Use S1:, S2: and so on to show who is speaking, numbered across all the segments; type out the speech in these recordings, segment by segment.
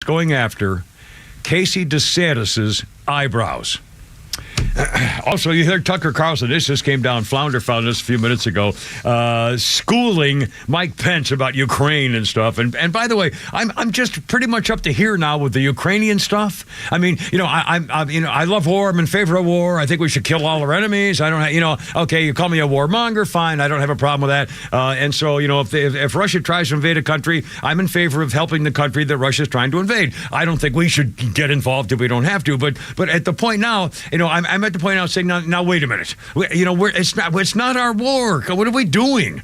S1: going after Casey DeSantis' eyebrows. Also, you heard Tucker Carlson. This just came down. Flounder found this a few minutes ago. Schooling Mike Pence about Ukraine and stuff. And by the way, I'm just pretty much up to here now with the Ukrainian stuff. I mean, I love war. I'm in favor of war. I think we should kill all our enemies. I don't, okay, you call me a warmonger, fine. I don't have a problem with that. And so, if Russia tries to invade a country, I'm in favor of helping the country that Russia's trying to invade. I don't think we should get involved if we don't have to. But at the point now, I'm at the point now saying, now wait a minute. It's not our war. What are we doing?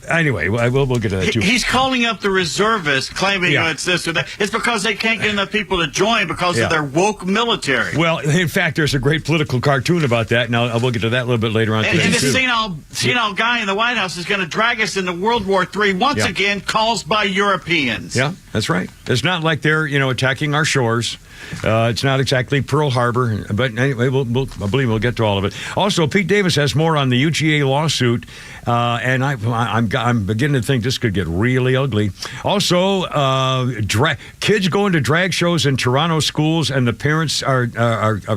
S1: Anyway, we'll get to that too.
S2: He's calling up the reservists, claiming it's this or that. It's because they can't get enough people to join because of their woke military.
S1: Well, in fact, there's a great political cartoon about that. Now, we'll get to that a little bit later on.
S2: And this senile guy in the White House is going to drag us into World War III once again, caused by Europeans.
S1: Yeah, that's right. It's not like they're, attacking our shores. It's not exactly Pearl Harbor, but anyway, I believe we'll get to all of it. Also, Pete Davis has more on the UGA lawsuit, and I'm beginning to think this could get really ugly. Also, kids going to drag shows in Toronto schools, and the parents are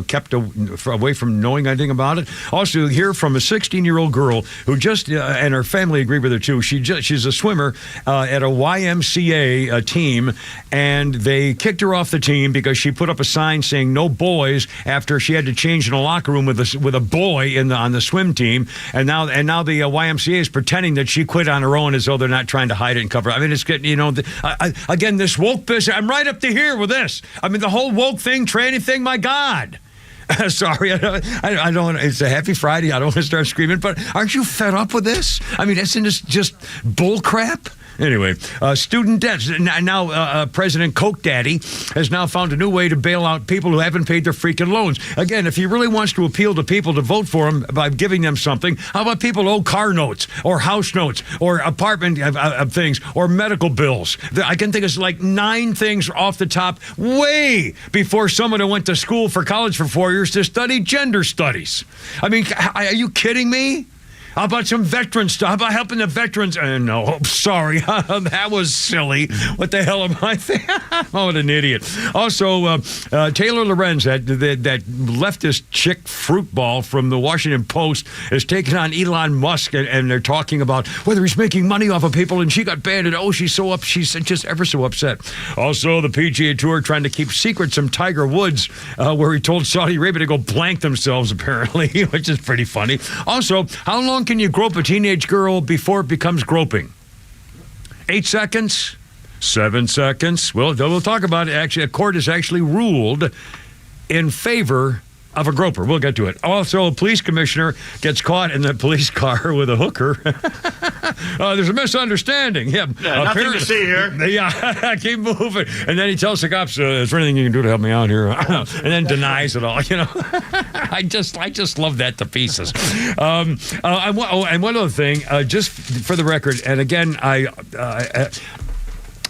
S1: kept away from knowing anything about it. Also, hear from a 16-year-old girl who just, and her family agree with her too. She's a swimmer at a YMCA team, and they kicked her off the team because she put up a sign saying no boys after she had to change in a locker room with a boy on the swim team, and now the YMCA is pretending that she quit on her own as though they're not trying to hide it and cover it. I mean, it's getting, again, this woke business. I'm right up to here with this. I mean, the whole woke thing, tranny thing, my God. Sorry, I don't. It's a happy Friday. I don't want to start screaming, but aren't you fed up with this? I mean, isn't this just bull crap? Anyway, student debts. Now, President Coke Daddy has now found a new way to bail out people who haven't paid their freaking loans. Again, if he really wants to appeal to people to vote for him by giving them something, how about people who owe car notes or house notes or apartment things or medical bills? I can think of like 9 things off the top way before someone who went to school for college for 4 years to study gender studies. I mean, are you kidding me? How about some veteran stuff? How about helping the veterans? No, sorry. That was silly. What the hell am I thinking? Oh, what an idiot. Also, Taylor Lorenz, that leftist chick fruit ball from the Washington Post, is taking on Elon Musk, and they're talking about whether he's making money off of people, and she got banned, and she's just ever so upset. Also, the PGA Tour trying to keep secrets from Tiger Woods, where he told Saudi Arabia to go blank themselves, apparently, which is pretty funny. Also, how long can you grope a teenage girl before it becomes groping? 8 seconds? 7 seconds? Well, we'll talk about it. Actually, a court has actually ruled in favor of a groper. We'll get to it. Also, a police commissioner gets caught in the police car with a hooker. There's a misunderstanding. Yeah,
S2: nothing to see here.
S1: Yeah, keep moving. And then he tells the cops, is there anything you can do to help me out here? And then denies it all, I just love that to pieces. And one other thing, just for the record, and again,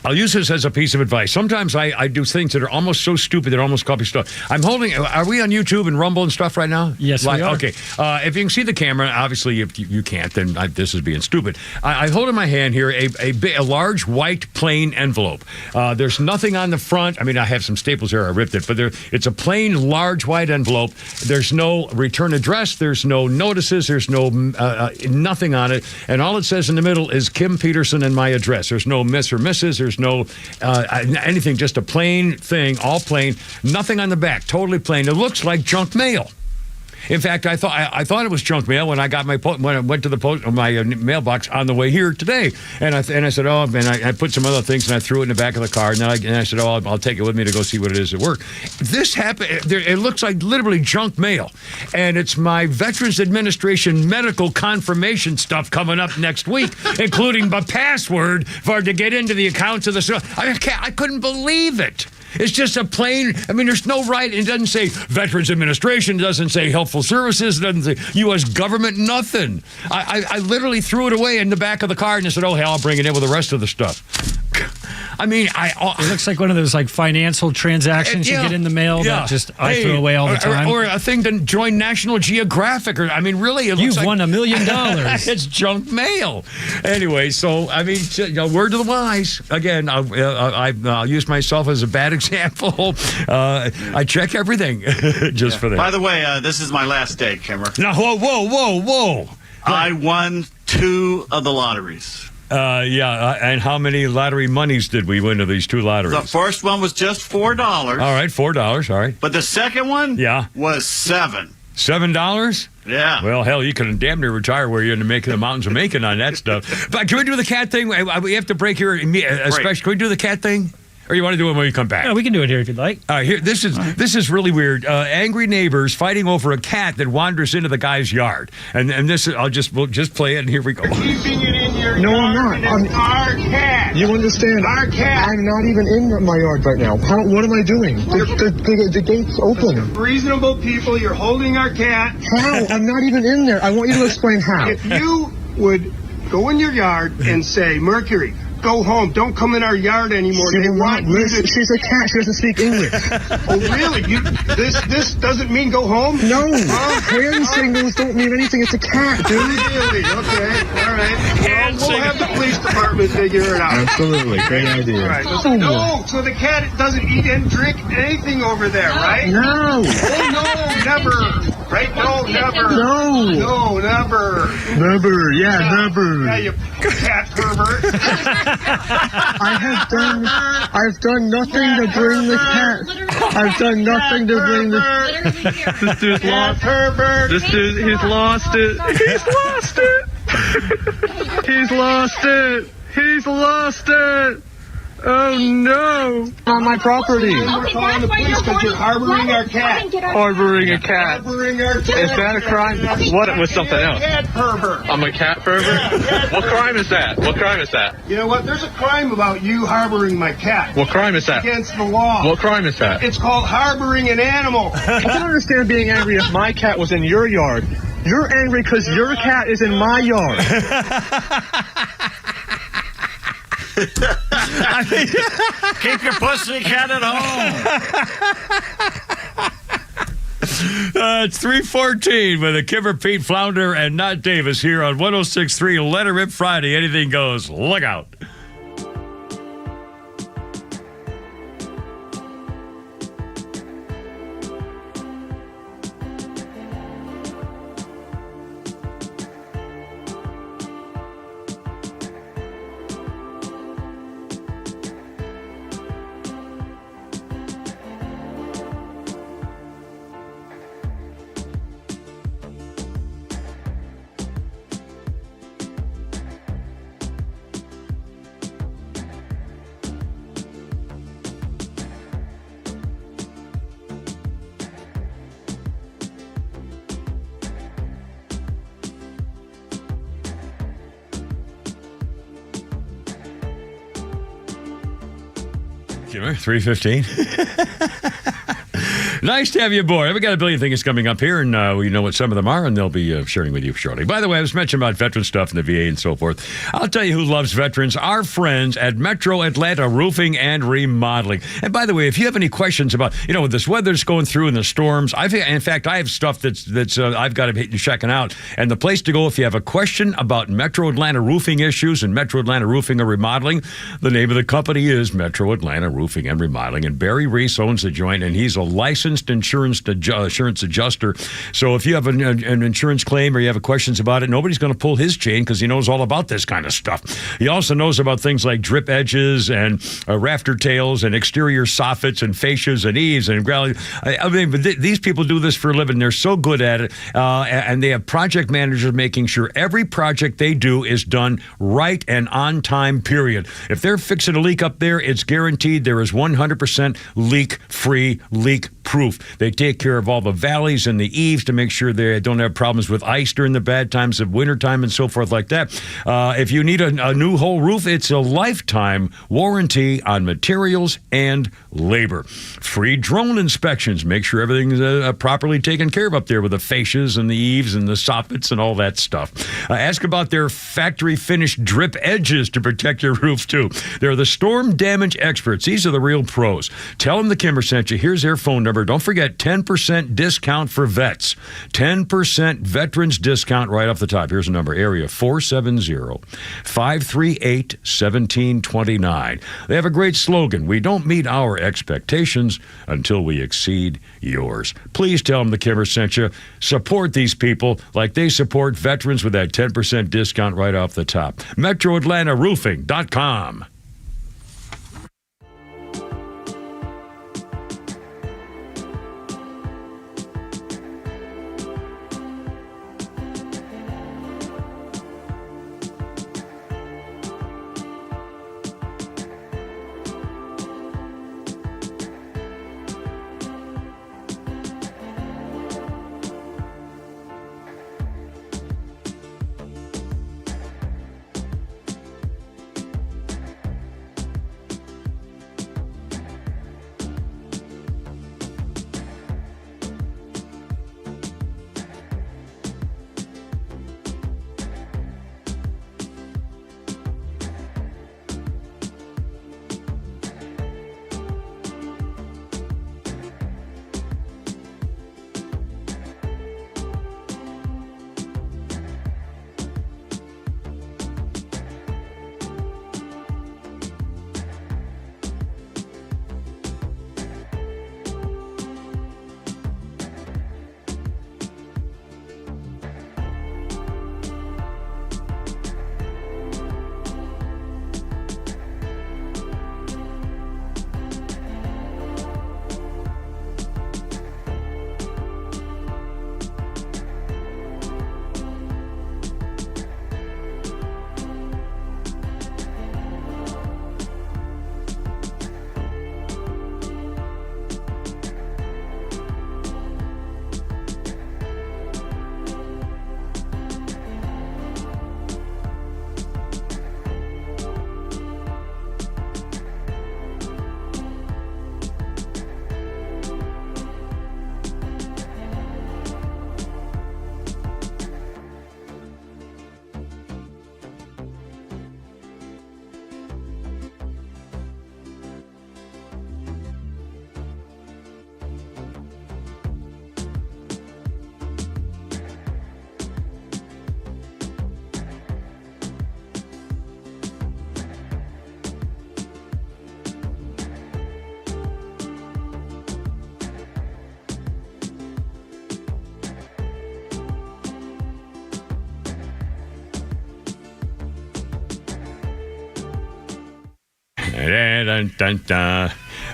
S1: I'll use this as a piece of advice. Sometimes I do things that are almost so stupid that almost copy stuff. Are we on YouTube and Rumble and stuff right now?
S3: Yes, we are.
S1: Okay. If you can see the camera, obviously if you can't, then this is being stupid. I hold in my hand here a large white plain envelope. There's nothing on the front. I mean, I have some staples here. I ripped it. But it's a plain, large white envelope. There's no return address. There's no notices. There's no nothing on it. And all it says in the middle is Kim Peterson and my address. There's no Miss or Mrs. There's no anything, just a plain thing, all plain, nothing on the back, totally plain. It looks like junk mail. In fact, I thought it was junk mail when I got when I went to my mailbox on the way here today, and I said, oh, and I put some other things and I threw it in the back of the car, and I said, oh, I'll take it with me to go see what it is at work. This happened. It looks like literally junk mail, and it's my Veterans Administration medical confirmation stuff coming up next week, including my password to get into the accounts of the. I couldn't believe it. It's just a plain, there's no right. It doesn't say Veterans Administration. It doesn't say Helpful Services. It doesn't say U.S. government, nothing. I literally threw it away in the back of the car and I said, oh, hell, I'll bring it in with the rest of the stuff. I mean,
S3: it looks like one of those like financial transactions you get in the mail that just I throw away all the time.
S1: Or a thing to join National Geographic. Or I mean, really, it looks
S3: You've won $1 million.
S1: It's junk mail. Anyway, so I mean, word to the wise. Again, I'll use myself as a bad example. I check everything just for that.
S2: By the way, this is my last day, Kimmer.
S1: Now, whoa.
S2: I won 2 of the lotteries.
S1: And how many lottery monies did we win of these 2 lotteries?
S2: The first one was just $4.
S1: All right, $4. All right.
S2: But the second one was $7.
S1: $7?
S2: Yeah.
S1: Well, hell, you can damn near retire where you're in the mountains of Macon on that stuff. But can we do the cat thing? We have to break here. Especially, can we do the cat thing? Or you want to do it when you come back?
S3: Yeah, we can do it here if you'd like.
S1: All right, here. This is really weird. Angry neighbors fighting over a cat that wanders into the guy's yard, and this is we'll just play it, and here we go.
S4: Keeping it in your
S5: No,
S4: yard.
S5: I'm not.
S4: It's our cat.
S5: You understand?
S4: Our cat.
S5: I'm not even in my yard right now. What am I doing? The gate's open.
S4: Reasonable people, you're holding our cat.
S5: How? I'm not even in there. I want you to explain how.
S4: If you would go in your yard and say, Mercury, go home. Don't come in our yard anymore.
S5: She
S4: They
S5: will
S4: want
S5: not
S4: you
S5: listen.
S4: to...
S5: She's a cat. She doesn't speak English.
S4: Oh, really? This doesn't mean go home?
S5: No. Hand signals don't mean anything. It's a cat, dude.
S4: Really? Okay. All right. Well, we'll have the police department figure it out.
S5: Absolutely. Great idea.
S4: All right. No, so the cat doesn't eat and drink anything over there, right?
S5: No.
S4: Oh, no, never. Right? No, never.
S5: No.
S4: No, never.
S5: Never. Yeah, never.
S4: Yeah, you cat pervert.
S5: I've done nothing to bring the cat. I've done nothing to bring the...
S4: This dude's lost. Pervert.
S5: This dude, he's lost it. He's lost it. He's lost it. He's lost it. Oh no! On my property.
S4: We're calling the police because you're harboring our cat.
S5: Harboring a cat.
S4: Harboring our cat.
S5: Is that a crime? What was something else?
S4: Cat pervert.
S5: I'm a cat pervert? What crime is that? What crime is that?
S4: You know what? There's a crime about you harboring my cat.
S5: What crime is that?
S4: Against the law.
S5: What crime is that?
S4: It's called harboring an animal.
S5: I don't understand being angry if my cat was in your yard. You're angry because your cat is in my yard.
S2: Keep your pussy cat at home.
S1: It's 3:14 with a Kimmer, Pete, Flounder, and Not Davis here on 106.3 Let Her Rip Friday. Anything goes. Look out. Kimmer, 3:15. Nice to have you aboard. We got a billion things coming up here, and we know what some of them are, and they'll be sharing with you shortly. By the way, I was mentioning about veteran stuff in the VA and so forth. I'll tell you who loves veterans. Our friends at Metro Atlanta Roofing and Remodeling. And by the way, if you have any questions about, with this weather's going through and the storms, in fact, I have stuff that's I've got to be checking out. And the place to go if you have a question about Metro Atlanta roofing issues and Metro Atlanta Roofing and Remodeling, the name of the company is Metro Atlanta Roofing and Remodeling. And Barry Reese owns the joint, and he's a licensed insurance adjuster. So if you have an insurance claim or you have questions about it, nobody's going to pull his chain because he knows all about this kind of stuff. He also knows about things like drip edges and rafter tails and exterior soffits and fascias and eaves and ground. These people do this for a living. They're so good at it, and they have project managers making sure every project they do is done right and on time, period. If they're fixing a leak up there, it's guaranteed there is 100% leak-free, leak-proof waterproof. They take care of all the valleys and the eaves to make sure they don't have problems with ice during the bad times of wintertime and so forth like that. If you need a new whole roof, it's a lifetime warranty on materials and labor. Free drone inspections. Make sure everything's properly taken care of up there with the fascias and the eaves and the soffits and all that stuff. Ask about their factory finished drip edges to protect your roof too. They're the storm damage experts. These are the real pros. Tell them the Kimmer sent you. Here's their phone number. Don't forget, 10% discount for vets. 10% veterans discount right off the top. Here's the number. Area 470-538-1729. They have a great slogan. We don't meet our expectations until we exceed yours. Please tell them the Kimmer sent you. Support these people like they support veterans with that 10% discount right off the top. MetroAtlantaRoofing.com.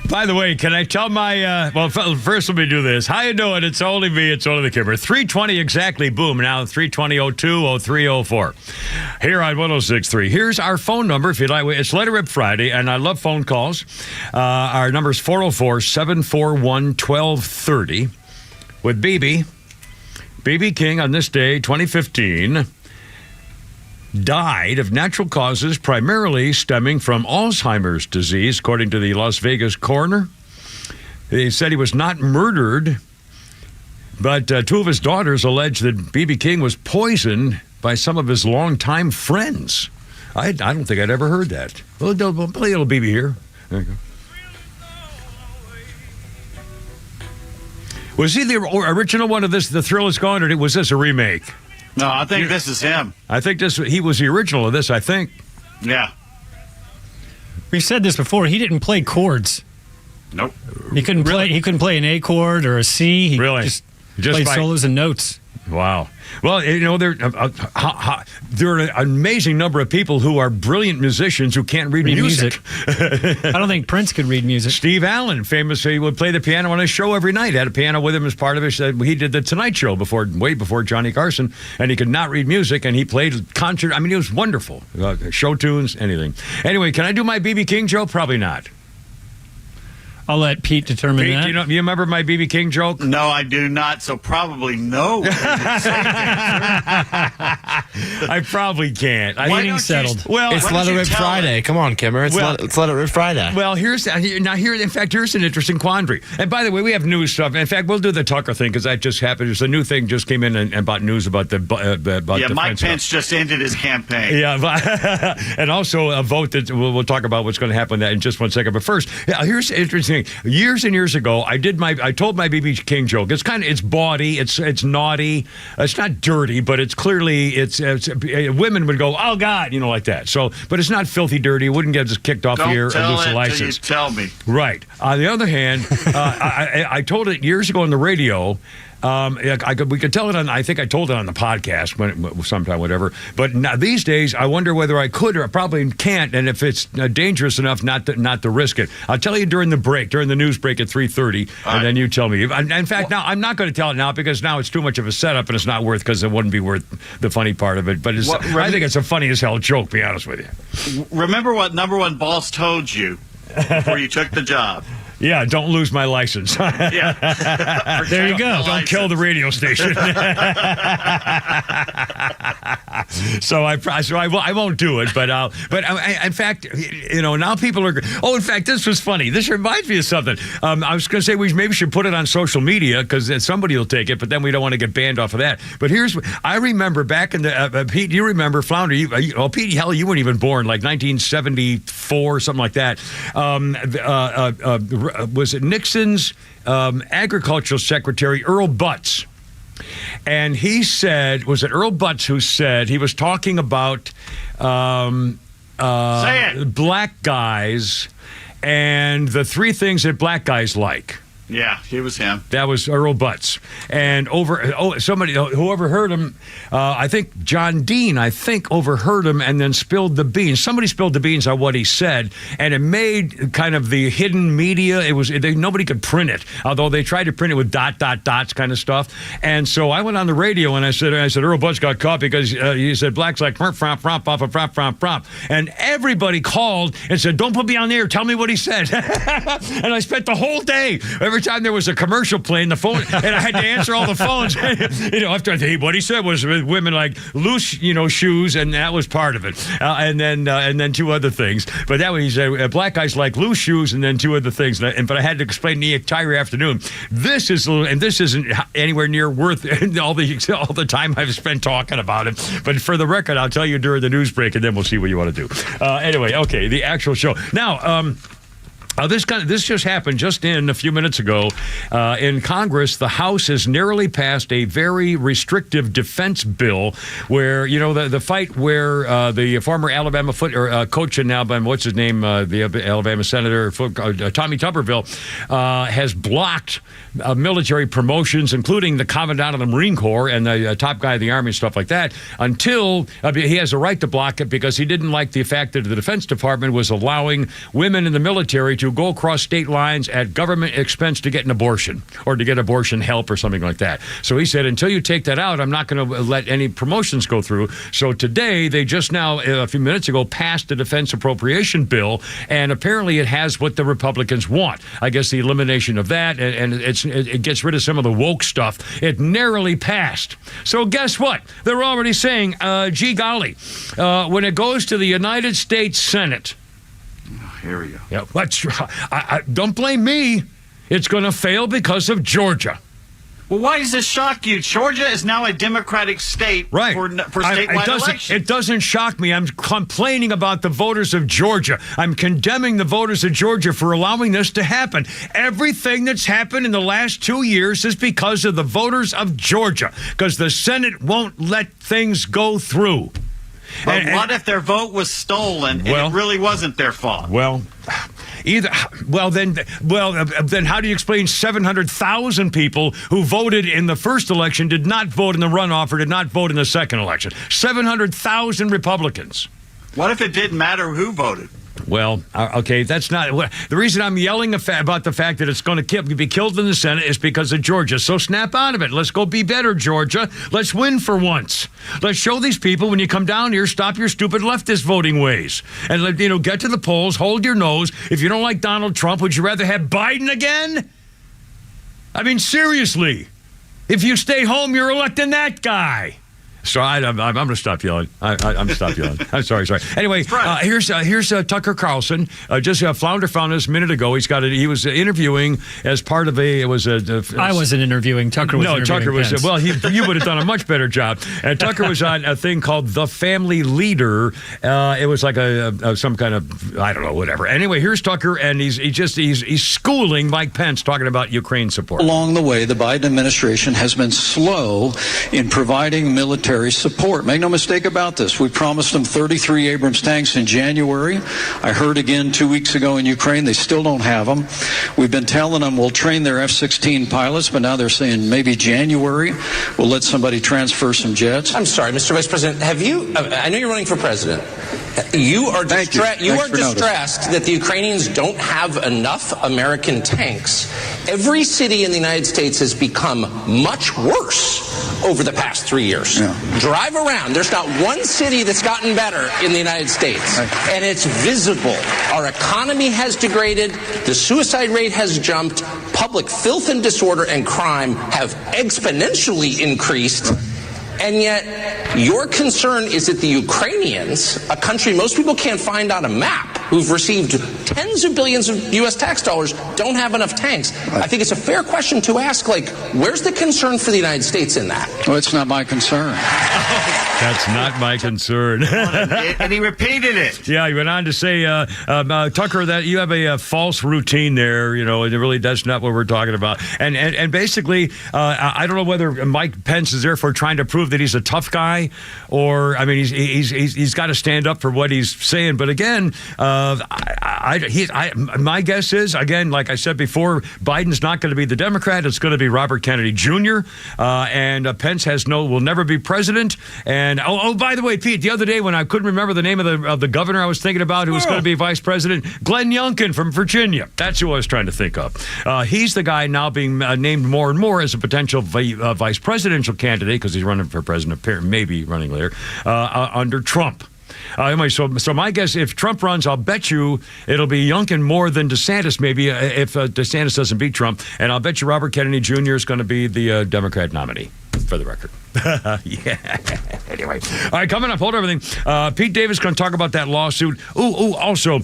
S1: By the way, can I tell my, well, first let me do this. How you doing? It's only me. It's only the Kimmer. 3:20 exactly. Boom. Now 3:20:02, 03:04. Here on 106.3. Here's our phone number if you'd like. It's Let It Rip Friday, and I love phone calls. Our number is 404-741-1230 with BB. BB King on this day, 2015. Died of natural causes, primarily stemming from Alzheimer's disease, according to the Las Vegas coroner. They said he was not murdered, but two of his daughters alleged that B.B. King was poisoned by some of his longtime friends. I don't think I'd ever heard that. Well, play a little BB here. There you go. Was he the original one of this, The Thrill Is Gone, or was this a remake?
S2: No, I think this is him.
S1: I think he was the original of this, I think.
S2: Yeah.
S3: We've said this before. He didn't play chords.
S2: Nope.
S3: He couldn't play an A chord or a C. He just played solos and notes.
S1: Wow. Well, you know, there are an amazing number of people who are brilliant musicians who can't read music.
S3: I don't think Prince could read music.
S1: Steve Allen, famously, would play the piano on his show every night. Had a piano with him as part of his. He did the Tonight Show way before Johnny Carson, and he could not read music, and he played concert. I mean, it was wonderful. Show tunes, anything. Anyway, can I do my B.B. King joke? Probably not.
S3: I'll let Pete determine
S1: Pete,
S3: that.
S1: you remember my B.B. King joke?
S2: No, I do not, so probably no.
S1: I probably can't.
S3: Meeting settled.
S1: Well,
S6: it's Let It Rip Friday. Come on, Kimmer. It's Let It Rip Friday.
S1: Well, here's in fact, here's an interesting quandary. And by the way, we have news stuff. In fact, we'll do the Tucker thing because that just happened. There's a new thing just came in and about news about the
S2: Mike Pence just ended his campaign.
S1: Yeah, and also a vote that we'll talk about what's going to happen in just one second. But first, here's the interesting thing. Years and years ago, I told my B.B. King joke. It's bawdy, it's naughty, it's not dirty, but it's clearly women would go, oh God, like that. So, but it's not filthy dirty. It wouldn't get us kicked off the air or lose a license.
S2: Don't tell me.
S1: Right. On the other hand, I told it years ago on the radio. We could tell it on. I think I told it on the podcast sometime, whatever. But now, these days, I wonder whether I could or I probably can't, and if it's dangerous enough not to risk it. I'll tell you during the news break at 3:30, and then you tell me. In fact, now I'm not going to tell it now because now it's too much of a setup, and it's not worth because it wouldn't be worth the funny part of it. But I think it's a funny as hell joke. To be honest with you.
S2: Remember what number one boss told you before you took the job.
S1: Yeah, don't lose my license.
S2: Yeah.
S3: There you go.
S1: Don't kill the radio station. So I won't do it. But in fact, now people are. Oh, in fact, this was funny. This reminds me of something. I was going to say we maybe should put it on social media because somebody will take it, but then we don't want to get banned off of that. But I remember back in the Pete. You remember Flounder? Pete, hell, you weren't even born. Like 1974, something like that. Was it Nixon's agricultural secretary, Earl Butz? And he said, was it Earl Butz who said, he was talking about black guys and the three things that black guys like.
S2: Yeah, it was him.
S1: That was Earl Butz. And whoever heard him, I think John Dean, overheard him and then spilled the beans. Somebody spilled the beans on what he said, and it made kind of the hidden media. Nobody could print it, although they tried to print it with dots kind of stuff. And so I went on the radio and I said Earl Butz got caught because he said blacks like fromp. And everybody called and said, don't put me on the air. Tell me what he said. And I spent the whole day, every time there was a commercial playing the phone, and I had to answer all the phones. After what he said was women like loose, shoes, and that was part of it. And then two other things. But that way he said black guys like loose shoes, and then two other things. But I had to explain the entire afternoon. This isn't anywhere near worth all the time I've spent talking about it. But for the record, I'll tell you during the news break, and then we'll see what you want to do. Anyway, okay, the actual show now. This just happened just in a few minutes ago. In Congress, the House has narrowly passed a very restrictive defense bill where, the fight where the former Alabama coach in Alabama, what's his name, the Alabama Senator, Tommy Tuberville, has blocked military promotions, including the Commandant of the Marine Corps and the top guy of the Army and stuff like that, until he has a right to block it because he didn't like the fact that the Defense Department was allowing women in the military to go across state lines at government expense to get an abortion or to get abortion help or something like that. So he said, until you take that out, I'm not going to let any promotions go through. So today, they just now, a few minutes ago, passed the defense appropriation bill, and apparently it has what the Republicans want. I guess the elimination of that, and it gets rid of some of the woke stuff. It narrowly passed. So guess what? They're already saying, gee golly, when it goes to the United States Senate,
S2: here we go.
S1: Yeah, don't blame me. It's going to fail because of Georgia.
S2: Well, why does this shock you? Georgia is now a Democratic state for statewide elections.
S1: It doesn't shock me. I'm complaining about the voters of Georgia. I'm condemning the voters of Georgia for allowing this to happen. Everything that's happened in the last 2 years is because of the voters of Georgia, because the Senate won't let things go through.
S2: But what if their vote was stolen and it really wasn't their fault?
S1: Then how do you explain 700,000 people who voted in the first election did not vote in the runoff or did not vote in the second election? 700,000 Republicans.
S2: What if it didn't matter who voted?
S1: Well, okay, that's not the reason I'm yelling about the fact that it's going to be killed in the Senate is because of Georgia. So snap out of it. Let's go be better, Georgia. Let's win for once. Let's show these people when you come down here, stop your stupid leftist voting ways and get to the polls. Hold your nose. If you don't like Donald Trump, would you rather have Biden again? I mean, seriously. If you stay home, you're electing that guy. So I'm going to stop yelling. I'm going to stop yelling. I'm sorry. Anyway, here's Tucker Carlson. Flounder found this a minute ago. He was interviewing as part of I
S3: wasn't interviewing. Tucker was interviewing.
S1: Tucker was.
S3: Pence.
S1: Well, you would have done a much better job. And Tucker was on a thing called The Family Leader. It was like some kind of, I don't know, whatever. Anyway, here's Tucker, and he's schooling Mike Pence talking about Ukraine support.
S7: Along the way, the Biden administration has been slow in providing military support. Make no mistake about this. We promised them 33 Abrams tanks in January. I heard again 2 weeks ago in Ukraine, they still don't have them. We've been telling them we'll train their F-16 pilots, but now they're saying maybe January we'll let somebody transfer some jets.
S8: I'm sorry, Mr. Vice President, I know you're running for president. You are distressed that the Ukrainians don't have enough American tanks. Every city in the United States has become much worse over the past 3 years. Yeah. Drive around. There's not one city that's gotten better in the United States. Right. And it's visible. Our economy has degraded. The suicide rate has jumped. Public filth and disorder and crime have exponentially increased. Right. And yet, your concern is that the Ukrainians, a country most people can't find on a map, who've received tens of billions of U.S. tax dollars, don't have enough tanks. I think it's a fair question to ask, where's the concern for the United States in that?
S7: Well, it's not my concern.
S1: That's not my concern.
S2: And he repeated it.
S1: Yeah, he went on to say, Tucker, that you have a false routine there. And really that's not what we're talking about. And basically, I don't know whether Mike Pence is therefore trying to prove that he's a tough guy, or he's got to stand up for what he's saying. But again, my guess is, again, like I said before, Biden's not going to be the Democrat. It's going to be Robert Kennedy Jr. And Pence will never be president. And by the way, Pete, the other day when I couldn't remember the name of the governor I was thinking about who was going to be vice president, Glenn Youngkin from Virginia. That's who I was trying to think of. He's the guy now being named more and more as a potential vice presidential candidate because he's running for president, maybe running later, under Trump. Anyway, so my guess, if Trump runs, I'll bet you it'll be Youngkin more than DeSantis, maybe, if DeSantis doesn't beat Trump. And I'll bet you Robert Kennedy Jr. is going to be the Democrat nominee, for the record. Yeah. Anyway. All right, coming up, hold everything. Pete Davis going to talk about that lawsuit. Also,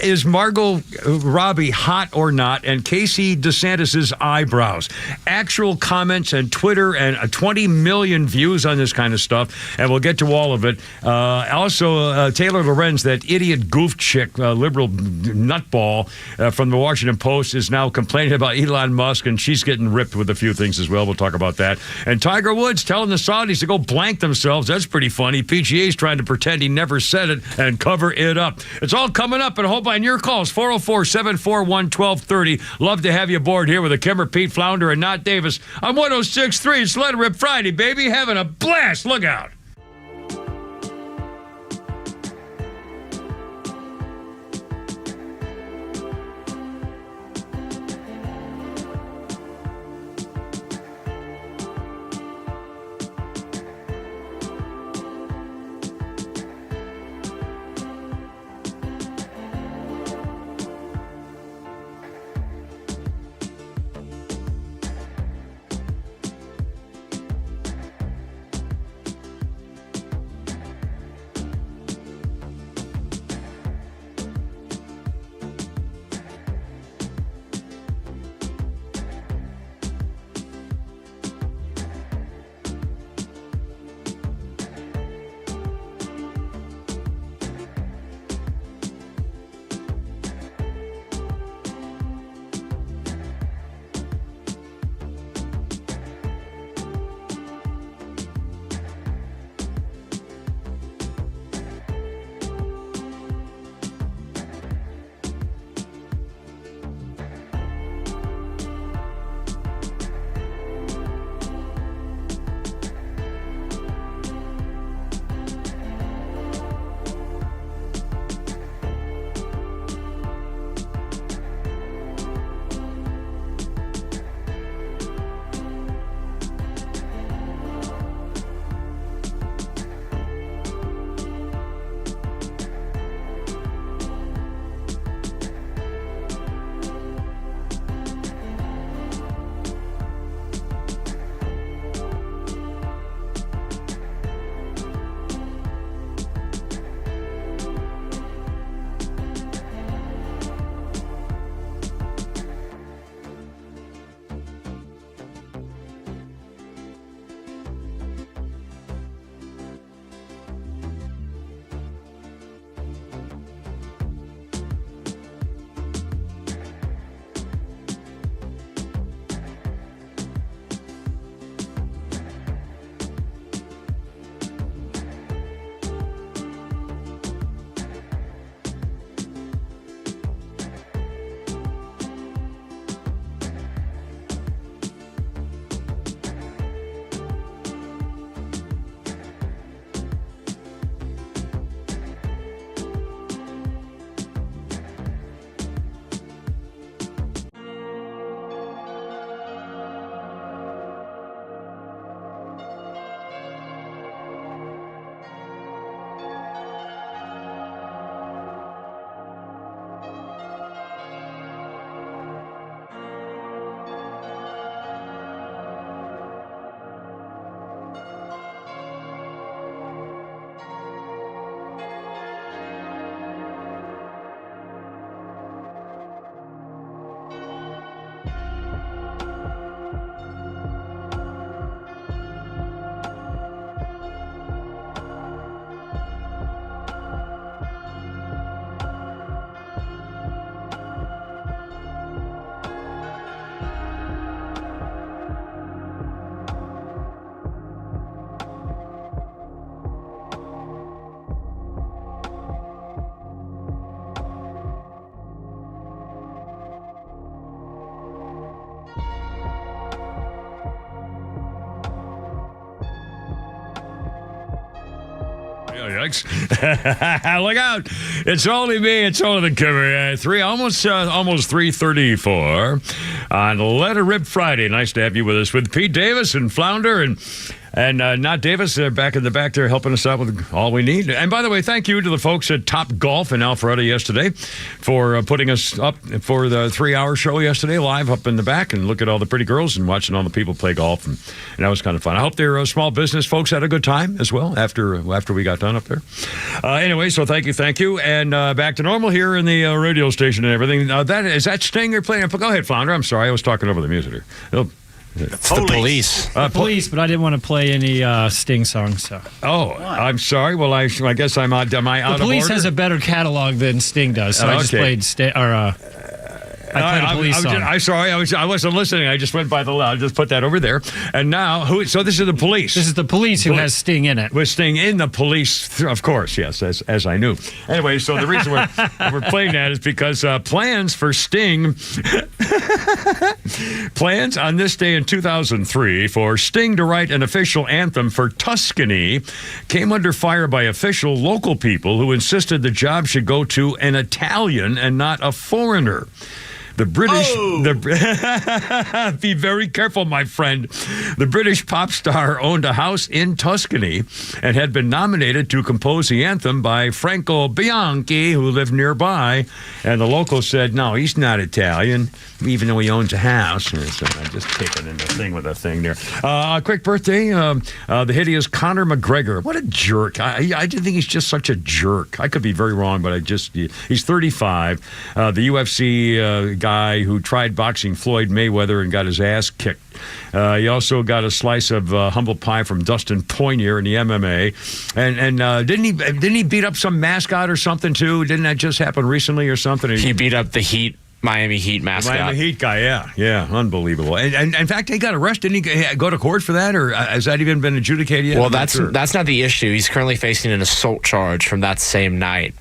S1: is Margot Robbie hot or not? And Casey DeSantis' eyebrows. Actual comments and Twitter and 20 million views on this kind of stuff. And we'll get to all of it. Also, Taylor Lorenz, that idiot goof chick, liberal nutball from the Washington Post, is now complaining about Elon Musk, and she's getting ripped with a few things as well. We'll talk about that. And Tiger Woods telling the Saudis to go blank themselves. That's pretty funny. PGA's trying to pretend he never said it and cover it up. It's all coming up, and I hope on your calls, 404-741-1230. Love to have you aboard here with a Kimmer, Pete Flounder, and Not Davis on 106.3. It's Let It Rip Friday, baby. Having a blast. Look out. Cucks. Look out. It's only me. It's only the cover. Almost 3:34 on Let It Rip Friday. Nice to have you with us with Pete Davis and Flounder and not Davis. They're back in the back there helping us out with all we need. And by the way, thank you to the folks at Top Golf in Alpharetta yesterday for putting us up for the 3-hour show yesterday, live up in the back, and look at all the pretty girls and watching all the people play golf. And that was kind of fun. I hope their small business folks had a good time as well after we got done up there. Anyway, so thank you. And back to normal here in the radio station and everything. Is that Sting you're playing? Go ahead, Flounder. I'm sorry. I was talking over the music here.
S6: It's the police.
S3: Police, but I didn't want to play any Sting songs. So.
S1: Oh, I'm sorry. Well, I guess am I out of order?
S3: The Police has a better catalog than Sting does, so I just played I played a Police song.
S1: I'm sorry. I wasn't listening. I just went by the loud. I just put that over there. And now, so this is the Police.
S3: This is the Police who has Sting in it.
S1: With Sting in the Police, of course, yes, as I knew. Anyway, so the reason we're playing that is because plans for Sting, plans on this day in 2003 for Sting to write an official anthem for Tuscany came under fire by official local people who insisted the job should go to an Italian and not a foreigner. The British, be very careful, my friend. The British pop star owned a house in Tuscany and had been nominated to compose the anthem by Franco Bianchi, who lived nearby. And the locals said, no, he's not Italian, even though he owns a house. And so I'm just taking in the thing with a thing there. A quick birthday, the hideous Conor McGregor. What a jerk. I think he's just such a jerk. I could be very wrong, but he's 35. The UFC guy who tried boxing Floyd Mayweather and got his ass kicked. He also got a slice of humble pie from Dustin Poirier in the MMA. And didn't he beat up some mascot or something too? Didn't that just happen recently or something?
S6: He beat up the Miami Heat mascot.
S1: Miami Heat guy, yeah, unbelievable. And in fact, he got arrested. Didn't he go to court for that, or has that even been adjudicated yet?
S6: Well, that's not the issue. He's currently facing an assault charge from that same night.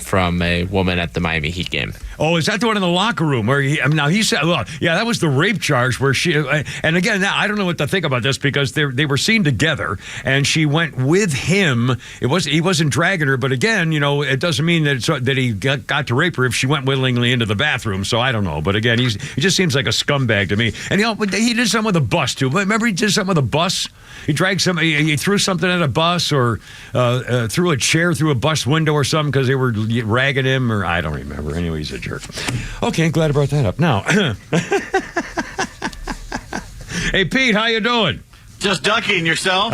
S6: From a woman at the Miami Heat game.
S1: Oh, is that the one in the locker room where he said, well, yeah, that was the rape charge where she, and again, now I don't know what to think about this because they were seen together and she went with him. He wasn't dragging her, but again, it doesn't mean that he got to rape her if she went willingly into the bathroom. So I don't know, but again, he just seems like a scumbag to me. And he did something with a bus too. Remember, he did something with a bus. He dragged somebody. He threw something at a bus or threw a chair through a bus window or something because they were ragging him, or I don't remember. Anyway, he's a jerk. Okay, glad I brought that up. Now, hey, Pete, how you doing?
S2: Just ducking yourself.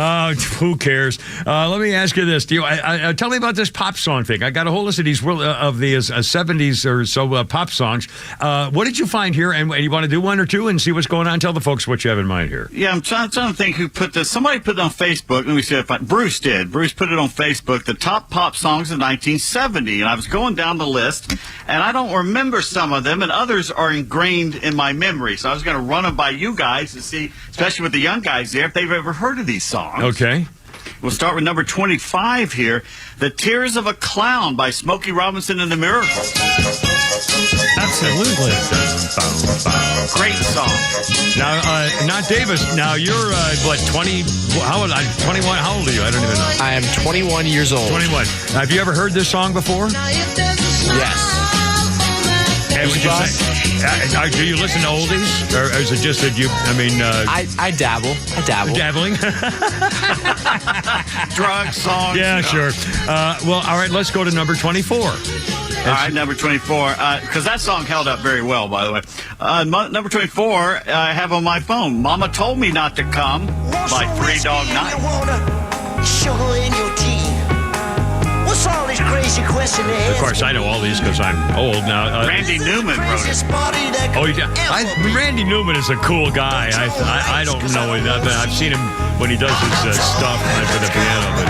S1: Who cares? Let me ask you this: tell me about this pop song thing. I got a whole list of these 70s or so pop songs. What did you find here? And you want to do one or two and see what's going on? Tell the folks what you have in mind here.
S2: Yeah, I'm trying to think who put this. Somebody put it on Facebook. Let me see if Bruce did. Bruce put it on Facebook. The top pop songs of 1970, and I was going down the list, and I don't remember some of them, and others are ingrained in my memory. So I was going to run them by you guys to see, especially with the young guys there, if they've ever heard of these songs.
S1: Okay.
S2: We'll start with number 25 here. The Tears of a Clown by Smokey Robinson and the Miracles.
S3: Absolutely.
S2: Great song.
S1: Now, not Davis. Now, you're, 20? How old? 21? How old are you? I don't even know.
S6: I am 21 years old.
S1: 21. Have you ever heard this song before?
S6: Yes.
S1: And would you say, do you listen to oldies? Or is it just that
S6: I dabble.
S1: Dabbling?
S2: Drug songs.
S1: Yeah, sure. Well, all right, let's go to number 24.
S2: All right, number 24, because that song held up very well, by the way. Number 24, I have on my phone, Mama Told Me Not to Come by Three Dog Night.
S9: Sugar in your tea. What's all these crazy questions?
S1: Of course, I know all these because I'm old now.
S2: Randy Newman wrote it.
S1: Oh, Randy Newman is a cool guy. I don't know him. I've seen him when he does his stuff for the piano, but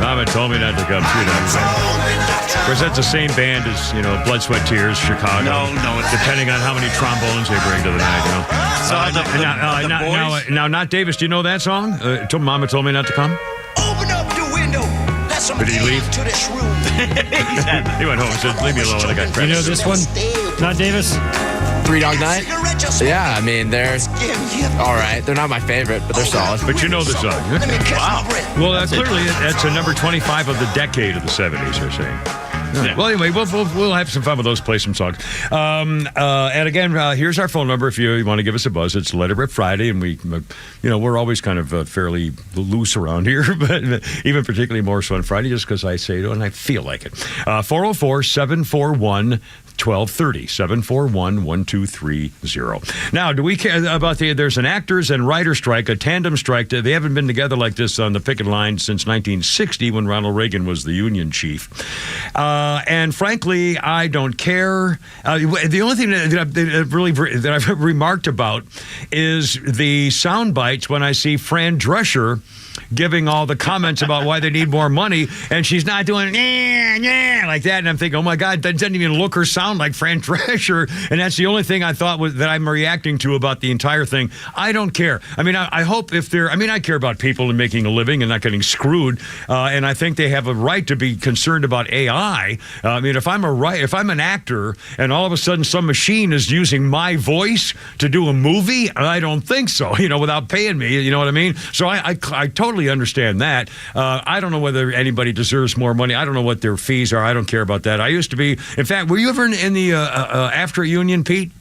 S1: Mama Told Me Not to Come. Of course, that's the same band as, Blood, Sweat, Tears, Chicago.
S2: No.
S1: Depending on how many trombones they bring to the night, Now, not Davis, do you know that song? Mama Told Me Not to Come?
S9: Open up the window.
S1: Did he leave?
S9: To this room.
S1: He went home and said, leave me alone. I got credit.
S3: You know this one? Not Davis?
S6: Three Dog Night? Yeah, I mean, they're all right. They're not my favorite, but they're solid.
S1: But you know the song.
S2: Wow.
S1: Well, clearly, that's a number 25 of the decade of the 70s, they're saying.
S2: Yeah.
S1: Well, anyway, we'll have some fun with those, play some songs. And again, here's our phone number if you want to give us a buzz. It's Let It Rip Friday, and we're always kind of fairly loose around here, but even particularly more so on Friday just because I say it and I feel like it. 404-741 1230 741-1230. Now, do we care about there's an actors and writer strike, a tandem strike. They haven't been together like this on the picket line since 1960 when Ronald Reagan was the union chief. And frankly, I don't care. The only thing that I've remarked about is the sound bites when I see Fran Drescher giving all the comments about why they need more money, and she's not doing like that. And I'm thinking, oh my God, that doesn't even look or sound like Fran Drescher. And that's the only thing I thought that I'm reacting to about the entire thing. I don't care. I mean, I hope I care about people and making a living and not getting screwed. And I think they have a right to be concerned about AI. I mean, if I'm an actor and all of a sudden some machine is using my voice to do a movie, I don't think so, without paying me, you know what I mean? So I totally understand that. I don't know whether anybody deserves more money. I don't know what their fees are. I don't care about that. I used to be, in fact, were you ever in the AFTRA union, Pete?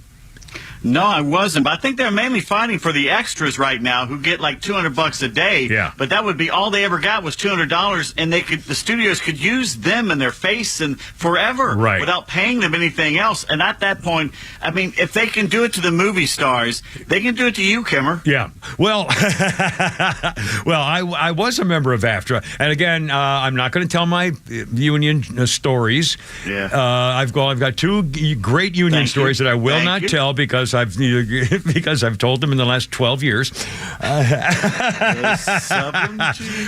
S2: No, I wasn't. But I think they're mainly fighting for the extras right now who get like $200 a day.
S1: Yeah.
S2: But that would be all they ever got was $200, and the studios could use them and their face and forever without paying them anything else. And at that point, I mean, if they can do it to the movie stars, they can do it to you, Kimmer.
S1: Yeah. Well, I was a member of AFTRA, and again, I'm not going to tell my union stories.
S2: Yeah.
S1: I've got two great union stories that I will not tell because I've told them in the last 12 years.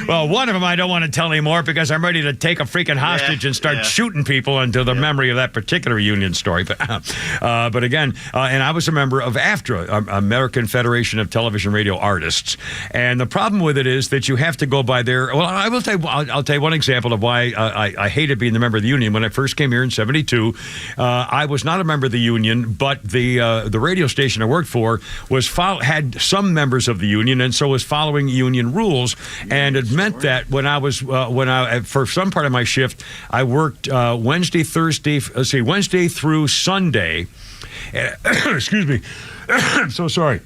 S1: Well, one of them I don't want to tell anymore because I'm ready to take a freaking hostage and start shooting people into the memory of that particular union story. But again, and I was a member of AFTRA, American Federation of Television Radio Artists. And the problem with it is that you have to go by their. Well, I'll tell you one example of why I hated being the member of the union. When I first came here in '72, I was not a member of the union, but the radio station I worked for had some members of the union, and so was following union rules. And it meant that when I for some part of my shift, I worked Wednesday through Sunday. Excuse me. I'm so sorry.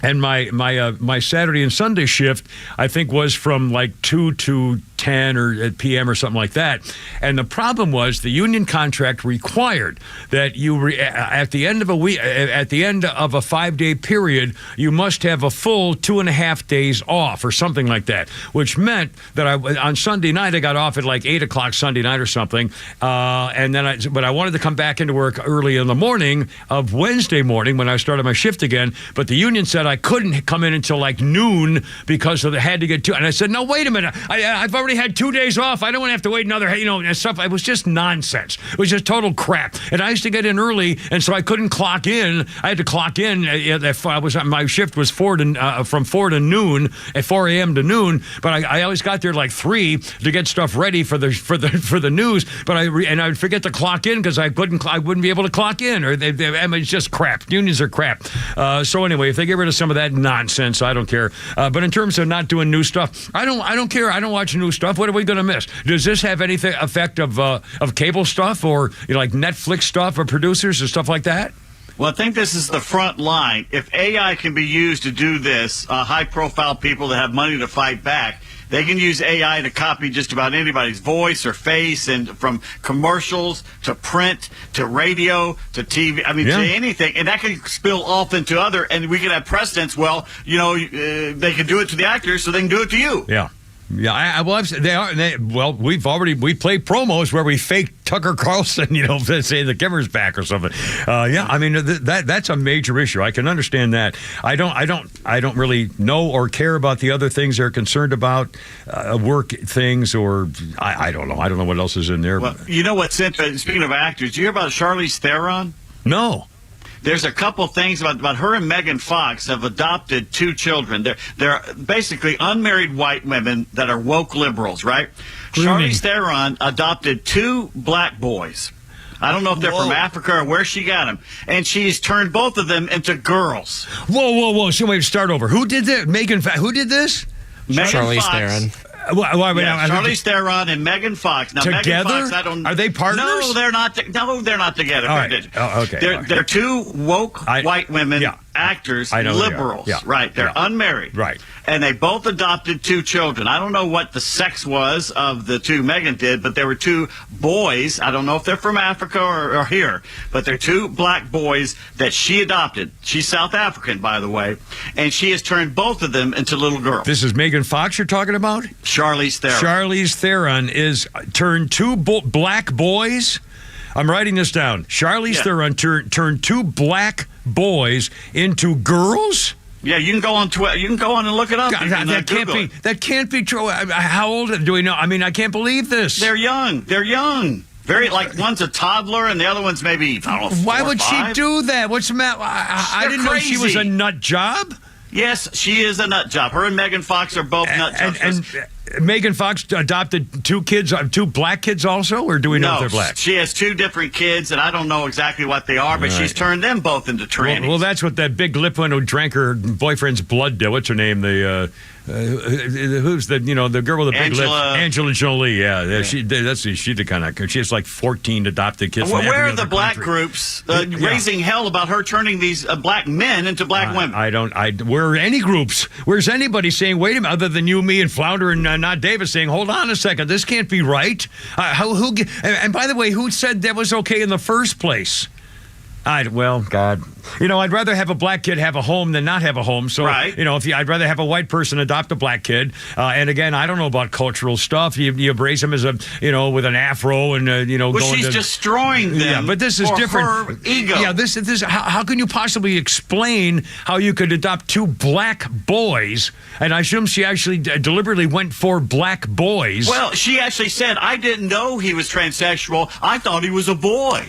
S1: And my Saturday and Sunday shift, I think, was from like 2 to 10 or at p.m. or something like that. And the problem was the union contract required that you at the end of a 5-day period, you must have a full 2.5 days off or something like that, which meant that on Sunday night I got off at like 8 o'clock Sunday night or something, and then but I wanted to come back into work early in the morning of Wednesday morning when I started my shift again. But the union said I couldn't come in until like noon because they had to get and I said, no, wait a minute, I've already had 2 days off. I don't want to have to wait another, and stuff. It was just nonsense. It was just total crap. And I used to get in early, and so I couldn't clock in. I had to clock in. My shift was from 4 to noon, at 4 a.m. to noon. But I always got there like 3 to get stuff ready for the news. But I would forget to clock in because I wouldn't be able to clock in. It's just crap. Unions are crap. So anyway, if they get rid of some of that nonsense, I don't care. But in terms of not doing new stuff, I don't care. I don't watch new stuff. What are we going to miss? Does this have any effect of cable stuff or like Netflix stuff or producers or stuff like that?
S2: Well, I think this is the front line. If AI can be used to do this, high-profile people that have money to fight back, they can use AI to copy just about anybody's voice or face, and from commercials to print to radio to TV, to anything. And that can spill off into other, and we can have precedents. Well, they can do it to the actors, so they can do it to you.
S1: Yeah. Yeah, we play promos where we fake Tucker Carlson, say the Kimmer's back or something. That's a major issue. I can understand that. I don't really know or care about the other things they're concerned about, work things, or I don't know. I don't know what else is in there.
S2: Well, you know what's interesting? Speaking of actors, do you hear about Charlize Theron?
S1: No.
S2: There's a couple things about her and Megan Fox have adopted 2 children. They're basically unmarried white women that are woke liberals, right? Charlize Theron adopted 2 black boys. I don't know if they're from Africa or where she got them. And she's turned both of them into girls.
S1: Whoa. So wait, start over. Who did this? Who did this?
S6: Charlize Theron.
S2: Charlize Theron and Megan Fox. Now,
S1: together?
S2: Megan Fox,
S1: Are they partners?
S2: No, they're not. They're not together.
S1: All right. Okay.
S2: They're two woke white women actors, liberals. Right. They're unmarried.
S1: Right.
S2: And they both adopted 2 children. I don't know what the sex was of the 2 Megan did, but there were 2 boys. I don't know if they're from Africa or here, but they're 2 black boys that she adopted. She's South African, by the way, and she has turned both of them into little girls.
S1: This is Megan Fox you're talking about?
S2: Charlize Theron.
S1: Charlize Theron is turned 2 black boys. I'm writing this down. Charlize Theron turned 2 black boys into girls?
S2: Yeah, you can go on Twitter. You can go on and look it up.
S1: God, that can't be true. How old do we know? I mean, I can't believe this.
S2: They're young. Very, like, one's a toddler and the other one's maybe, I don't know, 4
S1: Why would
S2: or 5.
S1: she do that? What's the matter? I didn't know she was a nut job.
S2: Yes, she is a nut job. Her and Megan Fox are both nut jobs.
S1: And Megan Fox adopted 2 kids, 2 black kids also, or do we know if they're black?
S2: She has 2 different kids, and I don't know exactly what they are, but she's turned them both into trannies.
S1: Well, that's what that big lip one who drank her boyfriend's blood did. What's her name? Who's the the girl with the big lip? Angela Jolie. Yeah. She the kind of, she has like 14 adopted kids.
S2: Where are the black groups raising hell about her turning these black men into black women?
S1: Where are any groups? Where's anybody saying, wait a minute, other than you, me, and Flounder and not Davis saying, hold on a second, this can't be right? And by the way, who said that was okay in the first place? God. I'd rather have a black kid have a home than not have a home. So, I'd rather have a white person adopt a black kid. And again, I don't know about cultural stuff. You raise him as with an afro and,
S2: she's destroying them.
S1: Yeah, but this is different.
S2: Her ego.
S1: Yeah, this. How can you possibly explain how you could adopt 2 black boys? And I assume she actually deliberately went for black boys.
S2: Well, she actually said, I didn't know he was transsexual. I thought he was a boy.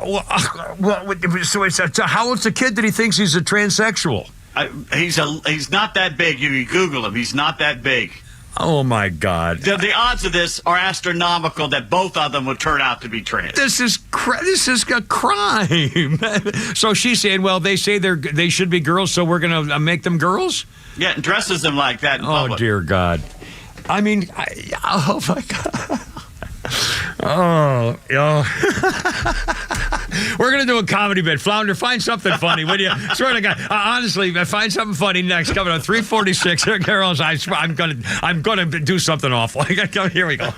S1: So how old's the kid that he thinks he's a transsexual?
S2: He's not that big. You can Google him. He's not that big.
S1: Oh my God!
S2: The odds of this are astronomical that both of them would turn out to be trans.
S1: This is a crime. So she's saying, well, they say they should be girls, so we're gonna make them girls.
S2: Yeah, and dresses them like that in public.
S1: Oh dear God! I mean, oh my God! Oh, we're going to do a comedy bit. Flounder, find something funny, would you? Swear to God. Honestly, find something funny next. Coming on 346. Girls, I'm going to do something awful. Here we go.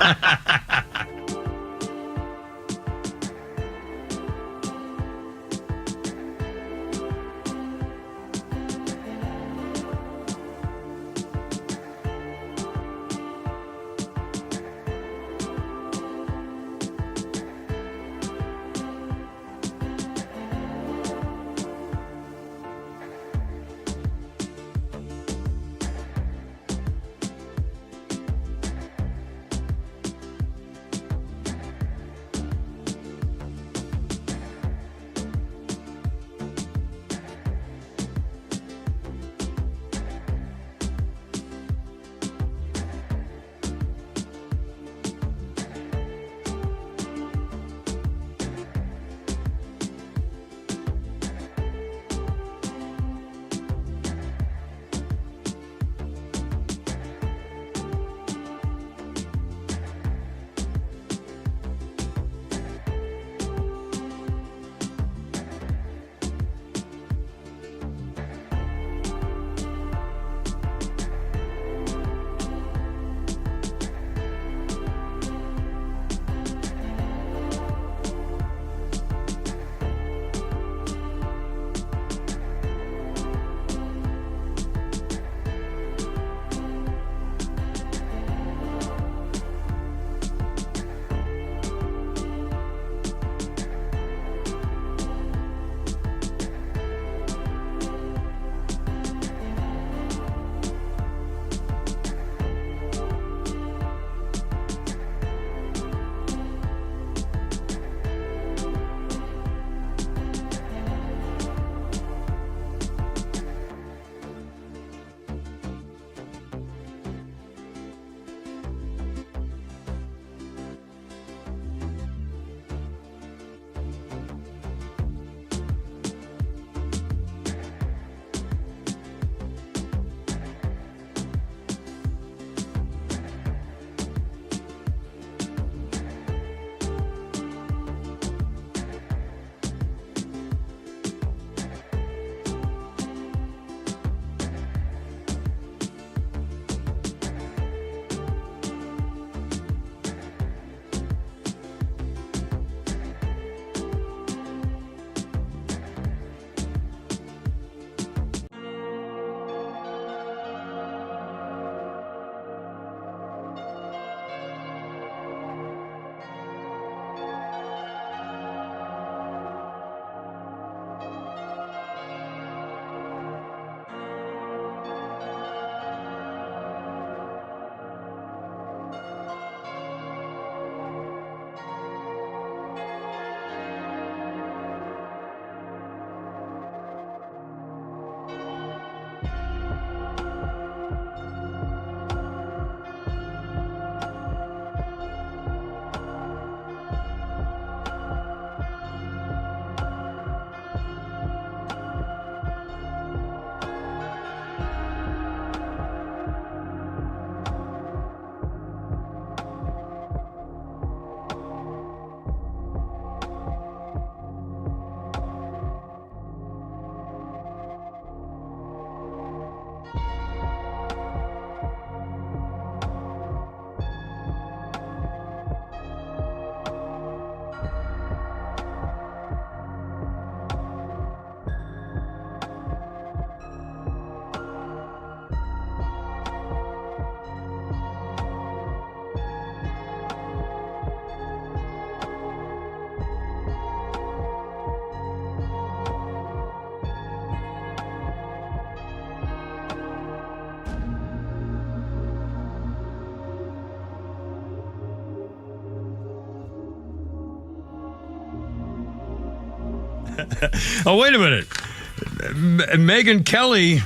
S1: Oh, wait a minute. Megyn Kelly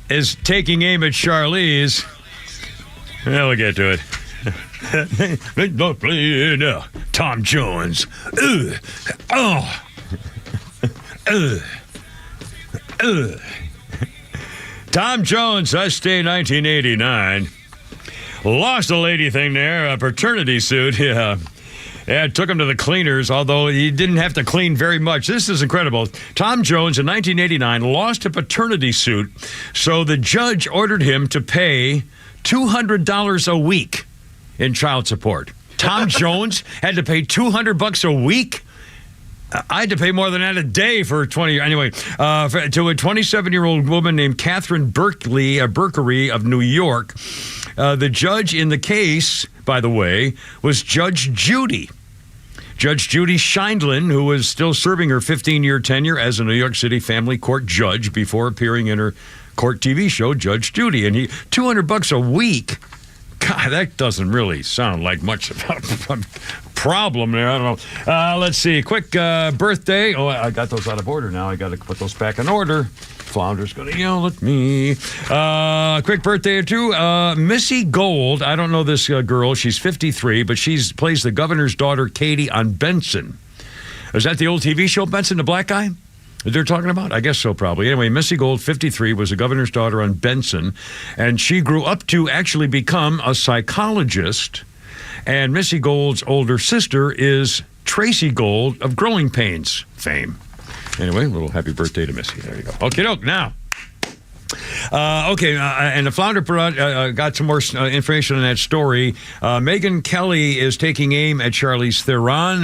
S1: is taking aim at Charlize. Well, we'll get to it. Tom Jones. Tom Jones, Us Day 1989. Lost a lady thing there, a paternity suit. Yeah, it took him to the cleaners, although he didn't have to clean very much. This is incredible. Tom Jones, in 1989, lost a paternity suit, so the judge ordered him to pay $200 a week in child support. Tom Jones had to pay $200 a week? I had to pay more than that a day for 20 anyway. To a 27-year-old woman named Catherine Berkery of New York. The judge in the case, by the way, was Judge Judy. Judge Judy Scheindlin, who was still serving her 15-year tenure as a New York City family court judge before appearing in her court TV show, Judge Judy. And $200 a week. God, that doesn't really sound like much of a problem there. I don't know. Let's see. Quick birthday. Oh, I got those out of order now. I got to put those back in order. Flounder's going to yell at me. Quick birthday or two. Missy Gold. I don't know this girl. She's 53, but she plays the governor's daughter, Katie, on Benson. Is that the old TV show, Benson, the black guy? They're talking about? I guess so, probably. Anyway, Missy Gold, 53, was the governor's daughter on Benson, and she grew up to actually become a psychologist. And Missy Gold's older sister is Tracy Gold of Growing Pains fame. Anyway, a little happy birthday to Missy. There you go. Okay, doke. Now. And the Flounder got some more information on that story. Megyn Kelly is taking aim at Charlize Theron,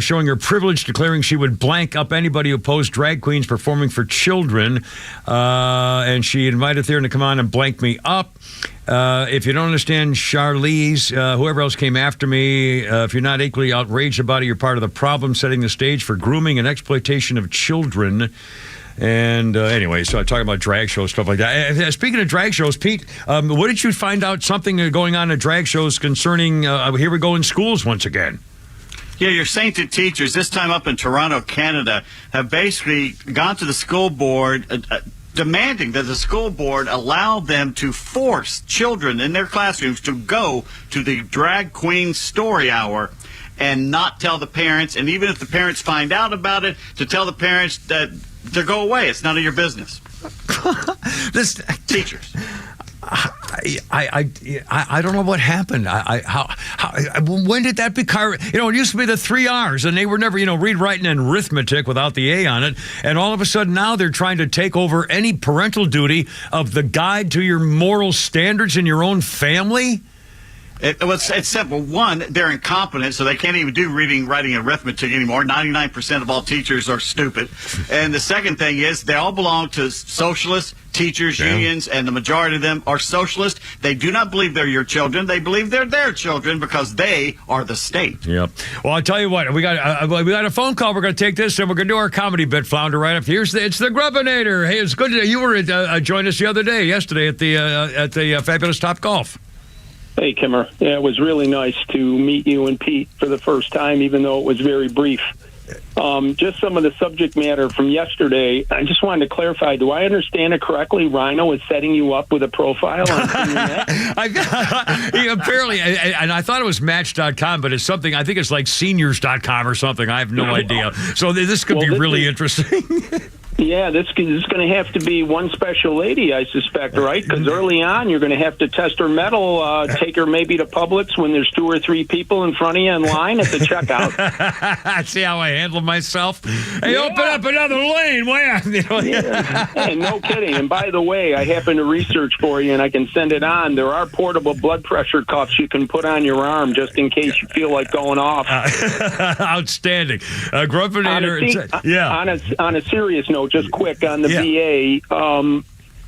S1: showing her privilege, declaring she would blank up anybody who opposed drag queens performing for children. And she invited Theron to come on and blank me up. If you don't understand Charlize, whoever else came after me, if you're not equally outraged about it, you're part of the problem, setting the stage for grooming and exploitation of children. And anyway, so I talk about drag shows, stuff like that. Speaking of drag shows, Pete, what did you find out something going on at drag shows concerning, here we go in schools once again?
S2: Yeah, your sainted teachers, this time up in Toronto, Canada, have basically gone to the school board demanding that the school board allow them to force children in their classrooms to go to the drag queen story hour and not tell the parents, and even if the parents find out about it, to tell the parents that to go away. It's none of your business. Teachers.
S1: I don't know what happened. When did that become? It used to be the 3 R's, and they were never, read, write, and arithmetic without the A on it. And all of a sudden now they're trying to take over any parental duty of the guide to your moral standards in your own family.
S2: It's simple. One, they're incompetent, so they can't even do reading, writing, and arithmetic anymore. 99% of all teachers are stupid. And the second thing is they all belong to socialist teachers unions, and the majority of them are socialist. They do not believe they're your children. They believe they're their children because they are the state.
S1: Yep. Well, I'll tell you what. We got a phone call. We're going to take this, and we're going to do our comedy bit, Flounder, right up here. It's the Grubbinator. Hey, it's good to you were joined us yesterday at the Fabulous Top Golf.
S10: Hey, Kimmer. Yeah, it was really nice to meet you and Pete for the first time, even though it was very brief. Just some of the subject matter from yesterday. I just wanted to clarify. Do I understand it correctly? Rhino is setting you up with a profile on
S1: apparently, and I thought it was Match.com, but it's something, I think it's like Seniors.com or something. I have no idea. So this could be really interesting.
S10: Yeah, this is going to have to be one special lady, I suspect, right? Because early on, you're going to have to test her mettle, take her maybe to Publix when there's 2 or 3 people in front of you in line at the checkout.
S1: See how I handle myself? Hey, open up another lane.
S10: Hey, no kidding. And by the way, I happen to research for you, and I can send it on. There are portable blood pressure cuffs you can put on your arm just in case you feel like going off.
S1: Outstanding. Grubbinator.
S10: On a serious note, just quick on the VA.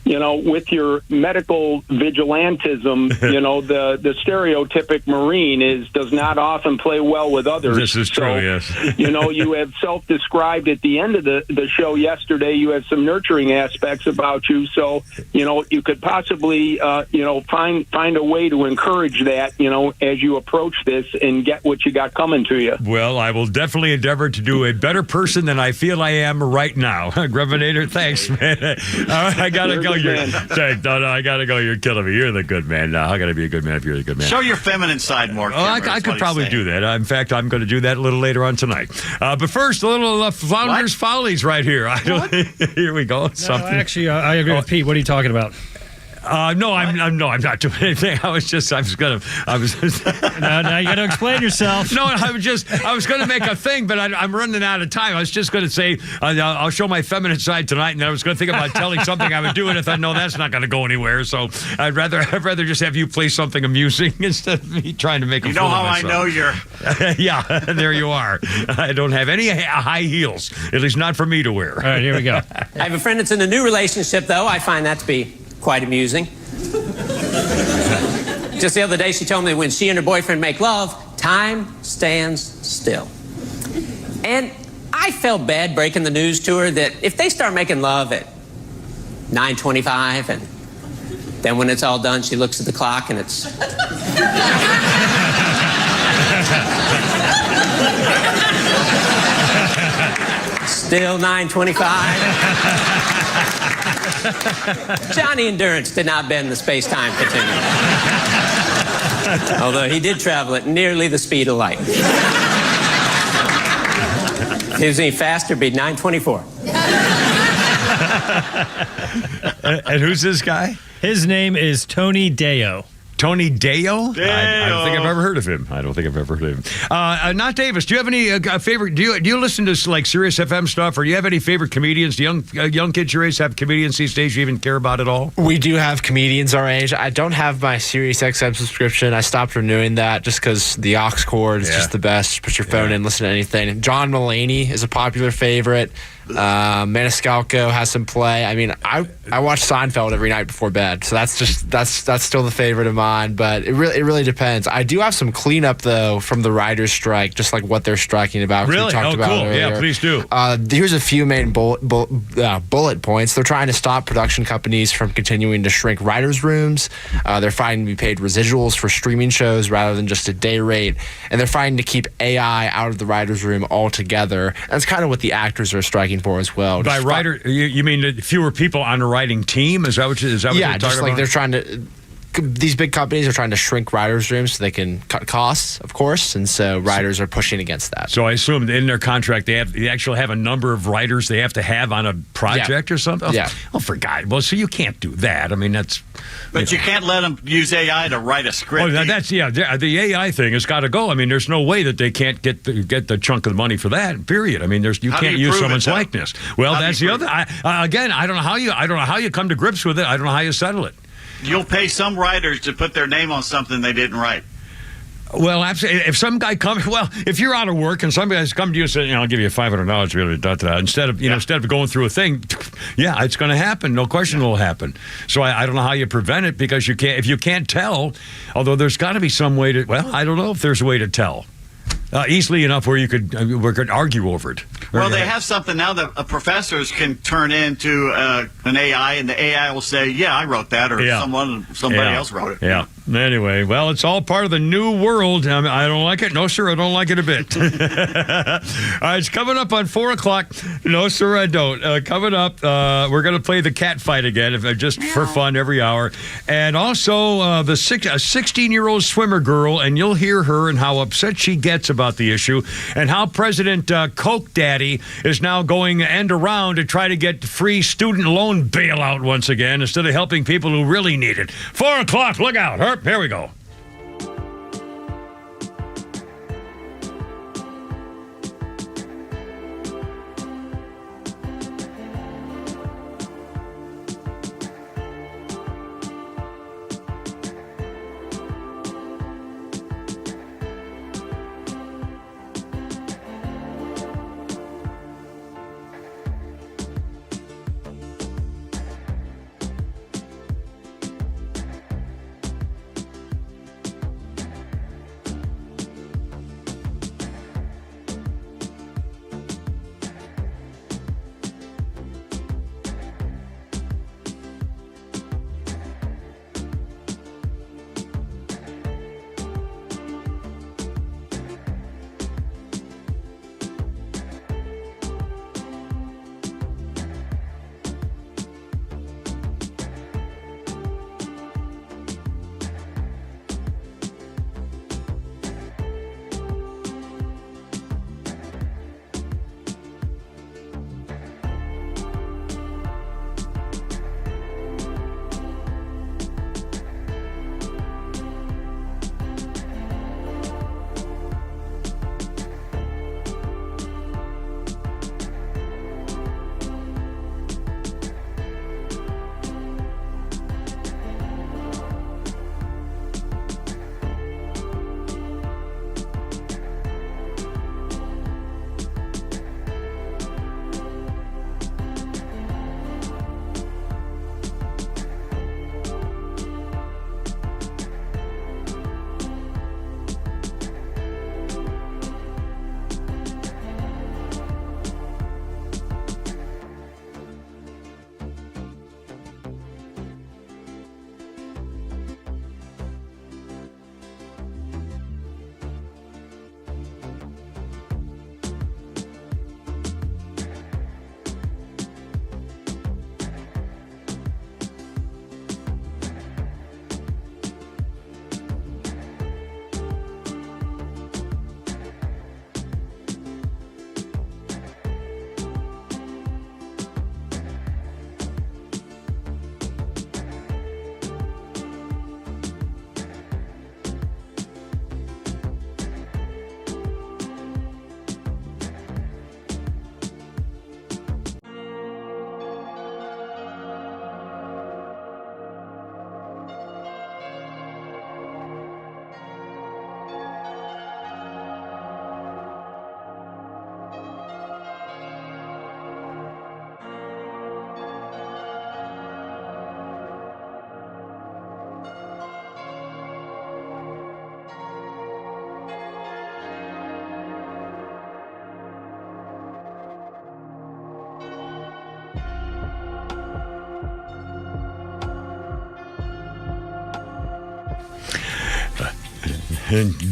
S10: with your medical vigilantism, the stereotypic Marine does not often play well with others.
S1: This is true, yes.
S10: You have self-described at the end of the show yesterday, you have some nurturing aspects about you. So, you could possibly, find a way to encourage that, as you approach this and get what you got coming to you.
S1: Well, I will definitely endeavor to do a better person than I feel I am right now. Grevenator, thanks, man. I got to go. No, I got to go. You're killing me. You're the good man now. I got to be a good man if you're the good man.
S2: Show your feminine side more.
S1: I could probably do that. In fact, I'm going to do that a little later on tonight. But first, a little Flounder's Follies right here. Here we go.
S3: No, actually, I agree with Pete. What are you talking about?
S1: No, I'm not doing anything. I was.
S3: Now you got to explain yourself.
S1: No, I was going to make a thing, but I'm running out of time. I was just going to say I'll show my feminine side tonight, and then I was going to think about telling something I would do, and I thought, no, that's not going to go anywhere. So I'd rather just have you play something amusing instead of me trying to make a fool of myself.
S2: You know how I know you're.
S1: Yeah, there you are. I don't have any high heels, at least not for me to wear.
S3: All right, here we go.
S11: I have a friend that's in a new relationship, though. I find that to be quite amusing. Just the other day, she told me when she and her boyfriend make love, time stands still. And I felt bad breaking the news to her that if they start making love at 9:25, and then when it's all done, she looks at the clock and it's... Still 9:25. Johnny Endurance did not bend the space-time continuum. Although he did travel at nearly the speed of light. If he was any faster, it'd be 9:24.
S1: And who's this guy?
S3: His name is Tony Deo.
S1: Tony Deo? I don't think I've ever heard of him. Not Davis. Do you have any favorite? Do you listen to like Sirius FM stuff, or do you have any favorite comedians? Do young kids your age have comedians these days you even care about at all?
S6: We do have comedians our age. I don't have my Sirius XM subscription. I stopped renewing that just because the aux cord is just the best. Put your phone in, listen to anything. John Mulaney is a popular favorite. Maniscalco has some play. I mean, I watch Seinfeld every night before bed, so that's still the favorite of mine. But it really depends. I do have some cleanup though from the writers' strike, just like what they're striking about.
S1: Really?
S6: We talked about
S1: cool.
S6: earlier.
S1: Yeah, please do.
S6: Here's a few main bullet points. They're trying to stop production companies from continuing to shrink writers' rooms. They're fighting to be paid residuals for streaming shows rather than just a day rate, and they're fighting to keep AI out of the writers' room altogether. That's kind of what the actors are striking for as well.
S1: By writer, you mean fewer people on a writing team? Is that what you're talking about? Yeah,
S6: just like they're trying to. These big companies are trying to shrink writers' rooms so they can cut costs, of course, and so writers are pushing against that.
S1: So I assume in their contract they actually have a number of writers they have to have on a project or something?
S6: Yeah.
S1: Oh, for God. Well, so you can't do that. I mean, that's...
S2: But you can't let them use AI to write a script.
S1: Oh, that's the AI thing has got to go. I mean, there's no way that they can't get the chunk of the money for that. Period. I mean, you can't use someone's likeness. Well, that's the other. Again, I don't know how you come to grips with it. I don't know how you settle it.
S2: You'll pay some writers to put their name on something they didn't write.
S1: Well, absolutely. If some guy comes, if you're out of work and some guys come to you and say, I'll give you $500, instead of going through a thing, it's going to happen. No question it'll happen. So I don't know how you prevent it because if you can't tell, although there's got to be some way to, I don't know if there's a way to tell. Easily enough where we could argue over it.
S2: Well, they have something now that professors can turn into an AI, and the AI will say, I wrote that, or somebody else wrote it.
S1: Yeah. Anyway, well, it's all part of the new world. I don't like it. No, sir, I don't like it a bit. All right, it's coming up on 4 o'clock. No, sir, I don't. Coming up, we're going to play the cat fight again, just for fun every hour. And also, a 16-year-old swimmer girl, and you'll hear her and how upset she gets about the issue, and how President Coke Daddy is now going end around to try to get free student loan bailout once again, instead of helping people who really need it. 4 o'clock, look out. Here we go.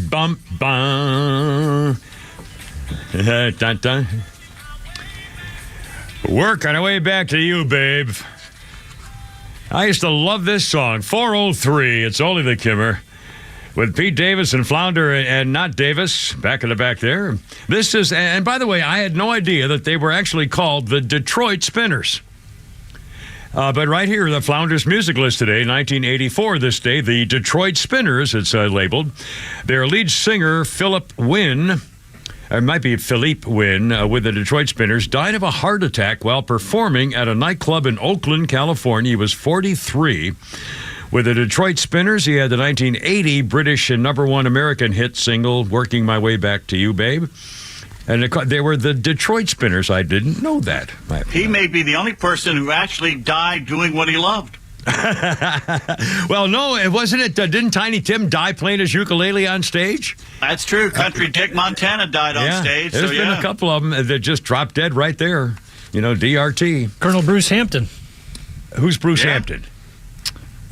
S1: Bum, bum. Dun, dun. Work on our way back to you, babe. I used to love this song. 403, It's Only the Kimmer. With Pete Davis and Flounder and not Davis back in the back there. This is, and by the way, I had no idea that they were actually called the Detroit Spinners. But right here, the Flounder's music list today, 1984, this day, the Detroit Spinners, it's labeled. Their lead singer, Philip Wynn, it might be Philippe Wynn, with the Detroit Spinners, died of a heart attack while performing at a nightclub in Oakland, California. He was 43. With the Detroit Spinners, he had the 1980 British and #1 American hit single, Working My Way Back to You, Babe. And they were the Detroit Spinners. I didn't know that.
S2: He may be the only person who actually died doing what he loved.
S1: Well, no, it wasn't it. Didn't Tiny Tim die playing his ukulele on stage?
S2: That's true. Country Dick Montana died on stage.
S1: There's been a couple of them that just dropped dead right there. You know, DRT.
S3: Colonel Bruce Hampton.
S1: Who's Bruce Hampton?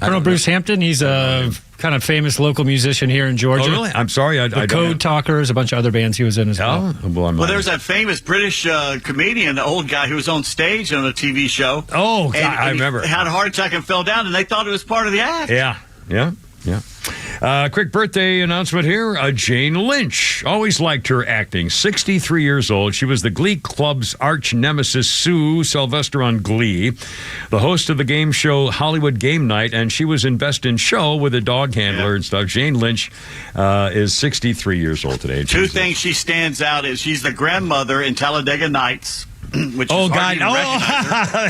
S3: Colonel Bruce Hampton. He's a kind of famous local musician here in Georgia.
S1: Oh, really? I'm sorry.
S3: The Code Talkers, a bunch of other bands he was in as well.
S2: Well, there's that famous British comedian, the old guy who was on stage on a TV show.
S1: Oh, I remember.
S2: He had a heart attack and fell down, and they thought it was part of the act.
S1: Yeah. Quick birthday announcement here. Jane Lynch. Always liked her acting. 63 years old. She was the Glee Club's arch nemesis, Sue Sylvester on Glee, the host of the game show Hollywood Game Night, and she was in Best in Show with a dog handler and stuff. Jane Lynch is 63 years old today.
S2: Two things she stands out is she's the grandmother in Talladega Nights. Which
S1: oh,
S2: is
S1: God.
S2: Oh,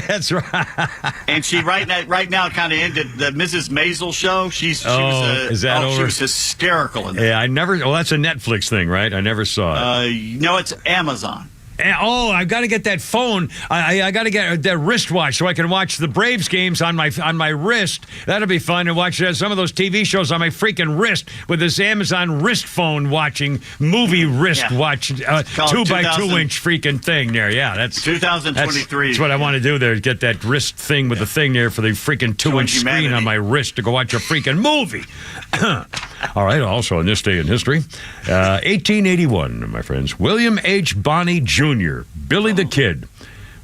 S1: that's right.
S2: And she right now kind of ended the Mrs. Maisel show. She was hysterical in that.
S1: Yeah, I never. Oh, that's a Netflix thing, right? I never saw it.
S2: No, it's Amazon.
S1: I've got to get that phone. I got to get that wristwatch so I can watch the Braves games on my wrist. That'll be fun to watch some of those TV shows on my freaking wrist with this Amazon wrist phone watching movie wrist watch 2x2 inch freaking thing there. Yeah, that's
S2: 2023.
S1: That's what I want to do there. Get that wrist thing with the thing there for the freaking 2-inch screen on my wrist to go watch a freaking movie. All right. Also on this day in history, 1881, my friends, William H. Bonney Jr., Billy the Kid,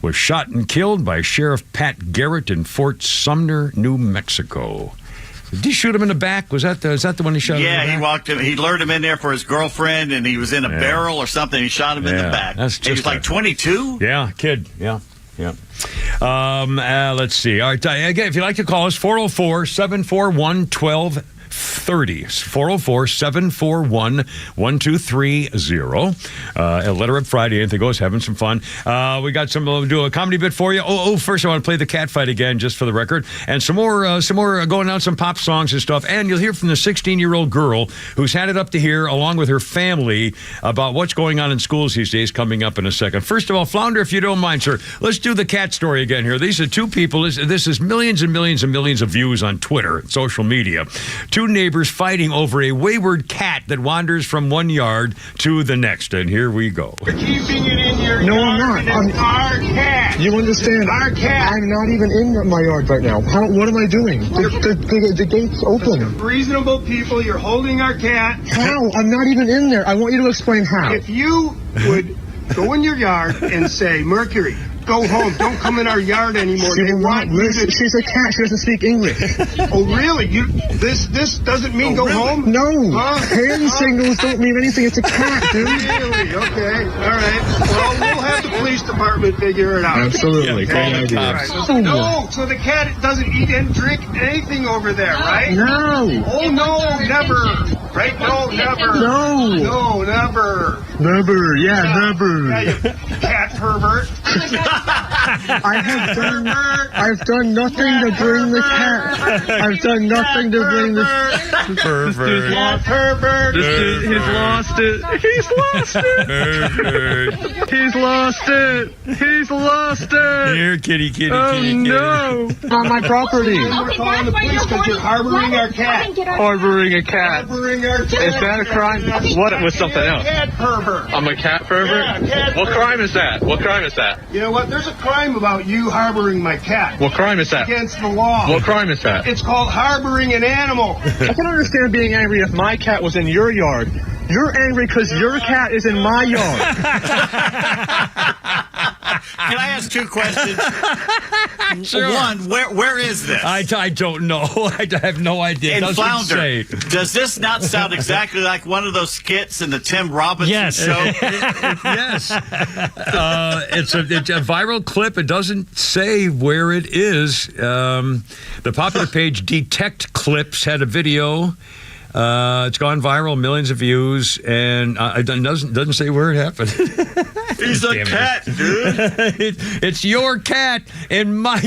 S1: was shot and killed by Sheriff Pat Garrett in Fort Sumner, New Mexico. Did he shoot him in the back? Is that the one he shot him in the back?
S2: Yeah, he walked him. He lured him in there for his girlfriend, and he was in a barrel or something. He shot him in the back. He was like 22?
S1: Yeah, kid. Yeah. Let's see. All right. Again, if you'd like to call us, 404-741-1230. 404-741-1230. Let her up Friday. Anything goes. Having some fun. We got do a comedy bit for you. First I want to play the cat fight again, just for the record, and some more going on some pop songs and stuff. And you'll hear from the 16-year-old girl who's had it up to here, along with her family, about what's going on in schools these days. Coming up in a second. First of all, Flounder, if you don't mind, sir, let's do the cat story again here. These are two people. This is millions and millions and millions of views on Twitter, social media. Two neighbors fighting over a wayward cat that wanders from one yard to the next. And here we go.
S4: You're keeping it in your yard.
S5: No, I'm not.
S4: It's our cat.
S5: You understand?
S4: Our cat.
S5: I'm not even in my yard right now. What am I doing? The gate's open.
S4: Reasonable people, you're holding our cat.
S5: How? I'm not even in there. I want you to explain how.
S4: If you would go in your yard and say, Mercury, go home. Don't come in our yard anymore.
S5: She's a cat. She doesn't speak English.
S4: Oh, really? This doesn't mean go home?
S5: No. Hand signals don't mean anything. It's a cat, dude.
S4: Really? Okay. All right. Well, we'll have the police department figure it out.
S5: Absolutely. Great idea.
S4: Right. No, so the cat doesn't eat and drink anything over there, right?
S5: No.
S4: Oh, no, never. Right? No, never.
S5: No.
S4: No, never.
S5: Never. Yeah, never.
S4: Yeah, you cat pervert.
S5: I've done nothing to bring the cat. I've done nothing to bring the
S1: pervert.
S4: Pervert.
S5: This dude, he's lost it. He's lost it. He's lost it. He's lost it.
S1: Here, kitty.
S5: Oh, no. On my property.
S4: We're calling the police because you're harboring our cat.
S5: Harboring a cat.
S4: Harboring our cat.
S5: Is that a crime? What was something else?
S4: Cat pervert.
S5: I'm a cat pervert?
S4: Yeah, cat
S5: What crime is that? What crime is that? cat.
S4: You know what? There's a crime about you harboring my cat.
S5: What crime is that?
S4: Against the law.
S5: What crime is that?
S4: It's called harboring an animal.
S5: I can understand being angry if my cat was in your yard. You're angry because your cat is in my yard.
S2: Can I ask 2 questions?
S1: Sure.
S2: One, where is this?
S1: I don't know. I have no idea.
S2: In Flounder,
S1: say.
S2: Does this not sound exactly like one of those skits in the Tim Robinson show?
S1: Yes. It's a viral clip. It doesn't say where it is. The popular page Detect Clips had a video. It's gone viral, millions of views, and it doesn't say where it happened.
S2: He's a cat, dude.
S1: It's your cat and my,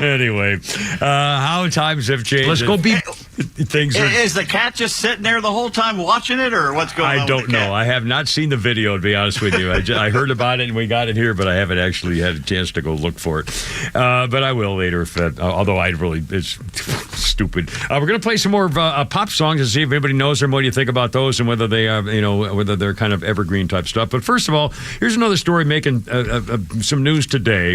S1: Anyway, how times have changed. Let's go beat things.
S2: Is the cat just sitting there the whole time watching it, or what's going on?
S1: I don't know. I have not seen the video, to be honest with you. I heard about it and we got it here, but I haven't actually had a chance to go look for it. But I will later. Although it's stupid. We're going to play some more pop songs and see if anybody knows them. What do you think about those and whether they are, whether they're kind of evergreen type stuff. But first of all, here's another story making some news today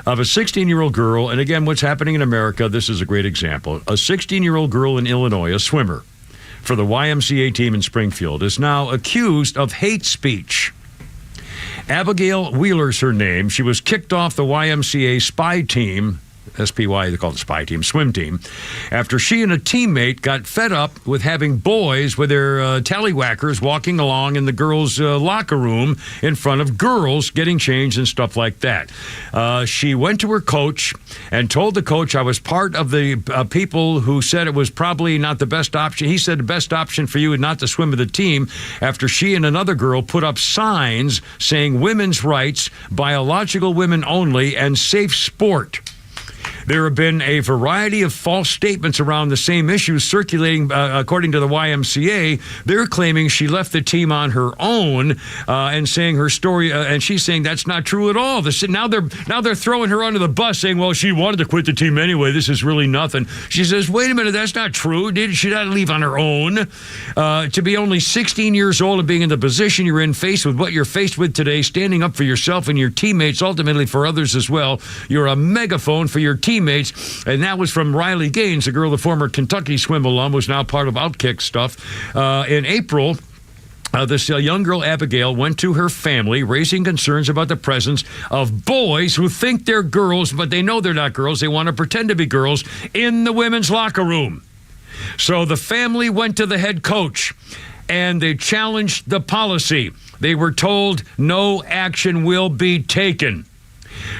S1: of a 16-year-old girl. And again, what's happening in America, this is a great example. A 16-year-old girl in Illinois, a swimmer for the YMCA team in Springfield, is now accused of hate speech. Abigail Wheeler's her name. She was kicked off the YMCA spy team, SPY, they call it the spy team, swim team, after she and a teammate got fed up with having boys with their tallywhackers walking along in the girls' locker room in front of girls getting changed and stuff like that. She went to her coach and told the coach, I was part of the people who said it was probably not the best option. He said the best option for you is not to swim with the team, after she and another girl put up signs saying women's rights, biological women only, and safe sport. There have been a variety of false statements around the same issues circulating, according to the YMCA. They're claiming she left the team on her own and saying her story, and she's saying that's not true at all. Now they're throwing her under the bus, saying, well, she wanted to quit the team anyway. This is really nothing. She says, wait a minute, that's not true. Did she not leave on her own? To be only 16 years old and being in the position you're in, faced with what you're faced with today, standing up for yourself and your teammates, ultimately for others as well. You're a megaphone for your teammates, and that was from Riley Gaines, a girl, the former Kentucky swim alum, was now part of Outkick stuff. In April, this young girl, Abigail, went to her family, raising concerns about the presence of boys who think they're girls, but they know they're not girls. They want to pretend to be girls in the women's locker room. So the family went to the head coach, and they challenged the policy. They were told no action will be taken.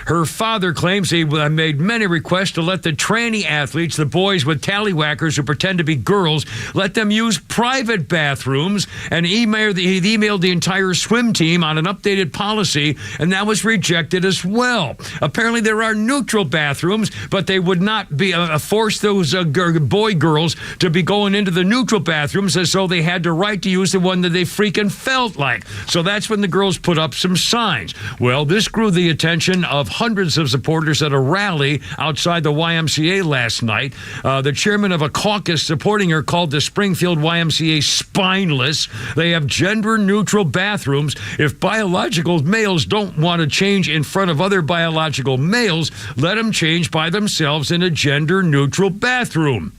S1: Her father claims he made many requests to let the tranny athletes, the boys with tallywhackers who pretend to be girls, let them use private bathrooms, and he emailed the entire swim team on an updated policy, and that was rejected as well. Apparently there are neutral bathrooms, but they would not be force those boy girls to be going into the neutral bathrooms, as so they had the right to use the one that they freaking felt like. So that's when the girls put up some signs. Well, this drew the attention of hundreds of supporters at a rally outside the YMCA last night. The chairman of a caucus supporting her called the Springfield YMCA spineless. They have gender-neutral bathrooms. If biological males don't want to change in front of other biological males, let them change by themselves in a gender-neutral bathroom.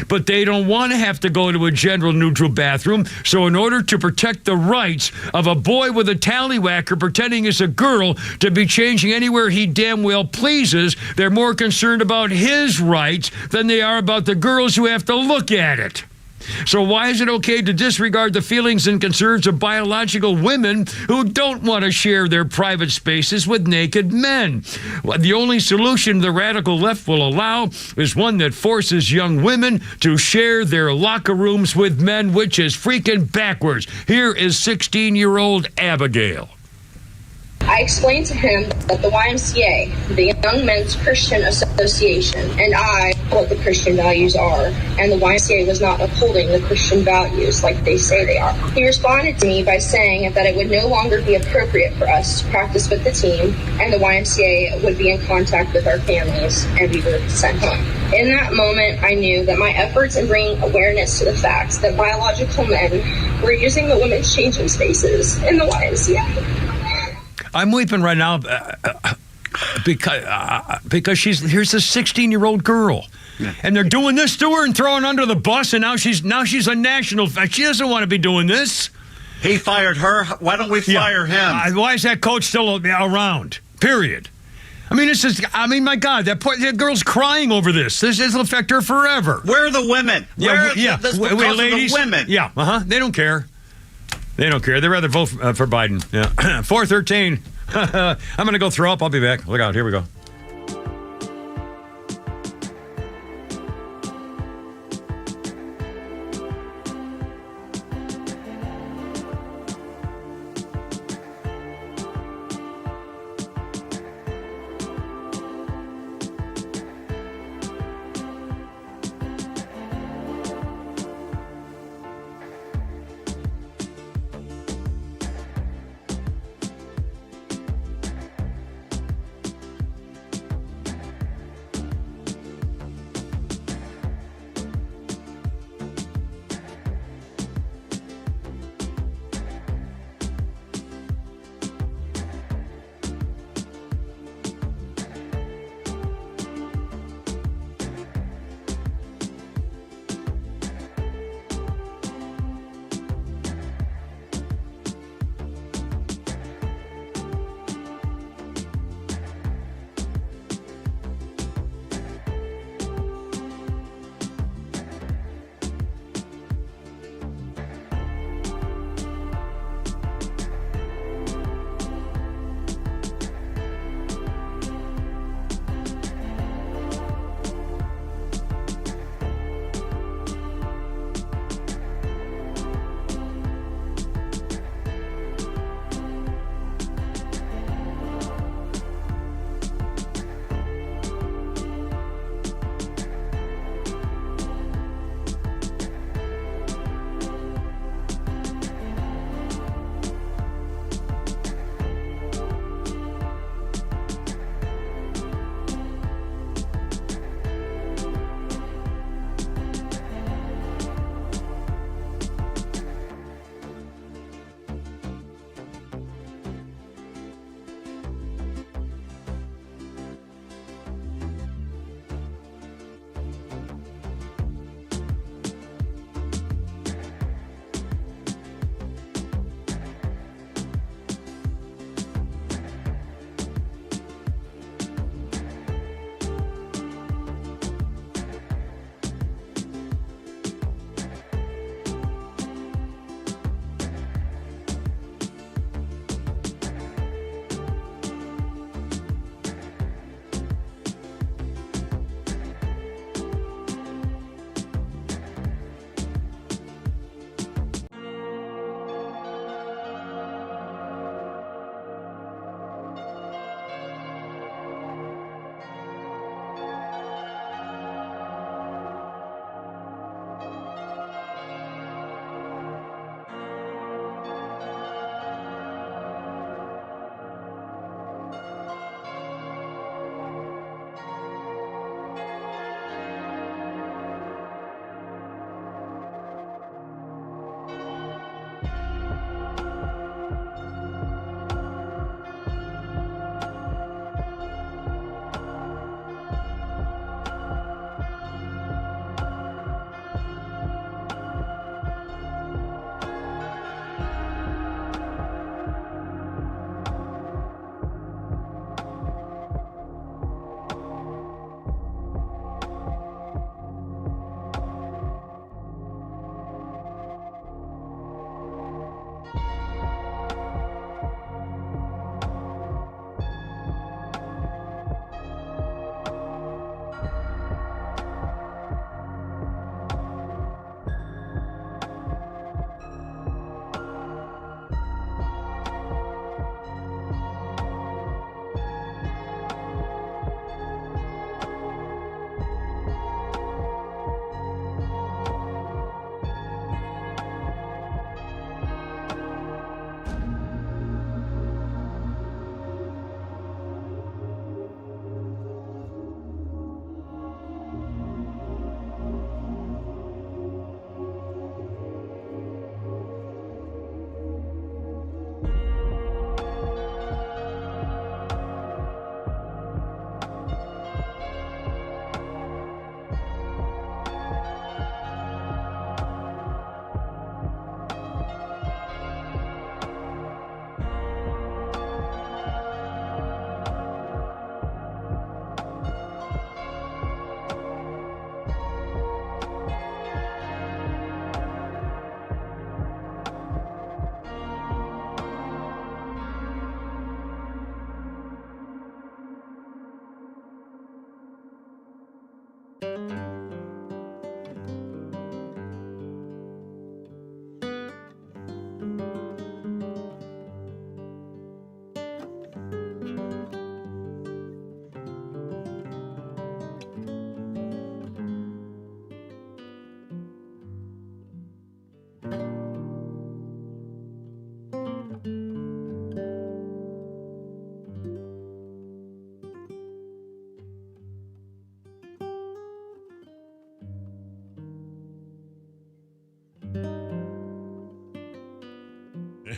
S1: But they don't want to have to go to a gender-neutral bathroom, so in order to protect the rights of a boy with a tallywhacker pretending he's a girl to be changing anywhere he damn well pleases, they're more concerned about his rights than they are about the girls who have to look at it. So why is it okay to disregard the feelings and concerns of biological women who don't want to share their private spaces with naked men? Well, the only solution the radical left will allow is one that forces young women to share their locker rooms with men, which is freaking backwards. Here is 16-year-old Abigail.
S12: I explained to him that the YMCA, the Young Men's Christian Association, and I what the Christian values are, and the YMCA was not upholding the Christian values like they say they are. He responded to me by saying that it would no longer be appropriate for us to practice with the team, and the YMCA would be in contact with our families, and we were sent home. In that moment, I knew that my efforts in bringing awareness to the facts that biological men were using the women's changing spaces in the YMCA.
S1: I'm weeping right now because here's a 16-year-old girl. Yeah. And they're doing this to her and throwing her under the bus, and now she's a national. She doesn't want to be doing this.
S2: He fired her. Why don't we fire him?
S1: Why is that coach still around? Period. I mean, my God, that girl's crying over this. This will affect her forever.
S2: Where are the women?
S1: Ladies,
S2: the women.
S1: Yeah, they don't care. They don't care. They'd rather vote for Biden. Yeah. 4:13. I'm going to go throw up. I'll be back. Look out. Here we go.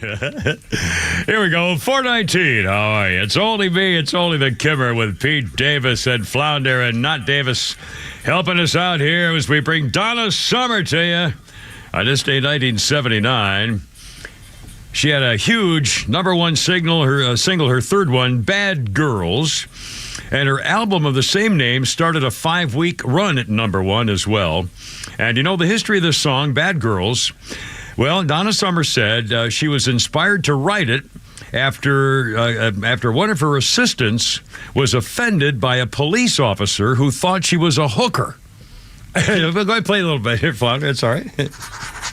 S1: Here we go. 419. How are you? It's only me. It's only the Kimmer with Pete Davis and Flounder and Not Davis helping us out here as we bring Donna Summer to you on this day, 1979. She had a huge #1 single, her third one, Bad Girls. And her album of the same name started a 5-week run at #1 as well. And you know the history of this song, Bad Girls? Well, Donna Summer said she was inspired to write it after one of her assistants was offended by a police officer who thought she was a hooker. Go ahead and play a little bit here, Flounder. It's all right.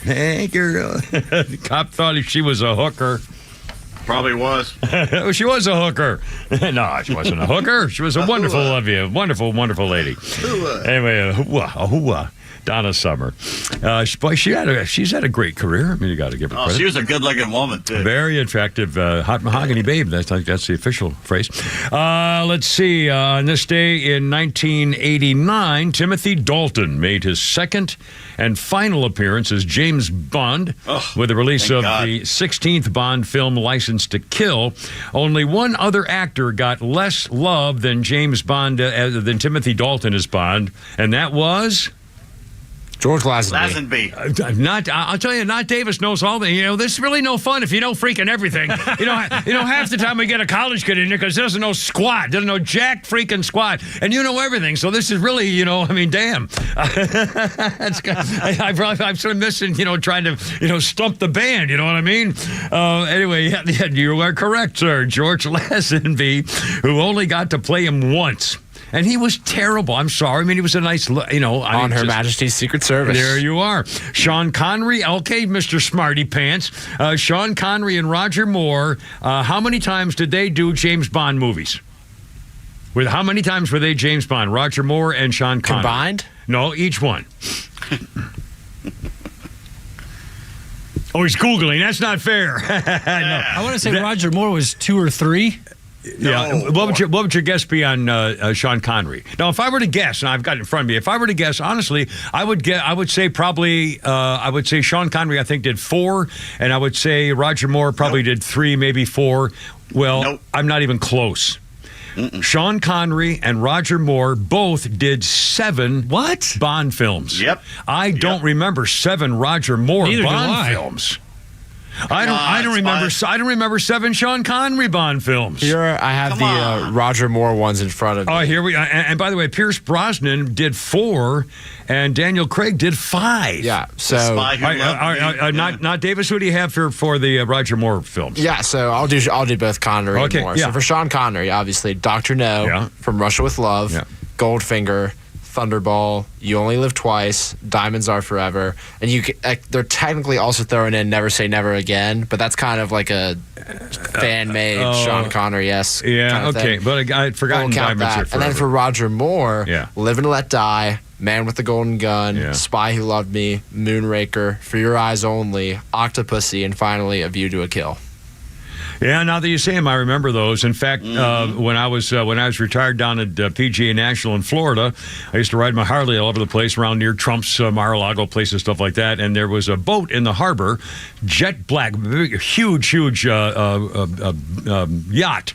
S1: Hey, girl. The cop thought she was a hooker.
S2: Probably was.
S1: She was a hooker. No, she wasn't a hooker. She was a wonderful wonderful lady. Anyway, hooah. Donna Summer. She's had a great career. I mean, you got to give her credit.
S2: She was a good-looking woman, too.
S1: Very attractive. Hot mahogany babe. That's the official phrase. Let's see. On this day in 1989, Timothy Dalton made his second and final appearance as James Bond with the release of the 16th Bond film, License to Kill. Only one other actor got less love than James Bond, than Timothy Dalton as Bond, and that was...
S6: George Lazenby.
S1: I'll tell you, Not Davis knows all the. This is really no fun if you know freaking everything. Half the time we get a college kid in here because he doesn't know squat, doesn't know jack freaking squat, and you know everything. So this is really, damn. I'm sort of missing, trying to, stump the band. You know what I mean? Anyway, you are correct, sir. George Lazenby, who only got to play him once. And he was terrible. I'm sorry. I mean, he was a nice,
S6: On Her Majesty's Secret Service.
S1: There you are. Sean Connery. Okay, Mr. Smarty Pants. Sean Connery and Roger Moore. How many times did they do James Bond movies? How many times were they James Bond? Roger Moore and Sean Connery.
S6: Combined?
S1: No, each one. Oh, he's Googling. That's not fair. No.
S3: I want to say Roger Moore was 2 or 3.
S1: Yeah. What would your guess be on Sean Connery? Now, if I were to guess, and I've got it in front of me, if I were to guess, honestly, I would say Sean Connery, I think, did 4, and I would say Roger Moore probably did 3, maybe 4. Well, I'm not even close. Sean Connery and Roger Moore both did 7 Bond films.
S2: Yep.
S1: I don't remember 7 Roger Moore Bond films. I don't remember 7 Sean Connery Bond films.
S6: Here I have the Roger Moore ones in front of me.
S1: Oh, here we are. And by the way, Pierce Brosnan did 4, and Daniel Craig did 5.
S6: Yeah. So
S1: not Davis. Who do you have for the Roger Moore films?
S6: Yeah. So I'll do both Connery and Moore.
S1: Yeah.
S6: So for Sean Connery, obviously, Dr. No from Russia with Love, Goldfinger, Thunderball, You Only Live Twice, Diamonds Are Forever, and they're technically also throwing in Never Say Never Again, but that's kind of like a fan-made Sean Connery-esque kind of thing.
S1: But I had forgotten Diamonds Are Forever.
S6: And then for Roger Moore, Live and Let Die, Man with the Golden Gun, Spy Who Loved Me, Moonraker, For Your Eyes Only, Octopussy, and finally A View to a Kill.
S1: Yeah, now that you say them, I remember those. In fact, when I was retired down at PGA National in Florida, I used to ride my Harley all over the place around near Trump's Mar-a-Lago places, stuff like that. And there was a boat in the harbor, jet black, huge yacht.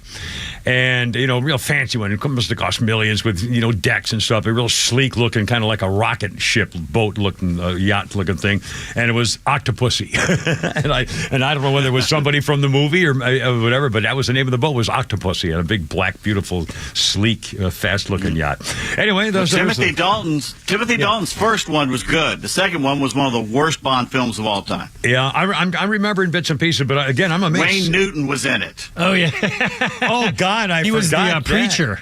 S1: And, real fancy one. It must have cost millions with, decks and stuff. A real sleek looking, kind of like a rocket ship boat looking, yacht looking thing. And it was Octopussy. and I don't know whether it was somebody from the movie or whatever, but that was the name of the boat, was Octopussy, and a big, black, beautiful, sleek, fast-looking yacht. Anyway,
S2: Timothy Dalton's first one was good. The second one was one of the worst Bond films of all time.
S1: Yeah, I'm remembering bits and pieces, but again, I'm amazed.
S2: Wayne Newton was in it.
S3: Oh, yeah.
S1: Oh, God,
S3: he was the preacher.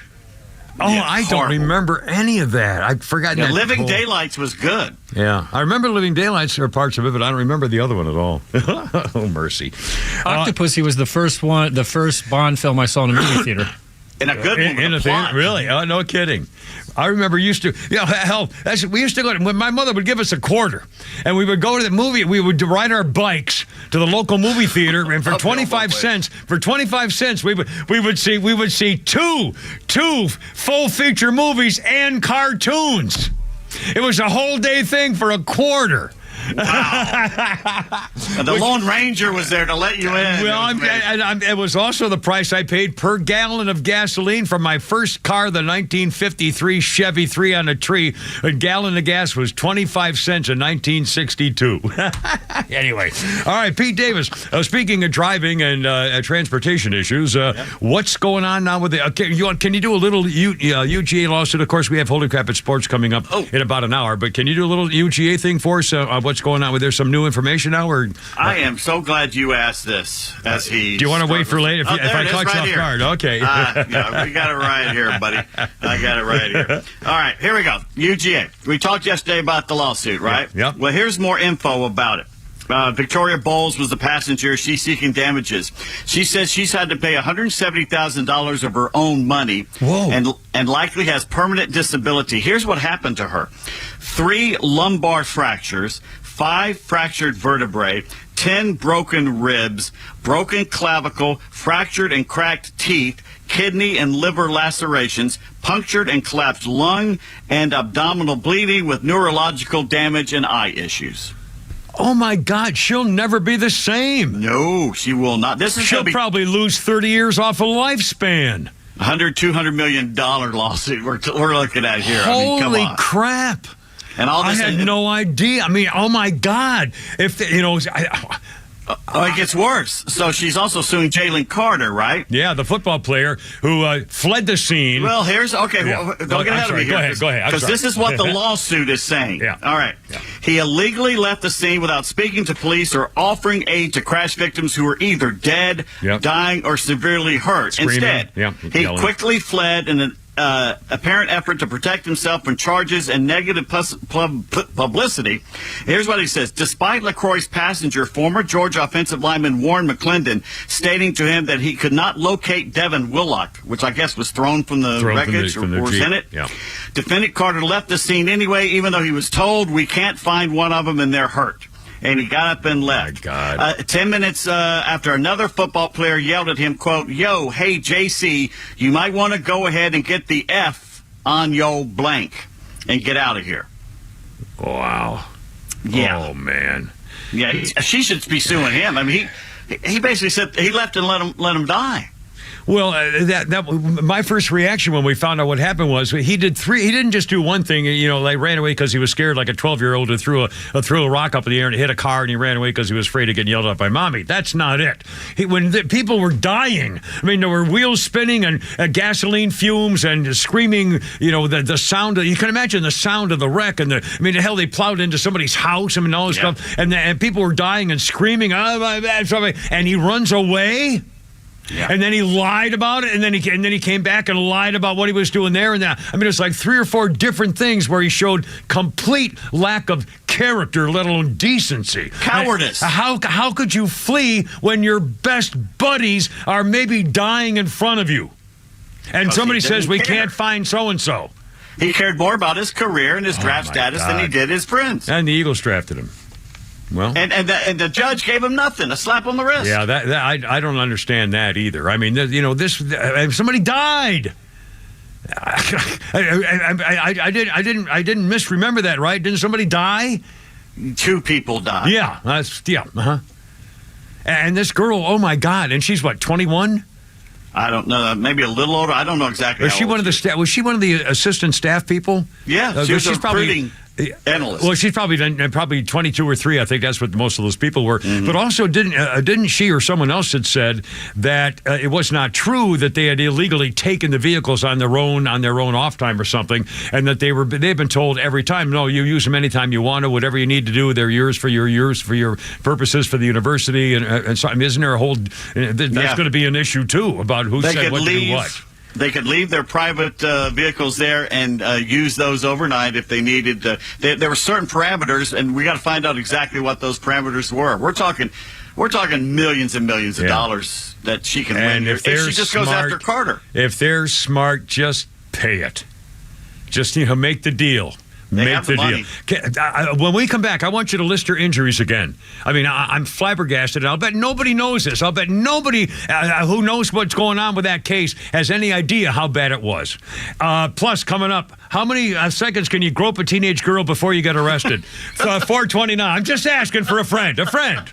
S1: Oh, yeah, I don't remember any of that. I've forgotten that.
S2: Living Daylights was good.
S1: Yeah, I remember Living Daylights or parts of it, but I don't remember the other one at all. Oh, mercy.
S3: Octopussy was the first Bond film I saw in a movie theater.
S2: In a good one.
S1: In a theater? Really? Oh, no kidding. I remember we used to go, when my mother would give us a quarter, and we would go to the movie, we would ride our bikes to the local movie theater, and for 25 cents, we would see two full feature movies and cartoons. It was a whole day thing for a quarter.
S2: Wow. And the Lone Ranger was there to let you in.
S1: Well, it was also the price I paid per gallon of gasoline for my first car, the 1953 Chevy 3 on a tree. A gallon of gas was 25 cents in 1962. Anyway, all right, Pete Davis. Speaking of driving and transportation issues, what's going on now with the? Can you do a little UGA lawsuit? Of course, we have Holy Crap at Sports coming up in about an hour. But can you do a little UGA thing for us? What's going on? There's some new information now? Or
S2: I am so glad you asked this. Do
S1: you want to wait for later? If I caught you off guard, okay.
S2: Yeah, we got it right here, buddy. I got it right here. All right, here we go. UGA. We talked yesterday about the lawsuit, right?
S1: Yep.
S2: Well, here's more info about it. Victoria Bowles was the passenger. She's seeking damages. She says she's had to pay $170,000 of her own money.
S1: Whoa.
S2: And likely has permanent disability. Here's what happened to her. 3 lumbar fractures, 5 fractured vertebrae, 10 broken ribs, broken clavicle, fractured and cracked teeth, kidney and liver lacerations, punctured and collapsed lung, and abdominal bleeding with neurological damage and eye issues.
S1: Oh, my God. She'll never be the same.
S2: No, she will not.
S1: She'll probably lose 30 years off a lifespan.
S2: $200 million lawsuit we're looking at here.
S1: Holy
S2: come on.
S1: crap.
S2: And all this
S1: I had no idea. I mean, oh, my God. If,
S2: it gets worse. So she's also suing Jalen Carter, right?
S1: Yeah, the football player who fled the scene.
S2: Well, don't get ahead of me here.
S1: Go ahead.
S2: Because this is what the lawsuit is saying.
S1: Yeah.
S2: All right. Yeah. He illegally left the scene without speaking to police or offering aid to crash victims who were either dead, dying, or severely hurt.
S1: Screaming.
S2: Instead, he quickly fled in an apparent effort to protect himself from charges and negative publicity. Here's what he says. Despite LaCroix's passenger, former Georgia offensive lineman Warren McClendon, stating to him that he could not locate Devin Willock, which I guess was thrown from the wreckage or was in it.
S1: Yeah.
S2: Defendant Carter left the scene anyway, even though he was told we can't find one of them and they're hurt. And he got up and left.
S1: My God.
S2: 10 minutes after another football player yelled at him, quote, "Yo, hey, JC, you might want to go ahead and get the F on yo blank and get out of here."
S1: Wow.
S2: Yeah.
S1: Oh, man.
S2: Yeah, she should be suing him. I mean, he basically said he left and let him die.
S1: Well, my first reaction when we found out what happened was he did 3. He didn't just do one thing. They ran away because he was scared, like a 12-year-old who threw a rock up in the air and hit a car, and he ran away because he was afraid of getting yelled at by mommy. That's not it. When people were dying, I mean, there were wheels spinning and gasoline fumes and screaming. The sound. You can imagine the sound of the wreck and hell, they plowed into somebody's house. I mean, all this stuff, and people were dying and screaming. And he runs away. Yeah. And then he lied about it, and then he came back and lied about what he was doing there and that. I mean, it's like 3 or 4 different things where he showed complete lack of character, let alone decency.
S2: Cowardice.
S1: How could you flee when your best buddies are maybe dying in front of you? And somebody says we can't find so-and-so.
S2: He cared more about his career and his draft status than he did his friends.
S1: And the Eagles drafted him. Well,
S2: and the judge gave him nothing, a slap on the wrist.
S1: Yeah, I don't understand that either. I mean, somebody died. I didn't misremember that, right? Didn't somebody die?
S2: 2 people died.
S1: Yeah, And this girl, oh my God, and she's what, 21?
S2: I don't know, maybe a little older. I don't know exactly.
S1: Was she one of the assistant staff people?
S2: Yeah, she's probably analyst.
S1: Well, she's probably 22 or 3. I think that's what most of those people were. Mm-hmm. But also, didn't she or someone else had said that it was not true that they had illegally taken the vehicles on their own off time or something, and that they've been told every time, no, you use them anytime you want to, whatever you need to do, they're yours for your purposes for the university, and so, I mean, isn't there a whole that's going to be an issue too about who said what to do what.
S2: They could leave their private vehicles there and use those overnight if they needed. There were certain parameters, and we got to find out exactly what those parameters were. We're talking millions and millions of dollars that she can win if she just goes after Carter.
S1: If they're smart, just pay it. Just make the deal.
S2: have the money.
S1: When we come back, I want you to list your injuries again. I mean, I'm flabbergasted. I'll bet nobody knows this. I'll bet nobody who knows what's going on with that case has any idea how bad it was. Plus, coming up, how many seconds can you grope a teenage girl before you get arrested? 429. I'm just asking for a friend. A friend.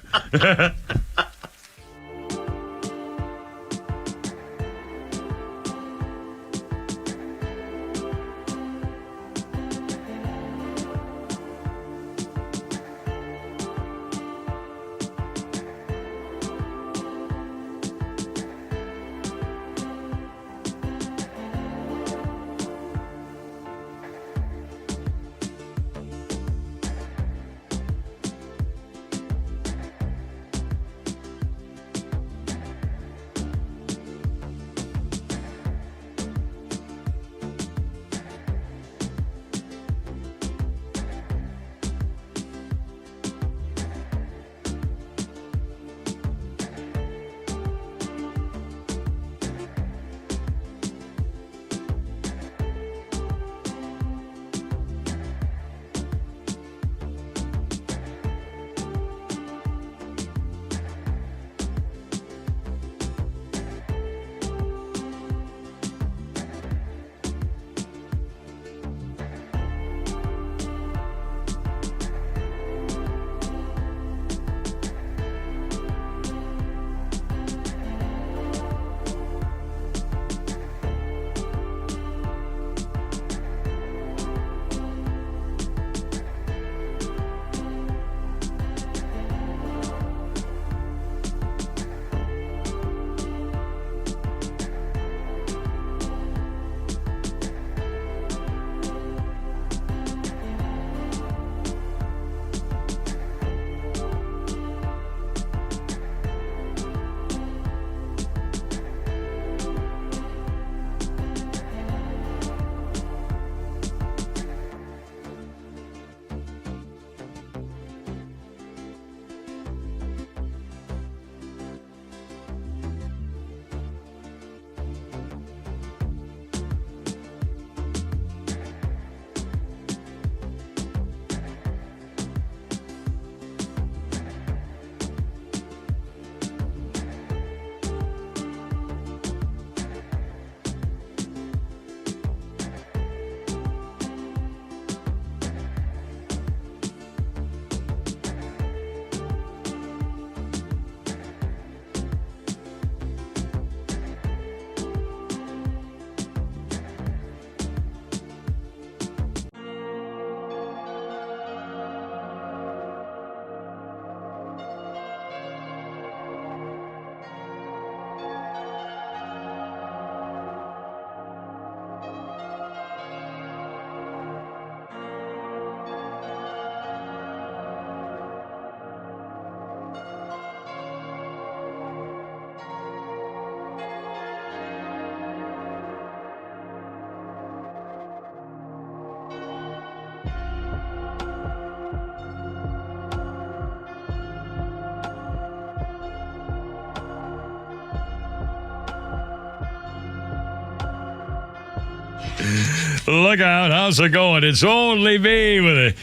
S1: Look out. How's it going? It's only me with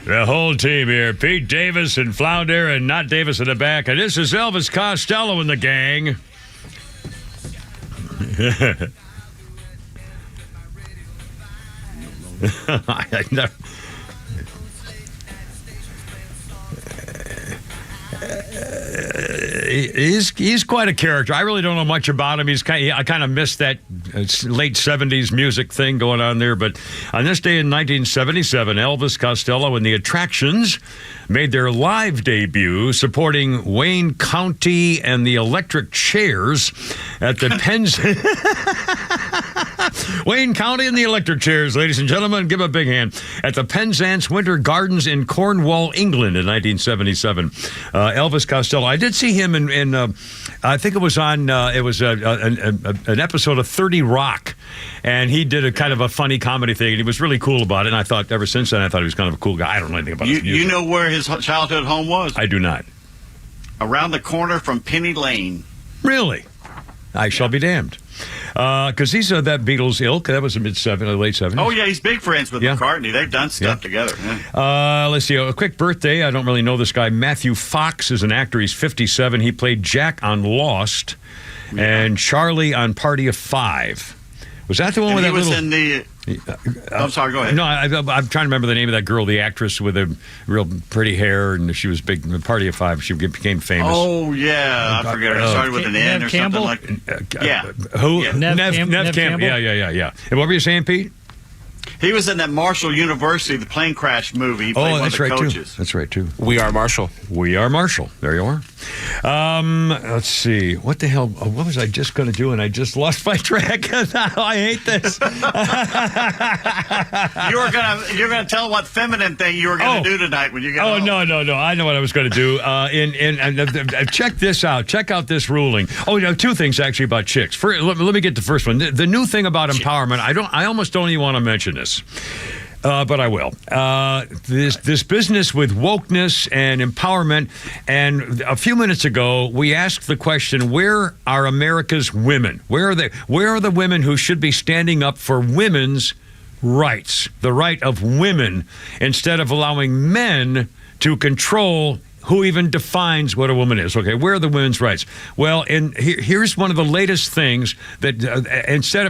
S1: the whole team here. Pete Davis and Flounder and Not Davis in the back. And this is Elvis Costello and the gang. He's quite a character. I really don't know much about him. I kind of missed that late 70s music thing going on there. But on this day in 1977, Elvis Costello and the Attractions made their live debut supporting Wayne County and the Electric Chairs at the Pence. Wayne County and the Electric Chairs, ladies and gentlemen, give a big hand. At the Penzance Winter Gardens in Cornwall, England in 1977. Elvis Costello. I did see him in I think it was on, an episode of 30 Rock. And he did a kind of a funny comedy thing. And he was really cool about it. And I thought, ever since then, I thought he was kind of a cool guy. I don't know anything about his music.
S2: You know where his childhood home was?
S1: I do not.
S2: Around the corner from Penny Lane.
S1: Really? I shall be damned. Because he's that Beatles ilk. That was the late 70s.
S2: Oh, yeah, he's big friends with McCartney. They've done stuff together. Yeah.
S1: Let's see. A quick birthday. I don't really know this guy. Matthew Fox is an actor. He's 57. He played Jack on Lost and Charlie on Party of Five. Was that the one with that little...
S2: in the... I'm sorry, go ahead.
S1: No, I'm trying to remember the name of that girl, the actress with the real pretty hair, and she was big. Party of Five, she became famous.
S2: Oh, yeah, I forget her. It started with an N or
S3: Campbell?
S2: something like
S1: Who?
S2: Yeah.
S1: Nev Campbell. Yeah. And what were you saying, Pete?
S2: He was in that Marshall University, the plane crash movie. He played one of the coaches.
S1: That's right, too.
S6: We Are Marshall.
S1: We Are Marshall. There you are. Let's see. What the hell? What was I just going to do? And I just lost my track. I hate this.
S2: You're gonna tell what feminine thing you were gonna do tonight when you get home.
S1: No. I know what I was going to do. Check this out. Check out this ruling. Two things actually about chicks. Let me get the first one. The new thing about empowerment. I almost don't even want to mention this. But I will. This business with wokeness and empowerment. And a few minutes ago, we asked the question: where are America's women? Where are they? Where are the women who should be standing up for women's rights, the right of women, instead of allowing men to control who even defines what a woman is? Okay, where are the women's rights? Well, here's one of the latest things that instead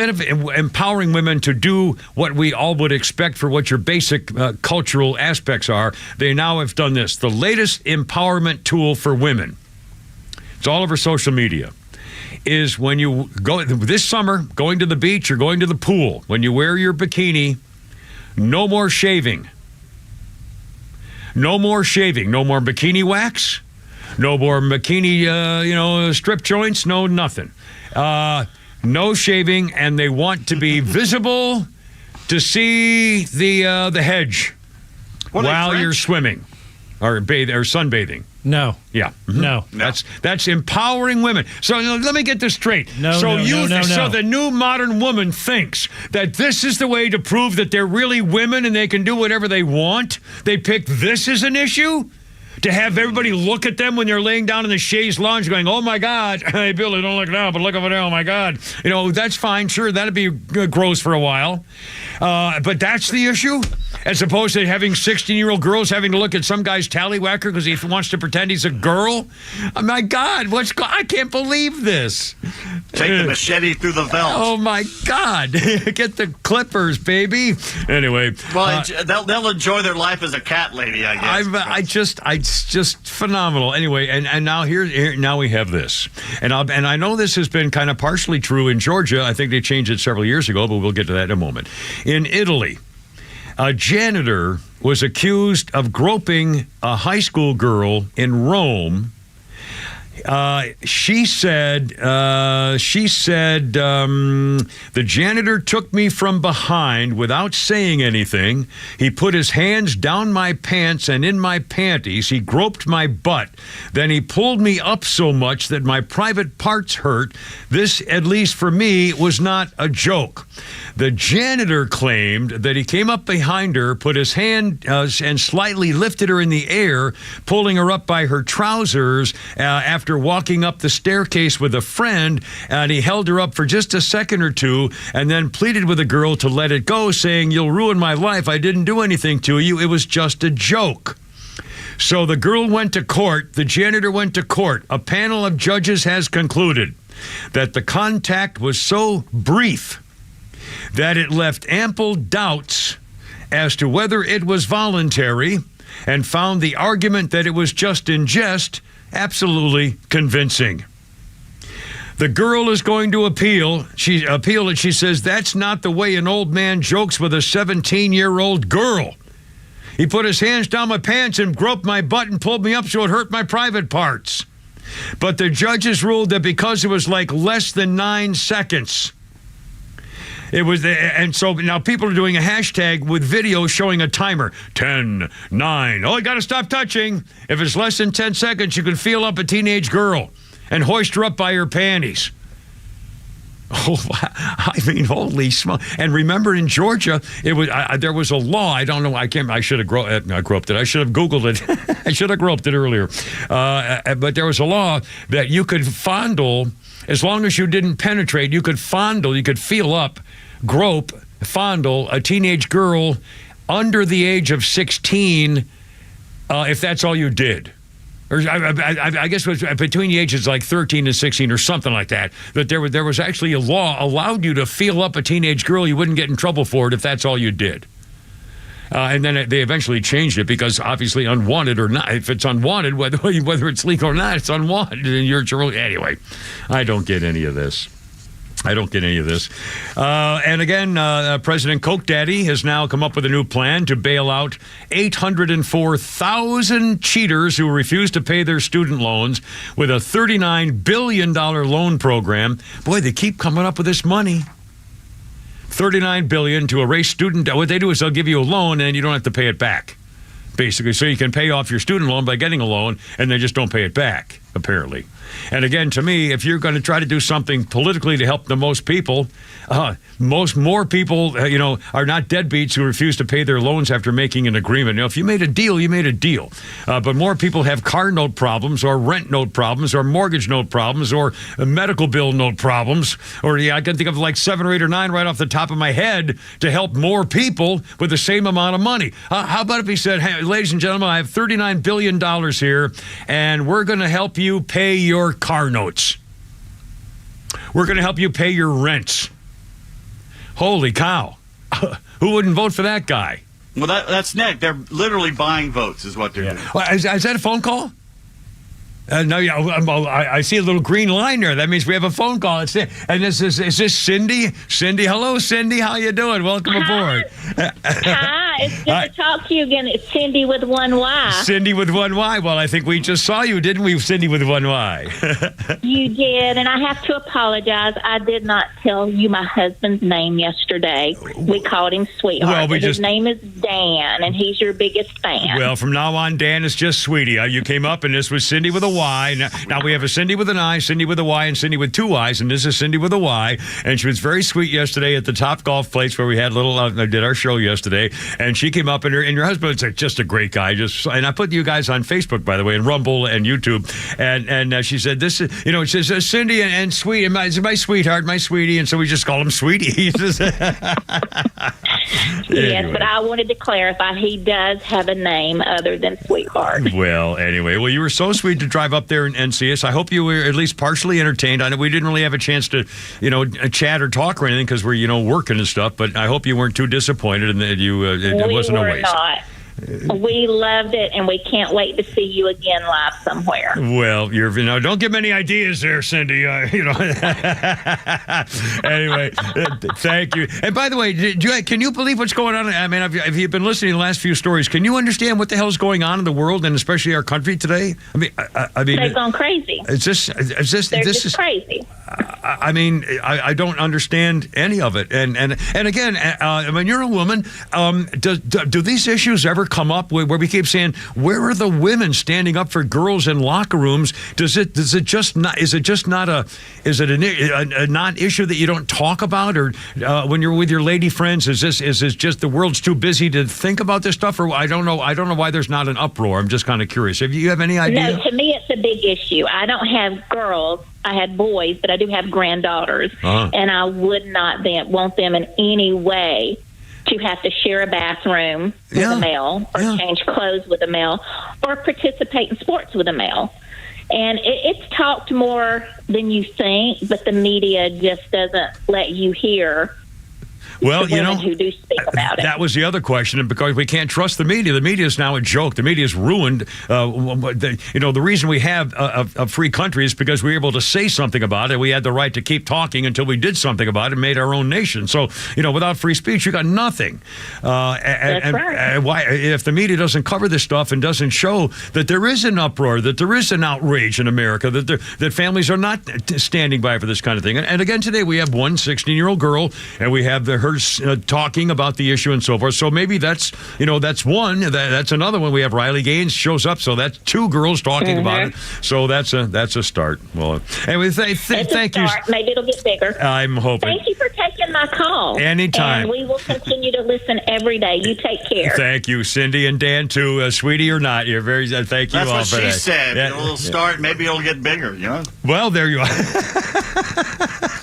S1: of empowering women to do what we all would expect for what your basic cultural aspects are, they now have done this. The latest empowerment tool for women, it's all over social media, is when you go this summer, going to the beach or going to the pool, when you wear your bikini, no more shaving. No more shaving, no more bikini wax, no more bikini, strip joints, no nothing. No shaving, and they want to be visible to see the hedge while you're swimming or sunbathing.
S3: No.
S1: Yeah.
S3: Mm-hmm. No.
S1: That's empowering women. So let me get this straight. So the new modern woman thinks that this is the way to prove that they're really women and they can do whatever they want. They pick this as an issue to have everybody look at them when they're laying down in the chaise lounge going, oh, my God. Hey, Billy, don't look now, but look over there. Oh, my God. That's fine. Sure, that'd be gross for a while. But that's the issue? As opposed to having 16-year-old girls having to look at some guy's tallywhacker because he wants to pretend he's a girl? Oh, my God. I can't believe this.
S2: Take the machete through the belt.
S1: Oh, my God. Get the clippers, baby. Anyway.
S2: Well, they'll enjoy their life as a cat lady, I guess. It's just phenomenal. Anyway, and now now we have this. And I know this has been kind of partially true in Georgia. I think they changed it several years ago, but we'll get to that in a moment. In Italy, a janitor was accused of groping a high school girl in Rome. She said, the janitor took me from behind without saying anything. He put his hands down my pants and in my panties. He groped my butt. Then he pulled me up so much that my private parts hurt. This, at least for me, was not a joke. The janitor claimed that he came up behind her, put his hand and slightly lifted her in the air, pulling her up by her trousers after walking up the staircase with a friend, and he held her up for just a second or two and then pleaded with the girl to let it go, saying, "You'll ruin my life. I didn't do anything to you. It was just a joke." So the girl went to court. The janitor went to court. A panel of judges has concluded that the contact was so brief that it left ample doubts as to whether it was voluntary, and found the argument that it was just in jest absolutely convincing. The girl is going to appeal. She appealed it. She says, that's not the way an old man jokes with a 17-year-old girl. He put his hands down my pants and groped my butt and pulled me up so it hurt my private parts. But the judges ruled that because it was like less than 9 seconds, it was, and so now people are doing a hashtag with video showing a timer. 10, 9. Oh, you got to stop touching. If it's less than 10 seconds, you can feel up a teenage girl and hoist her up by her panties.
S1: Oh, I mean, holy smoke! And remember, in Georgia, it was there was a law. I don't know. I should have groped it. I should have Googled it. I should have groped it earlier. But there was a law that you could fondle, as long as you didn't penetrate. You could fondle. You could feel up, grope, fondle a teenage girl under the age of 16, if that's all you did. Or I guess it was between the ages like 13 and 16 or something like that, that there was actually a law allowed you to feel up a teenage girl. You wouldn't get in trouble for it if that's all you did. And then they eventually changed it because obviously unwanted or not, if it's unwanted, whether it's legal or not, it's unwanted. And anyway, I don't get any of this. And again, President Coke Daddy has now come up with a new plan to bail out 804,000 cheaters who refuse to pay their student loans with a $39 billion loan program. Boy, they keep coming up with this money. $39 billion to erase student debt. What they do is they'll give you a loan and you don't have to pay it back, basically. So you can pay off your student loan by getting a loan and they just don't pay it back, apparently. And again, to me, if you're going to try to do something politically to help the most people, more people, are not deadbeats who refuse to pay their loans after making an agreement. If you made a deal, you made a deal. But more people have car note problems or rent note problems or mortgage note problems or medical bill note problems. Or I can think of like 7 or 8 or 9 right off the top of my head to help more people with the same amount of money. How about if he said, hey, ladies and gentlemen, I have $39 billion here, and we're going to help you pay your car notes. We're going to help you pay your rents. Holy cow. Who wouldn't vote for that guy?
S2: Well, that's Nick. They're literally buying votes is what they're doing.
S1: Well, is that a phone call? No, yeah, I see a little green line there. That means we have a phone call. And is this Cindy? Cindy, hello, Cindy. How you doing? Welcome aboard.
S13: Hi, it's good to talk to you again. It's Cindy with one Y.
S1: Cindy with one Y. Well, I think we just saw you, didn't we, Cindy with one Y?
S13: You did, and I have to apologize. I did not tell you my husband's name yesterday. We called him Sweetheart. Well, his name is Dan, and he's your biggest fan.
S1: Well, from now on, Dan is just Sweetie. You came up, and this was Cindy with a Y. Now we have a Cindy with an I, Cindy with a Y, and Cindy with 2 Y's, and this is Cindy with a Y. And she was very sweet yesterday at the Top Golf place where we had did our show yesterday. And she came up, and your husband's just a great guy. And I put you guys on Facebook, by the way, and Rumble and YouTube. And she said, "This is, it says Cindy and Sweet, and my sweetheart, my sweetie." And so we just call him Sweetie.
S13: Yes, but I wanted to clarify, he does have a name other than Sweetheart.
S1: Well, anyway, you were so sweet to drive up there and see us. I hope you were at least partially entertained. I know we didn't really have a chance to, chat or talk or anything because we're, working and stuff, but I hope you weren't too disappointed and that it wasn't a waste.
S13: Not. We loved it, and we can't wait to see you again live somewhere.
S1: Well, don't give me any ideas there, Cindy. Anyway, thank you. And by the way, can you believe what's going on? I mean, have you been listening to the last few stories? Can you understand what the hell's going on in the world and especially our country today? I mean,
S13: they've gone crazy.
S1: They're just
S13: crazy.
S1: I mean, I don't understand any of it. And again, when you're a woman, do these issues ever come up where we keep saying, where are the women standing up for girls in locker rooms? Is it a non-issue that you don't talk about, or when you're with your lady friends, is this just the world's too busy to think about this stuff? Or I don't know why there's not an uproar. I'm just kind of curious. Have you any idea?
S13: No, to me it's a big issue. I don't have girls. I had boys, but I do have granddaughters, and I would not want them in any way to have to share a bathroom with a male, or change clothes with a male, or participate in sports with a male. And it's talked more than you think, but the media just doesn't let you hear.
S1: Well,
S13: who do speak about it.
S1: That was the other question, and because we can't trust the media. The media is now a joke. The media is ruined. The reason we have a free country is because we were able to say something about it. We had the right to keep talking until we did something about it and made our own nation. So, without free speech, you got nothing.
S13: That's right.
S1: Why, if the media doesn't cover this stuff and doesn't show that there is an uproar, that there is an outrage in America, that families are not standing by for this kind of thing. And again, today we have one 16-year-old girl, and we have her talking about the issue and so forth. So maybe that's one. That's another one. We have Riley Gaines shows up, so that's 2 girls talking about it. So that's a start. Well, anyway, thank you.
S13: Maybe it'll get bigger.
S1: I'm hoping.
S13: Thank you for taking my call.
S1: Anytime.
S13: And we will continue to listen every day. You take care.
S1: Thank you, Cindy and Dan too. Sweetie or not, you're very. Thank you
S2: That's
S1: all
S2: what
S1: for
S2: she
S1: that.
S2: said.
S1: Yeah.
S2: It'll start. Maybe it'll get bigger.
S1: Well, there you are.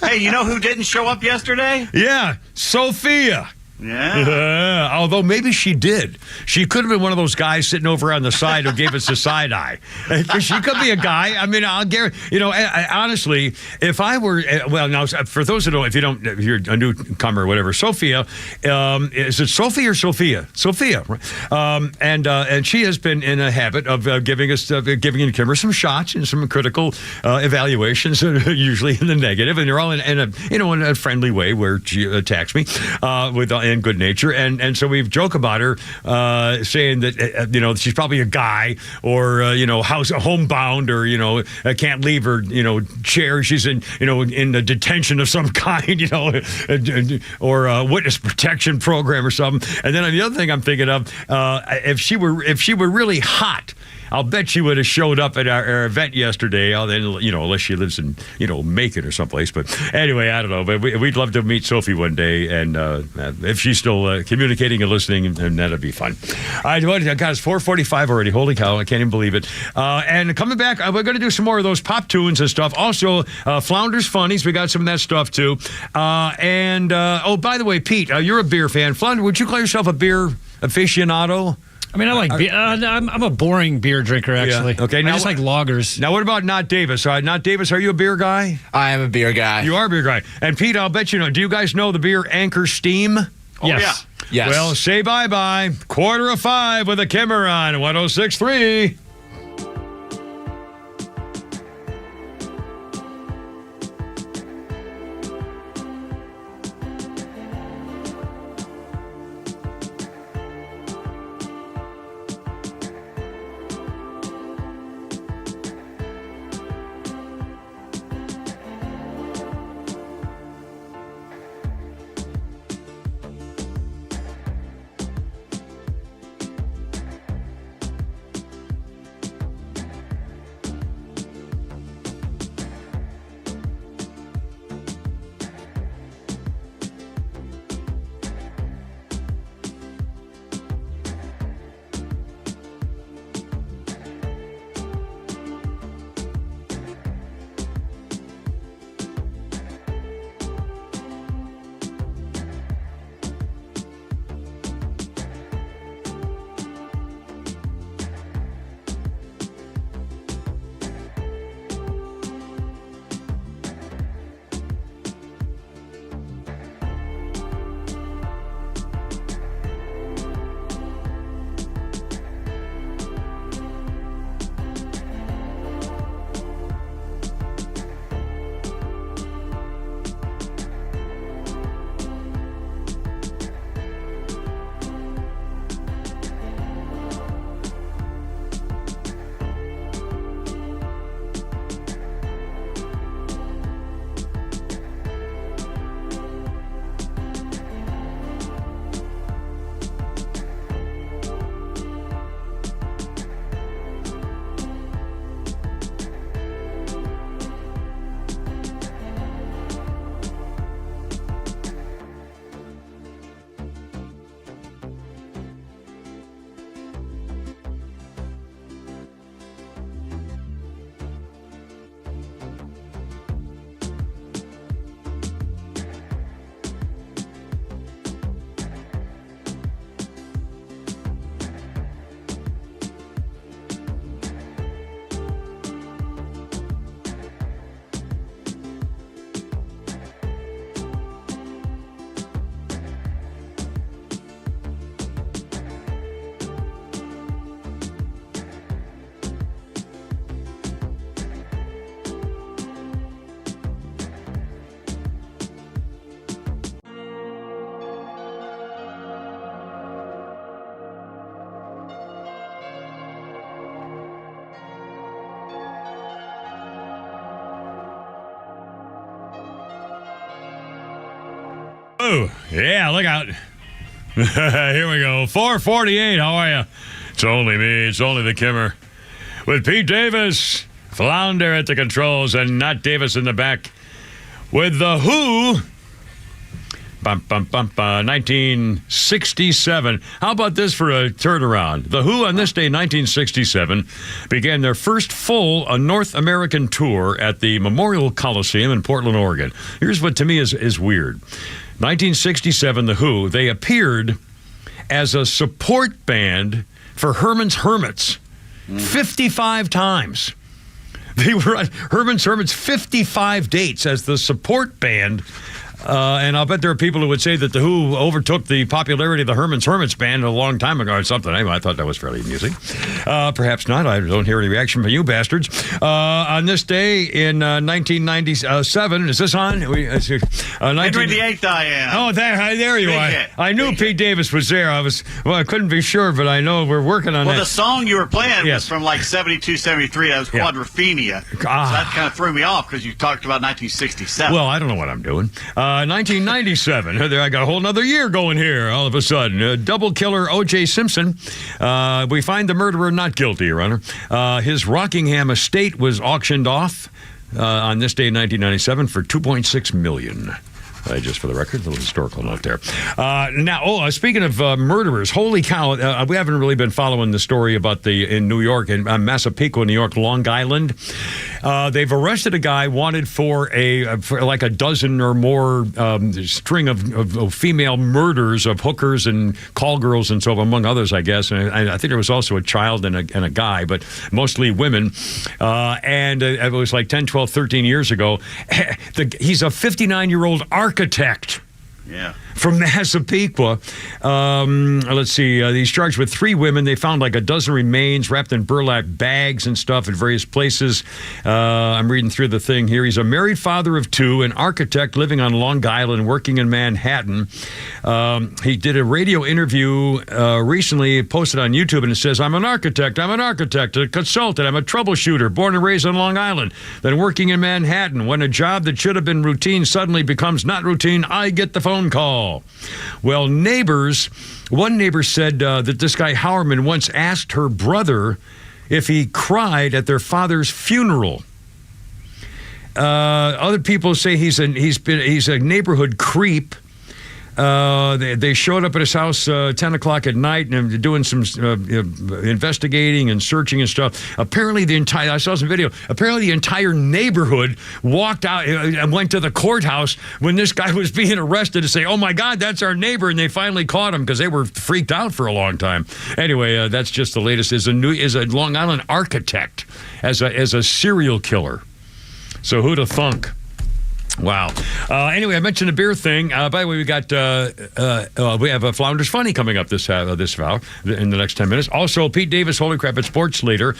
S2: Hey, you know who didn't show up yesterday?
S1: Yeah, Sophia.
S2: Yeah.
S1: Although maybe she did. She could have been one of those guys sitting over on the side who gave us the side eye. She could be a guy. I mean, I'll guarantee. Honestly, if I were now for those who don't, if you're a newcomer or whatever, Sophia, is it Sophie or Sophia? Sophia, and she has been in a habit of giving Kimber some shots and some critical evaluations, usually in the negative, and they're all in a friendly way where she attacks me in good nature, and so we've joked about her, saying that she's probably a guy or homebound or can't leave her chair. She's in a detention of some kind, or a witness protection program or something. And then the other thing I'm thinking of, if she were really hot, I'll bet she would have showed up at our event yesterday. Unless she lives in Macon or someplace. But anyway, I don't know. But we'd love to meet Sophie one day, and if she's still communicating and listening, and that'd be fun. All right, God, it's 4:45 already. Holy cow! I can't even believe it. And coming back, we're going to do some more of those pop tunes and stuff. Also, Flounders Funnies. We got some of that stuff too. By the way, Pete, you're a beer fan. Flounder, would you call yourself a beer aficionado?
S3: I mean, I like beer. I'm a boring beer drinker, actually.
S1: Yeah. Okay,
S3: I just like lagers.
S1: Now, what about Not Davis? Not Davis, are you a beer guy?
S6: I am a beer guy.
S1: You are a beer guy. And Pete, I'll bet you know. Do you guys know the beer Anchor Steam?
S3: Oh, yes.
S6: Yeah. Yes.
S1: Well, say bye-bye. 4:45 with a Kimmer on 106.3. Oh, yeah, look out. Here we go. 448, how are you? It's only me. It's only the Kimmer. With Pete Davis, Flounder at the controls, and Not Davis in the back. With The Who, 1967. How about this for a turnaround? The Who on this day, 1967, began their first full North American tour at the Memorial Coliseum in Portland, Oregon. Here's what to me is weird. 1967, The Who, they appeared as a support band for Herman's Hermits 55 times. They were on Herman's Hermits 55 dates as the support band. And I'll bet there are people who would say that The Who overtook the popularity of the Herman's Hermits band a long time ago or something. Anyway, I thought that was fairly amusing. Perhaps not. I don't hear any reaction from you bastards. On this day in 1997, is this on?
S2: Henry VIII, I am.
S1: Oh, there you are. I knew Pete Davis was there. I couldn't be sure, but I know we're working on that.
S2: Well, the song you were playing was from like 72, 73. That was Quadrophenia. So that kind of threw me off because you talked about 1967.
S1: Well, I don't know what I'm doing. 1997. I got a whole nother year going here all of a sudden. Double killer O.J. Simpson. We find the murderer not guilty, Your Honor. His Rockingham estate was auctioned off on this day in 1997 for $2.6 million. Just for the record, a little historical note there. Now, speaking of murderers, holy cow, we haven't really been following the story about in New York, in Massapequa, New York, Long Island. They've arrested a guy wanted for like a dozen or more string of female murders of hookers and call girls and so on, among others, I guess. And I think there was also a child and a guy, but mostly women. And it was like 10, 12, 13 years ago. He's a 59-year-old architect.
S2: Yeah.
S1: From Massapequa. Let's see. He's charged with 3 women. They found like a dozen remains wrapped in burlap bags and stuff at various places. I'm reading through the thing here. He's a married father of 2, an architect living on Long Island, working in Manhattan. He did a radio interview recently, posted on YouTube, and it says, I'm an architect, a consultant, I'm a troubleshooter, born and raised on Long Island, then working in Manhattan. When a job that should have been routine suddenly becomes not routine, I get the phone call. Well, one neighbor said that this guy Howerman once asked her brother if he cried at their father's funeral. Other people say he's a neighborhood creep. They showed up at his house 10 o'clock at night and doing some investigating and searching and stuff. Apparently, I saw some video. Apparently, the entire neighborhood walked out and went to the courthouse when this guy was being arrested to say, "Oh my God, that's our neighbor!" And they finally caught him because they were freaked out for a long time. Anyway, that's just the latest. Is a Long Island architect as a serial killer. So who'd have thunk? Wow. Anyway, I mentioned the beer thing. By the way, we have a Flounders Funny coming up this in the next 10 minutes. Also, Pete Davis, holy crap, at Sports Leader.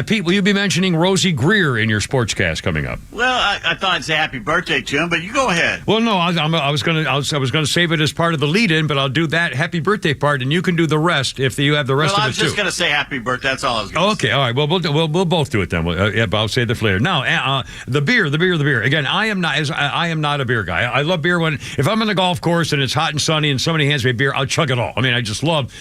S1: Pete, will you be mentioning Rosie Greer in your sportscast coming up?
S2: Well, I thought I'd say happy birthday to him, but you go ahead.
S1: Well, no, I was going to save it as part of the lead-in, but I'll do that happy birthday part, and you can do the rest if you have the rest of it too.
S2: Well, I was just going to say happy birthday. That's all I was going to say.
S1: Okay, all right. Well, we'll both do it then. But I'll say the later. Now, the beer. Again, I am not a beer guy. I love beer if I'm on a golf course and it's hot and sunny and somebody hands me a beer, I'll chug it all. I mean, I just love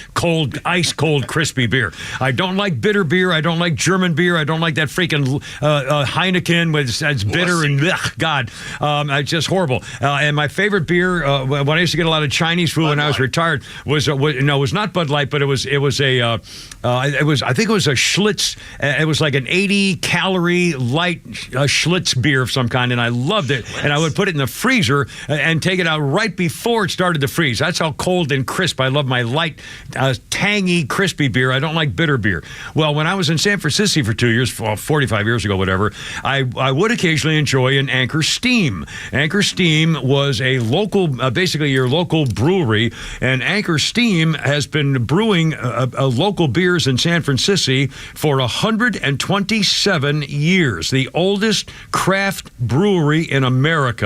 S1: ice cold, crispy beer. I don't like bitter beer. I don't like German beer. I don't like that freaking Heineken it's bitter and God, it's just horrible. And my favorite beer when I used to get a lot of Chinese food when I was retired was not Bud Light, but it was a Schlitz. It was like an 80-calorie light Schlitz beer of some kind, and I loved it. And I would put it in the freezer and take it out right before it started to freeze. That's how cold and crisp I love my light, tangy, crispy beer. I don't like bitter beer. Well, when I was in San Francisco for 2 years, 45 years ago, whatever, I would occasionally enjoy an Anchor Steam. Anchor Steam was a local, basically your local brewery, and Anchor Steam has been brewing local beers in San Francisco for 127 years. The oldest craft brewery in America.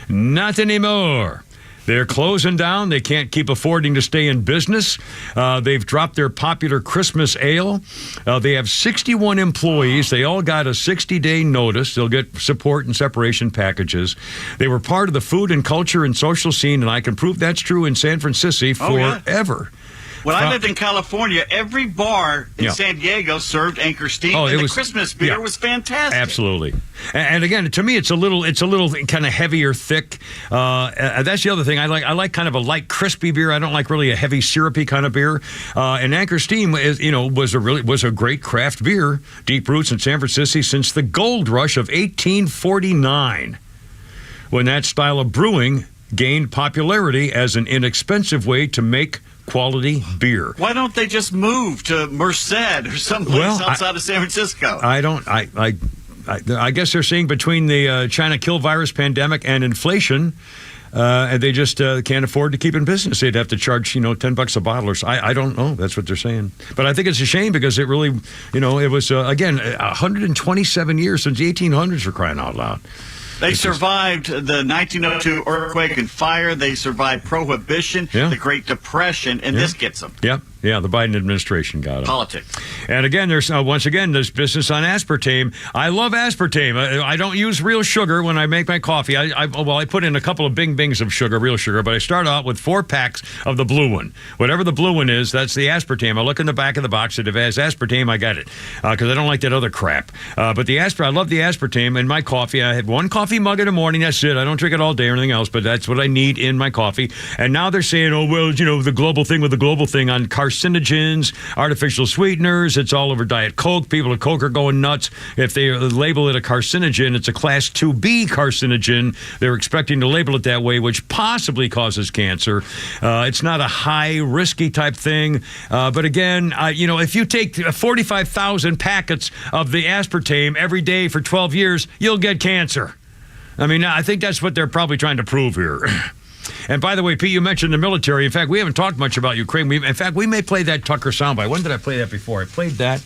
S1: Not anymore. They're closing down. They can't keep affording to stay in business. They've dropped their popular Christmas ale. They have 61 employees. They all got a 60-day notice. They'll get support and separation packages. They were part of the food and culture and social scene, and I can prove that's true in San Francisco forever.
S2: When I lived in California, every bar in San Diego served Anchor Steam, and the Christmas beer was fantastic.
S1: Absolutely. And again, to me, it's a little kind of heavier, thick. That's the other thing. I like kind of a light, crispy beer. I don't like really a heavy, syrupy kind of beer. And Anchor Steam was a great craft beer, deep roots in San Francisco since the gold rush of 1849, when that style of brewing gained popularity as an inexpensive way to make quality beer.
S2: Why don't they just move to Merced or someplace outside of San Francisco?
S1: I guess they're seeing between the China kill virus pandemic and inflation, and they just can't afford to keep in business. They'd have to charge $10 a bottle or so. I don't know. That's what they're saying. But I think it's a shame because it really, it was again 127 years since the 1800s, for crying out loud.
S2: They survived the 1902 earthquake and fire. They survived Prohibition, the Great Depression, and this gets them.
S1: Yep. Yeah, the Biden administration got it.
S2: Politics.
S1: And again, there's once again this business on aspartame. I love aspartame. I don't use real sugar when I make my coffee. I put in a couple of bings of sugar, real sugar, but I start out with 4 packs of the blue one. Whatever the blue one is, that's the aspartame. I look in the back of the box, and if it has aspartame, I got it because I don't like that other crap. But I love the aspartame in my coffee. I have 1 coffee mug in the morning. That's it. I don't drink it all day or anything else, but that's what I need in my coffee. And now they're saying, the global thing on carcinogens, artificial sweeteners. It's all over Diet Coke. People at Coke are going nuts. If they label it a carcinogen, it's a class 2B carcinogen. They're expecting to label it that way, which possibly causes cancer. It's not a high, risky type thing. But again, if you take 45,000 packets of the aspartame every day for 12 years, you'll get cancer. I mean, I think that's what they're probably trying to prove here. And by the way, Pete, you mentioned the military. In fact, we haven't talked much about Ukraine. In fact, we may play that Tucker soundbite. When did I play that before? I played that.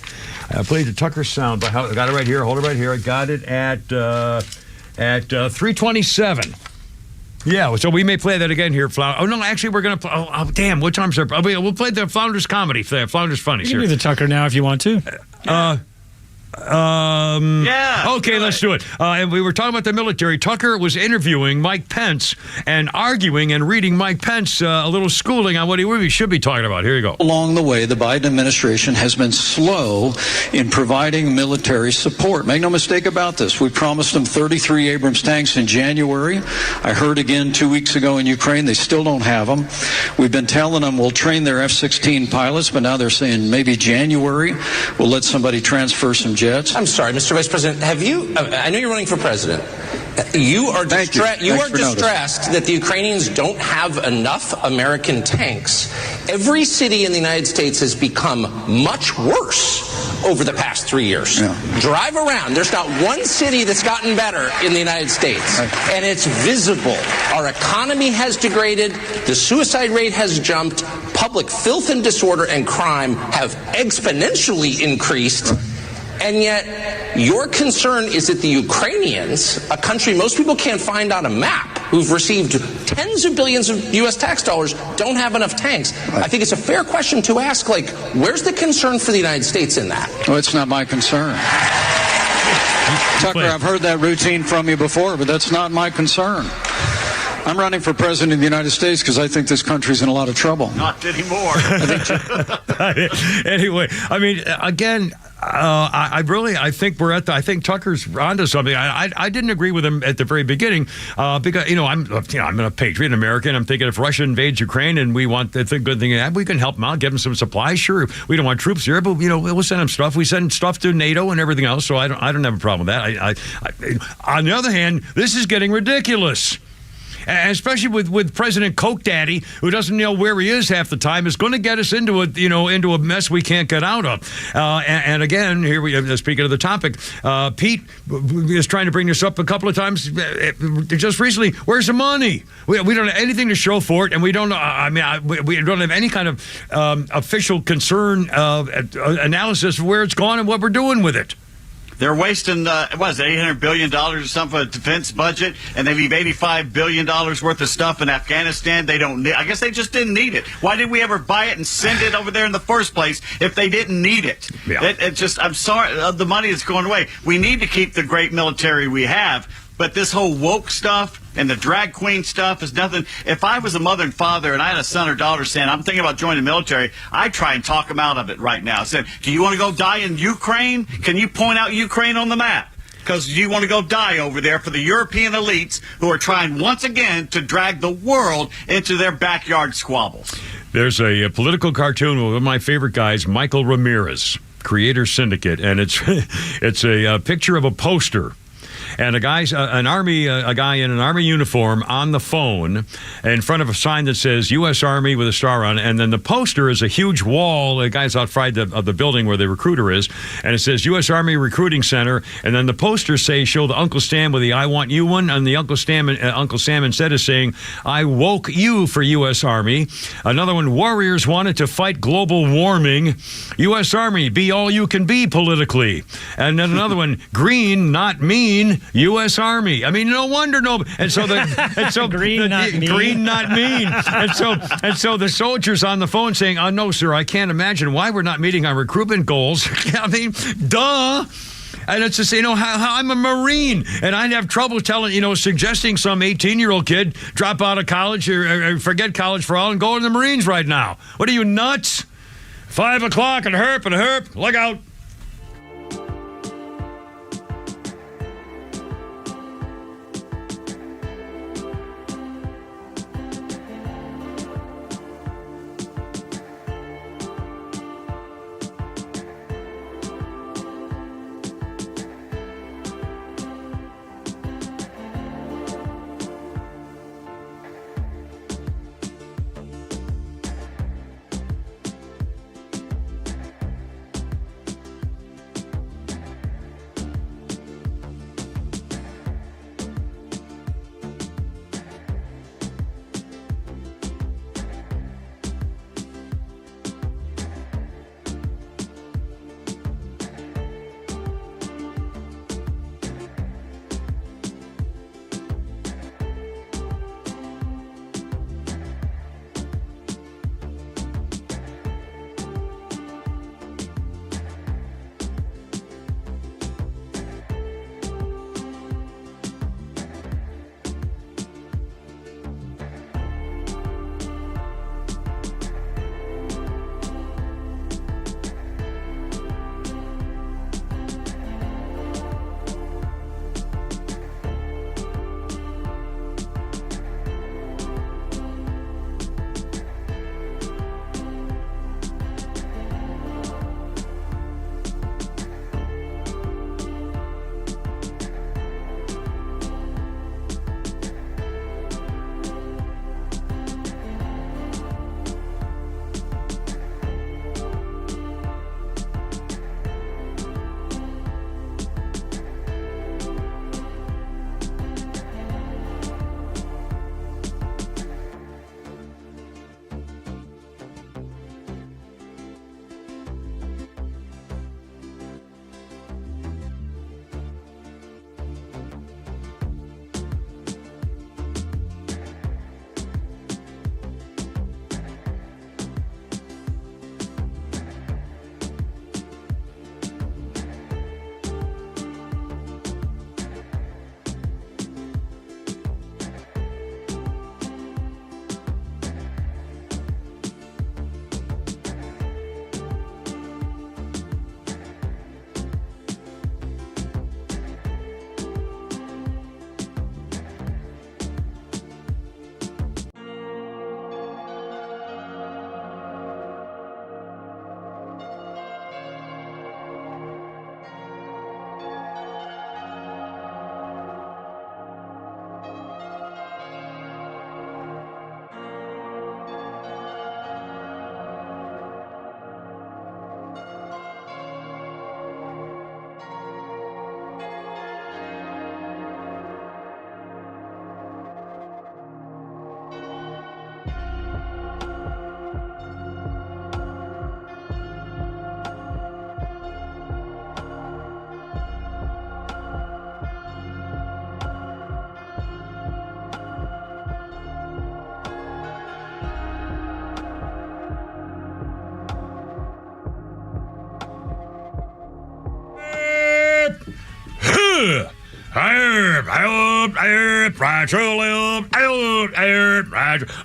S1: I played the Tucker soundbite. I got it right here. Hold it right here. I got it at 3:27. Yeah, so we may play that again here. Oh, no, actually, we're going to play. Oh, damn, what time's it? We'll play the Flounders Comedy, Flounders Funnies.
S3: You can do the Tucker now if you want to.
S1: Okay, let's do it. And we were talking about the military. Tucker was interviewing Mike Pence and arguing and reading Mike Pence a little schooling on what he should be talking about. Here you go.
S7: Along the way, the Biden administration has been slow in providing military support. Make no mistake about this. We promised them 33 Abrams tanks in January. I heard again 2 weeks ago in Ukraine, they still don't have them. We've been telling them we'll train their F-16 pilots, but now they're saying maybe January we'll let somebody transfer some jets.
S8: I'm sorry, Mr. Vice President. I know you're running for president. You are distressed that the Ukrainians don't have enough American tanks. Every city in the United States has become much worse over the past 3 years. Yeah. Drive around. There's not one city that's gotten better in the United States. And it's visible. Our economy has degraded. The suicide rate has jumped. Public filth and disorder and crime have exponentially increased. And yet, your concern is that the Ukrainians, a country most people can't find on a map, who've received tens of billions of U.S. tax dollars, don't have enough tanks. I think it's a fair question to ask, where's the concern for the United States in that?
S7: Well, it's not my concern. Tucker, I've heard that routine from you before, but that's not my concern. I'm running for president of the United States because I think this country's in a lot of trouble.
S2: Not anymore.
S1: Anyway, I mean, again, I think Tucker's onto something. I didn't agree with him at the very beginning because I'm a patriot American. I'm thinking if Russia invades Ukraine and we want the good thing, we can help them out, give them some supplies. Sure, we don't want troops here, but we'll send them stuff. We send stuff to NATO and everything else. So I don't have a problem with that. On the other hand, this is getting ridiculous. And especially with President Coke Daddy, who doesn't know where he is half the time, is going to get us into a mess we can't get out of. And again, here we are, speaking of the topic, Pete is trying to bring this up a couple of times just recently. Where's the money? We don't have anything to show for it, and we don't. We don't have any kind of official concern analysis of where it's gone and what we're doing with it.
S2: They're wasting, $800 billion or something for a defense budget, and they leave $85 billion worth of stuff in Afghanistan. They don't need, I guess they just didn't need it. Why did we ever buy it and send it over there in the first place if they didn't need it?
S1: Yeah.
S2: It just, I'm sorry, the money is going away. We need to keep the great military we have, but this whole woke stuff and the drag queen stuff is nothing. If I was a mother and father and I had a son or daughter saying, I'm thinking about joining the military, I'd try and talk them out of it right now. I said, do you want to go die in Ukraine? Can you point out Ukraine on the map? Because you want to go die over there for the European elites who are trying once again to drag the world into their backyard squabbles.
S1: There's a political cartoon with one of my favorite guys, Michael Ramirez, Creator Syndicate, and it's a picture of a poster. And a guy in an army uniform on the phone in front of a sign that says U.S. Army with a star on it. And then the poster is a huge wall. The guy's outside of the building where the recruiter is. And it says U.S. Army Recruiting Center. And then the posters show the Uncle Sam with the I want you one. And the Uncle Sam instead is saying, I woke you for U.S. Army. Another one, Warriors wanted to fight global warming. U.S. Army, be all you can be politically. And then another one, green, not mean. U.S. Army. I mean, no wonder and so green, not mean. And so the soldiers on the phone saying, "Oh no, sir, I can't imagine why we're not meeting our recruitment goals." I mean, duh. And it's just, how I'm a Marine, and I'd have trouble suggesting some 18-year-old kid drop out of college or forget college for all and go in the Marines right now. What are you, nuts? 5 o'clock and herp, look out.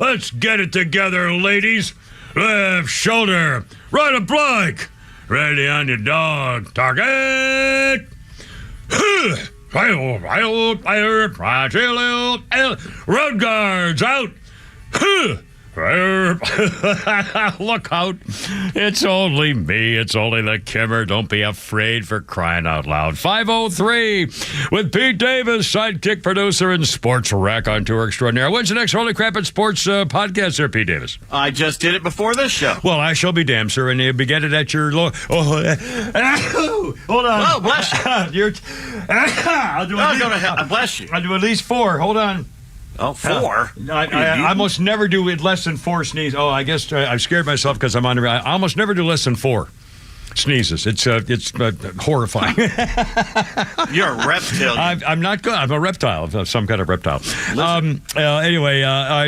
S1: Let's get it together, ladies. Left shoulder, right a blank. Ready on your dog. Target. Road guards out. Look out. It's only me. It's only the Kimmer. Don't be afraid, for crying out loud. 503 with Pete Davis, sidekick producer and sports raconteur extraordinaire. When's the next Holy Crap at Sports podcast there, Pete Davis?
S2: I just did it before this show.
S1: Well, I shall be damned, sir, and you'll be getting it at your... hold on.
S2: Oh, bless you.
S1: I'll do
S2: bless you.
S1: I'll do at least 4. Hold on.
S2: Oh, 4?
S1: I almost never do less than 4 sneezes. Oh, I guess I've scared myself because I'm on. I almost never do less than 4 sneezes. It's horrifying.
S2: You're a reptile.
S1: I'm not good. I'm a reptile, some kind of reptile. Anyway,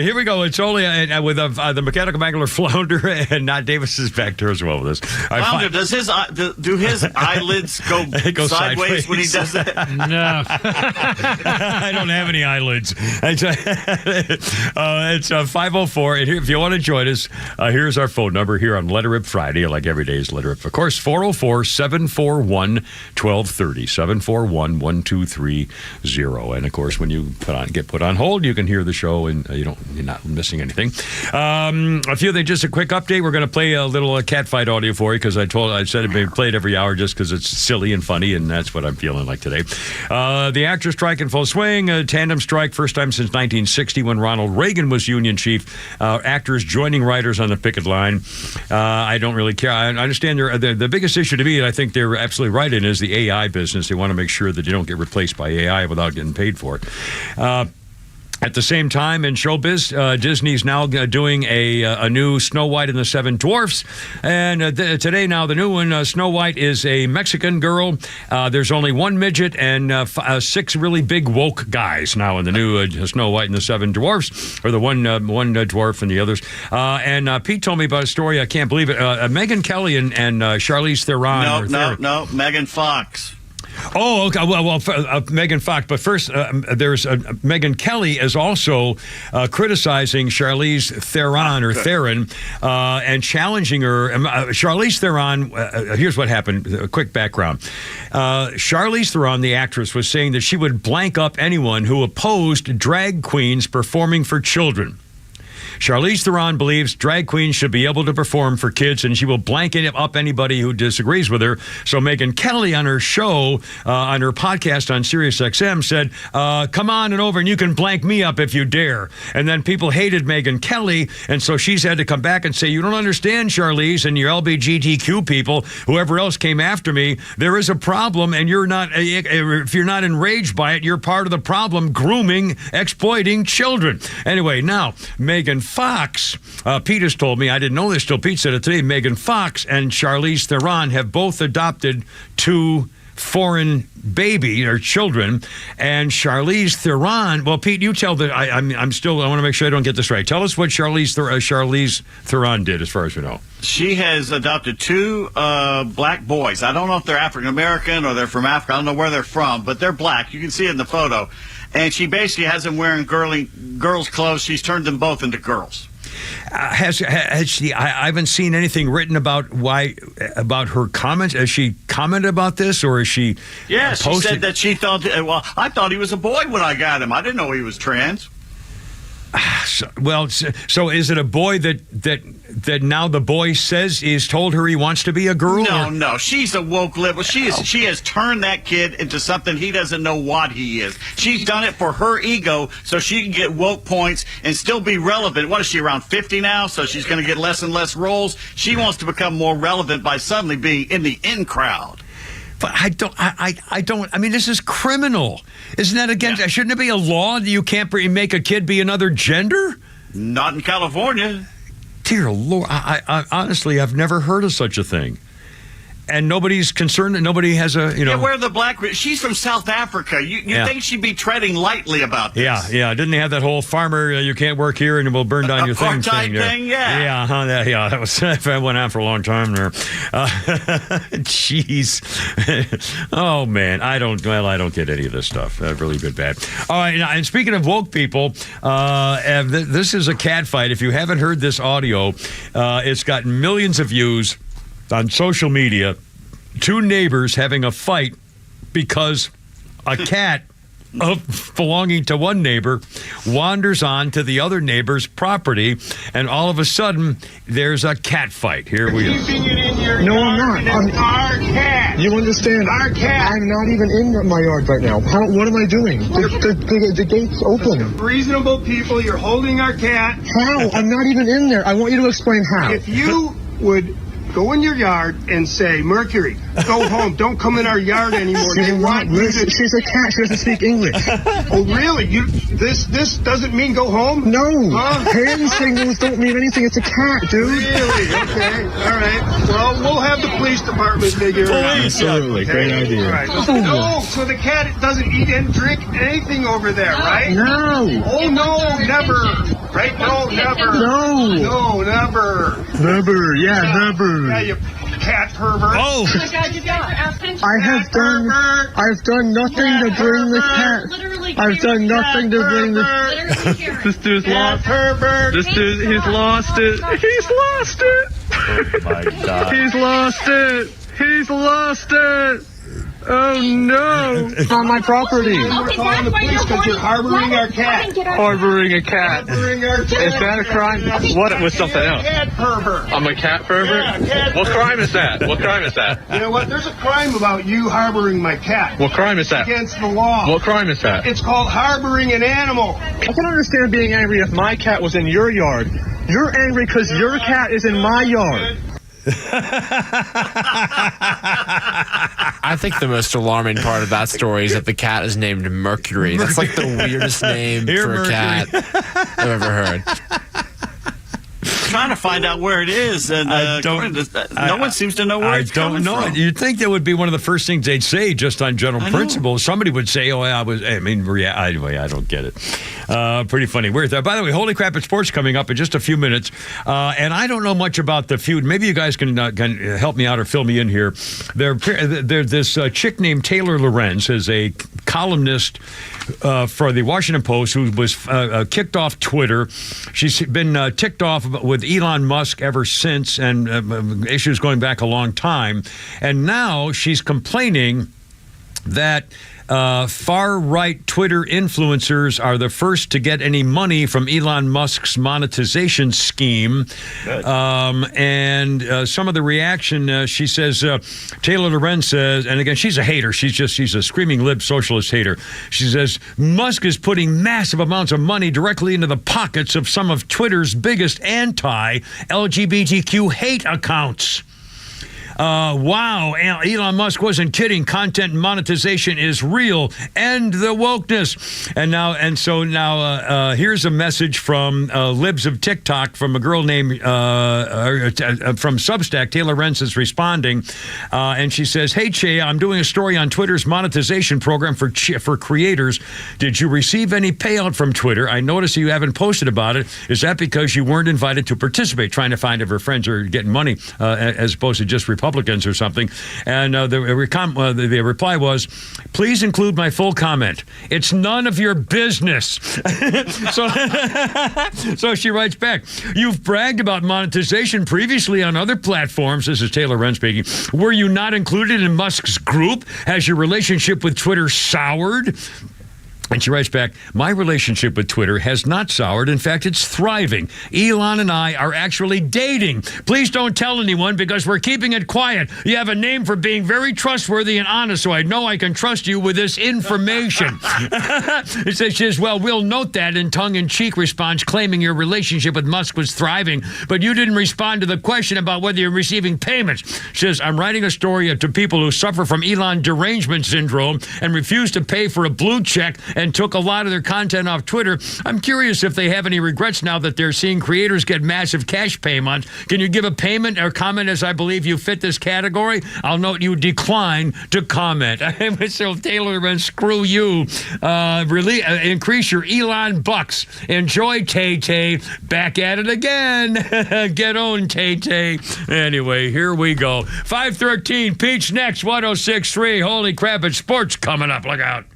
S1: here we go. It's only with the mechanical mangler Flounder, and not Davis is back there as well with this.
S2: Flounder, does his do his eyelids go sideways when he does that?
S3: No.
S1: I don't have any eyelids. It's 504. And if you want to join us, here's our phone number here on Let It Rip Friday, like every day's Let It Rip. Of course, 404-741-1230, 741-1230. And of course, when you get put on hold, you can hear the show and you're not missing anything. A few things, just a quick update. We're going to play a little catfight audio for you because I said it'd be played every hour just because it's silly and funny, and that's what I'm feeling like today. The actors strike in full swing, a tandem strike, first time since 1960 when Ronald Reagan was union chief. Actors joining writers on the picket line. I don't really care. I understand the biggest issue to me, and I think they're absolutely right in, is the AI business. They want to make sure that you don't get replaced by AI without getting paid for it. At the same time, in showbiz, Disney's now doing a new Snow White and the Seven Dwarfs. And today now, the new one, Snow White, is a Mexican girl. There's only one midget and 6 really big woke guys now in the new Snow White and the Seven Dwarfs, or the one dwarf and the others. And Pete told me about a story. I can't believe it. Megyn Kelly and Charlize Theron.
S2: No, Megan Fox.
S1: Oh, okay. Well, Megan Fox. But first, there's Megyn Kelly is also criticizing Charlize Theron and challenging her. Charlize Theron. Here's what happened. A quick background. Charlize Theron, the actress, was saying that she would blank up anyone who opposed drag queens performing for children. Charlize Theron believes drag queens should be able to perform for kids, and she will blank up anybody who disagrees with her. So Megyn Kelly on her show, on her podcast on SiriusXM, said, come on and over and you can blank me up if you dare. And then people hated Megyn Kelly, and so she's had to come back and say, you don't understand, Charlize, and your LGBTQ people, whoever else came after me, there is a problem, and you're not, if you're not enraged by it, you're part of the problem, grooming, exploiting children. Anyway, now, Megan Fox, Pete has told me, I didn't know this till Pete said it today, Megan Fox and Charlize Theron have both adopted 2 foreign baby or children, and Charlize Theron, well, Pete, you tell that I want to make sure I don't get this right. Tell us what Charlize Theron did, as far as we know.
S2: She has adopted 2 black boys. I don't know if they're African American or they're from Africa. I don't know where they're from, but they're black. You can see it in the photo. And she basically has them wearing girls' clothes. She's turned them both into girls.
S1: Has she? I haven't seen anything written about her comments. Has she commented about this, or is she?
S2: Yeah, she said that she thought. Well, I thought he was a boy when I got him. I didn't know he was trans.
S1: So is it a boy that now the boy says he's told her he wants to be a girl?
S2: No. She's a woke liberal. She has turned that kid into something he doesn't know what he is. She's done it for her ego so she can get woke points and still be relevant. What is she, around 50 now? So she's going to get less and less roles. She wants to become more relevant by suddenly being in the in crowd.
S1: But I don't. I mean, this is criminal. Isn't that against? Yeah. Shouldn't it be a law that you can't make a kid be another gender?
S2: Not in California.
S1: Dear Lord, I honestly, I've never heard of such a thing. and nobody's concerned, and nobody has a,
S2: Yeah, where the black... She's from South Africa. You think she'd be treading lightly about this.
S1: Yeah. Didn't they have that whole farmer, you can't work here and we'll burn down your thing
S2: thing there?
S1: Yeah. That was that went on for a long time there. Jeez. Oh, man. I don't get any of this stuff. Really good bad. All right, and speaking of woke people, this is a cat fight. If you haven't heard this audio, it's got millions of views on social media. Two neighbors having a fight because a cat belonging to one neighbor wanders on to the other neighbor's property, and all of a sudden there's a cat fight. Here we are.
S4: No, I'm not.
S5: It's our cat.
S4: You understand?
S5: Our cat.
S4: I'm not even in my yard right now. What am I doing? The gate's open.
S5: Reasonable people, you're holding our cat.
S4: How? I'm not even in there. I want you to explain how. If you would go in your yard and say, Mercury, go home. Don't come in our yard anymore. She's a cat. She doesn't speak English. Oh, really? This doesn't mean go home? No. Hand signals don't mean anything. It's a cat, dude.
S5: Really? Okay. All right. Well, we'll have the police department figure it out.
S4: Absolutely. Great idea.
S5: All right. No, so the cat doesn't eat and drink anything over there, right?
S4: No.
S5: Oh, no, never. Right? No, never.
S4: No.
S5: No, never.
S4: Never. Yeah, never.
S5: Yeah, you cat pervert.
S1: Oh.
S5: My God, you got
S4: I've done nothing to bring the cat. I've done nothing to bring the...
S5: This dude's lost. Pervert.
S4: This dude, he's lost it. He's lost it.
S1: Oh, my God.
S4: He's lost it. He's lost it. Oh, no. It's on my property.
S5: We're calling the police because you're harboring our cat.
S4: Harboring a cat.
S5: Harboring our cat.
S4: Is that a crime? What? It was something else.
S5: Cat pervert.
S4: I'm a cat pervert?
S5: Yeah, cat
S4: What
S5: pervert.
S4: crime is that? What crime is that?
S5: You know what? There's a crime about you harboring my cat.
S4: What crime is that?
S5: Against the law.
S4: What crime is that?
S5: It's called harboring an animal.
S4: I can understand being angry if my cat was in your yard. You're angry because your cat is in my yard.
S6: I think the most alarming part of that story is that the cat is named Mercury. That's like the weirdest name for a cat I've ever heard.
S2: Trying to find out where it is, and no one seems to know where it's coming from. I don't know.
S1: You'd think that would be one of the first things they'd say, just on general principle. Somebody would say, anyway, I don't get it. Pretty funny. Weird. By the way, Holy Crap at Sports coming up in just a few minutes, and I don't know much about the feud. Maybe you guys can help me out or fill me in here. There's this chick named Taylor Lorenz, is a columnist for the Washington Post, who was kicked off Twitter. She's been ticked off with Elon Musk ever since, and issues going back a long time. And now she's complaining that far-right Twitter influencers are the first to get any money from Elon Musk's monetization scheme. And some of the reaction, she says, Taylor Lorenz says, and again, she's a hater. She's a screaming lib socialist hater. She says, Musk is putting massive amounts of money directly into the pockets of some of Twitter's biggest anti-LGBTQ hate accounts. Wow, Elon Musk wasn't kidding. Content monetization is real. End the wokeness. So now here's a message from Libs of TikTok from a girl named from Substack. Taylor Lorenz is responding, and she says, "Hey Che, I'm doing a story on Twitter's monetization program for creators. Did you receive any payout from Twitter? I noticed you haven't posted about it. Is that because you weren't invited to participate?" Trying to find if her friends are getting money as opposed to just Republicans or something. And the reply was, "Please include my full comment. It's none of your business." So she writes back, "You've bragged about monetization previously on other platforms." This is Taylor Lorenz speaking. "Were you not included in Musk's group? Has your relationship with Twitter soured?" And she writes back, "My relationship with Twitter has not soured. In fact, it's thriving. Elon and I are actually dating. Please don't tell anyone because we're keeping it quiet. You have a name for being very trustworthy and honest, so I know I can trust you with this information." It says, "Well, we'll note that," in tongue-in-cheek response, claiming your relationship with Musk was thriving, but you didn't respond to the question about whether you're receiving payments. She says, "I'm writing a story to people who suffer from Elon derangement syndrome and refuse to pay for a blue check and took a lot of their content off Twitter. I'm curious if they have any regrets now that they're seeing creators get massive cash payments. Can you give a payment or comment as I believe you fit this category? I'll note you decline to comment. So Taylor, screw you. Increase your Elon bucks. Enjoy Tay-Tay. Back at it again. Get on, Tay-Tay. Anyway, here we go. 513, Peach next, 106.3. Holy crap, it's sports coming up. Look out.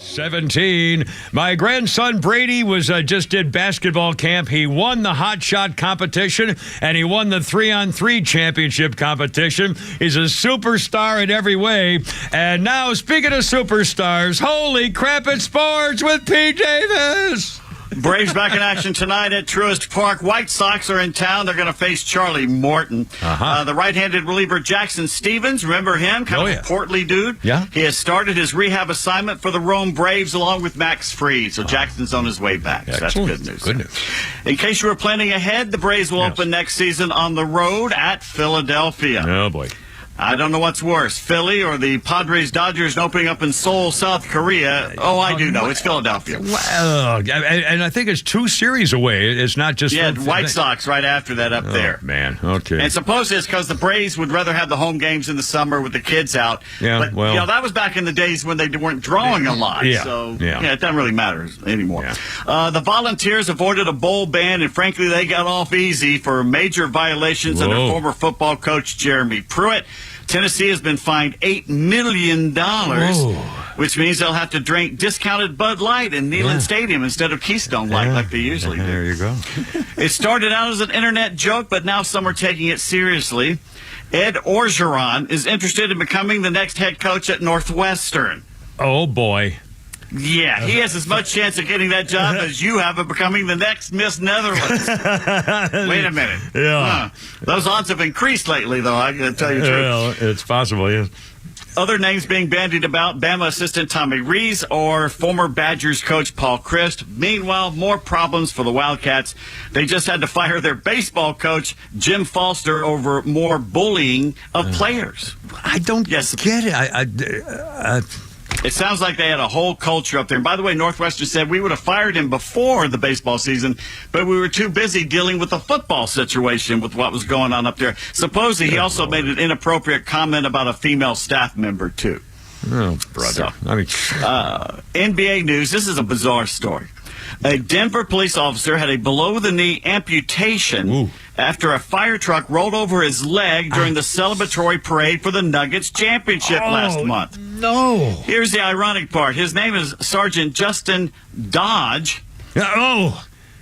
S1: 17. My grandson Brady was just did basketball camp. He won the hot shot competition, and he won the 3-on-3 championship competition. He's a superstar in every way. And now, speaking of superstars, holy crap, it's sports with Pete Davis.
S2: Braves back in action tonight at Truist Park. White Sox are in town. They're going to face Charlie Morton. The right-handed reliever Jackson Stevens, remember him? Kind of a portly dude.
S1: Yeah.
S2: He has started his rehab assignment for the Rome Braves along with Max Fried. So Jackson's on his way back. So that's good news.
S1: Good news.
S2: In case you were planning ahead, the Braves will open next season on the road at Philadelphia.
S1: Oh, boy.
S2: I don't know what's worse, Philly or the Padres-Dodgers opening up in Seoul, South Korea. Oh, I do know. It's Philadelphia.
S1: Well, and I think it's 2 series away. It's not just...
S2: Yeah, White Sox right after that up there.
S1: Man, okay.
S2: And supposedly it's because the Braves would rather have the home games in the summer with the kids out.
S1: Yeah,
S2: but,
S1: well...
S2: that was back in the days when they weren't drawing a lot.
S1: Yeah,
S2: so,
S1: yeah.
S2: It doesn't really matter anymore.
S1: Yeah.
S2: The Volunteers avoided a bowl ban, and frankly, they got off easy for major violations under former football coach Jeremy Pruitt. Tennessee has been fined $8 million, which means they'll have to drink discounted Bud Light in Neyland Stadium instead of Keystone Light like they usually do.
S1: There you go.
S2: It started out as an internet joke, but now some are taking it seriously. Ed Orgeron is interested in becoming the next head coach at Northwestern.
S1: Oh, boy.
S2: Yeah, he has as much chance of getting that job as you have of becoming the next Miss Netherlands. Wait a minute.
S1: Yeah.
S2: Those odds have increased lately, though, I got to tell you the truth.
S1: Well, it's possible, yes.
S2: Other names being bandied about, Bama assistant Tommy Rees or former Badgers coach Paul Christ. Meanwhile, more problems for the Wildcats. They just had to fire their baseball coach, Jim Foster, over more bullying of players.
S1: I don't get it.
S2: It sounds like they had a whole culture up there. And by the way, Northwestern said we would have fired him before the baseball season, but we were too busy dealing with the football situation with what was going on up there. Supposedly, he also made an inappropriate comment about a female staff member, too.
S1: Oh, brother.
S2: NBA news. This is a bizarre story. A Denver police officer had a below-the-knee amputation after a fire truck rolled over his leg during the celebratory parade for the Nuggets championship last month.
S1: No.
S2: Here's the ironic part. His name is Sergeant Justin Dodge.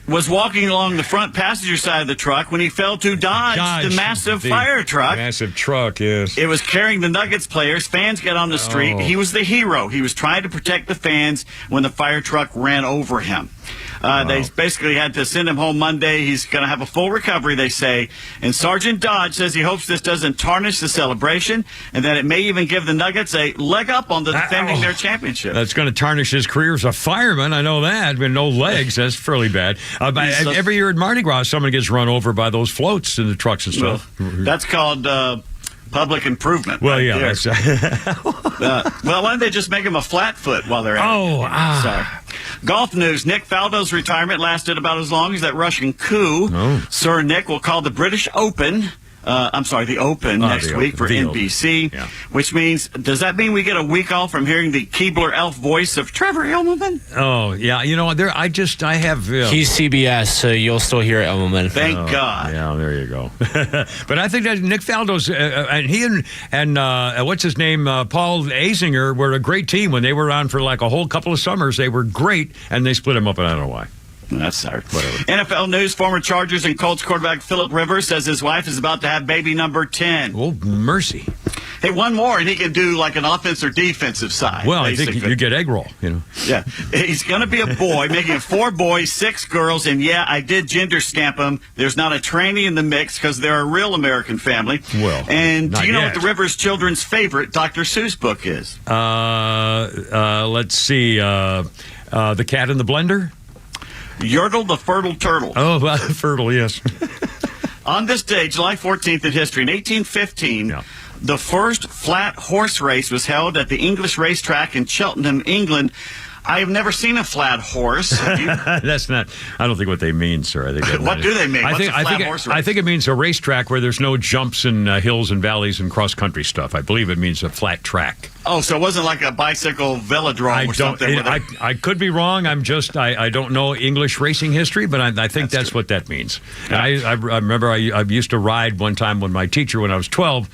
S2: Was walking along the front passenger side of the truck when he fell to dodge the massive fire truck.
S1: Massive truck, yes.
S2: It was carrying the Nuggets players. Fans get on the street. He was the hero. He was trying to protect the fans when the fire truck ran over him. They basically had to send him home Monday. He's going to have a full recovery, they say. And Sergeant Dodge says he hopes this doesn't tarnish the celebration and that it may even give the Nuggets a leg up on the defending their championship.
S1: That's going to tarnish his career as a fireman. I know that. With no legs, that's fairly bad. Every year at Mardi Gras, someone gets run over by those floats in the trucks and stuff.
S2: That's called public improvement.
S1: Well,
S2: right
S1: yeah.
S2: Well, why don't they just make him a flat foot while they're at it? Sorry. Golf news. Nick Faldo's retirement lasted about as long as that Russian coup. Sir Nick will call the British Open. The Open next week for NBC, which means, does that mean we get a week off from hearing the Keebler elf voice of Trevor Immelman?
S1: Oh, yeah. You know, I have...
S6: He's CBS, so you'll still hear Immelman.
S2: Thank God.
S1: Yeah, there you go. But I think that Nick Faldo's, and he and what's his name, Paul Azinger, were a great team when they were on for like a whole couple of summers. They were great, and they split them up, and I don't know why.
S2: That's sorry. Whatever. NFL news. Former Chargers and Colts quarterback Phillip Rivers says his wife is about to have baby number 10.
S1: Oh, mercy.
S2: Hey, one more, and he can do like an offense or defensive side.
S1: Well,
S2: basically.
S1: I think you get egg roll, you know.
S2: Yeah. He's going to be a boy, making 4 boys, 6 girls, and yeah, I did gender stamp him. There's not a tranny in the mix because they're a real American family.
S1: Well,
S2: and do you know
S1: yet.
S2: what the Rivers children's favorite Dr. Seuss book is?
S1: Let's see. The Cat in the Blender?
S2: Yertle the Fertile Turtle.
S1: Oh, well, fertile, yes.
S2: On this day, July 14th in history, in 1815, the first flat horse race was held at the English racetrack in Cheltenham, England. I have never seen a flat horse. Have you?
S1: That's not. I don't think what they mean, sir. I think
S2: what do they mean? What's a flat horse race?
S1: I think it means a racetrack where there's no jumps and hills and valleys and cross country stuff. I believe it means a flat track.
S2: Oh, so it wasn't like a bicycle velodrome or something?
S1: I could be wrong. I don't know English racing history, but I think that's what that means. And I remember I used to ride one time when my teacher, when I was 12,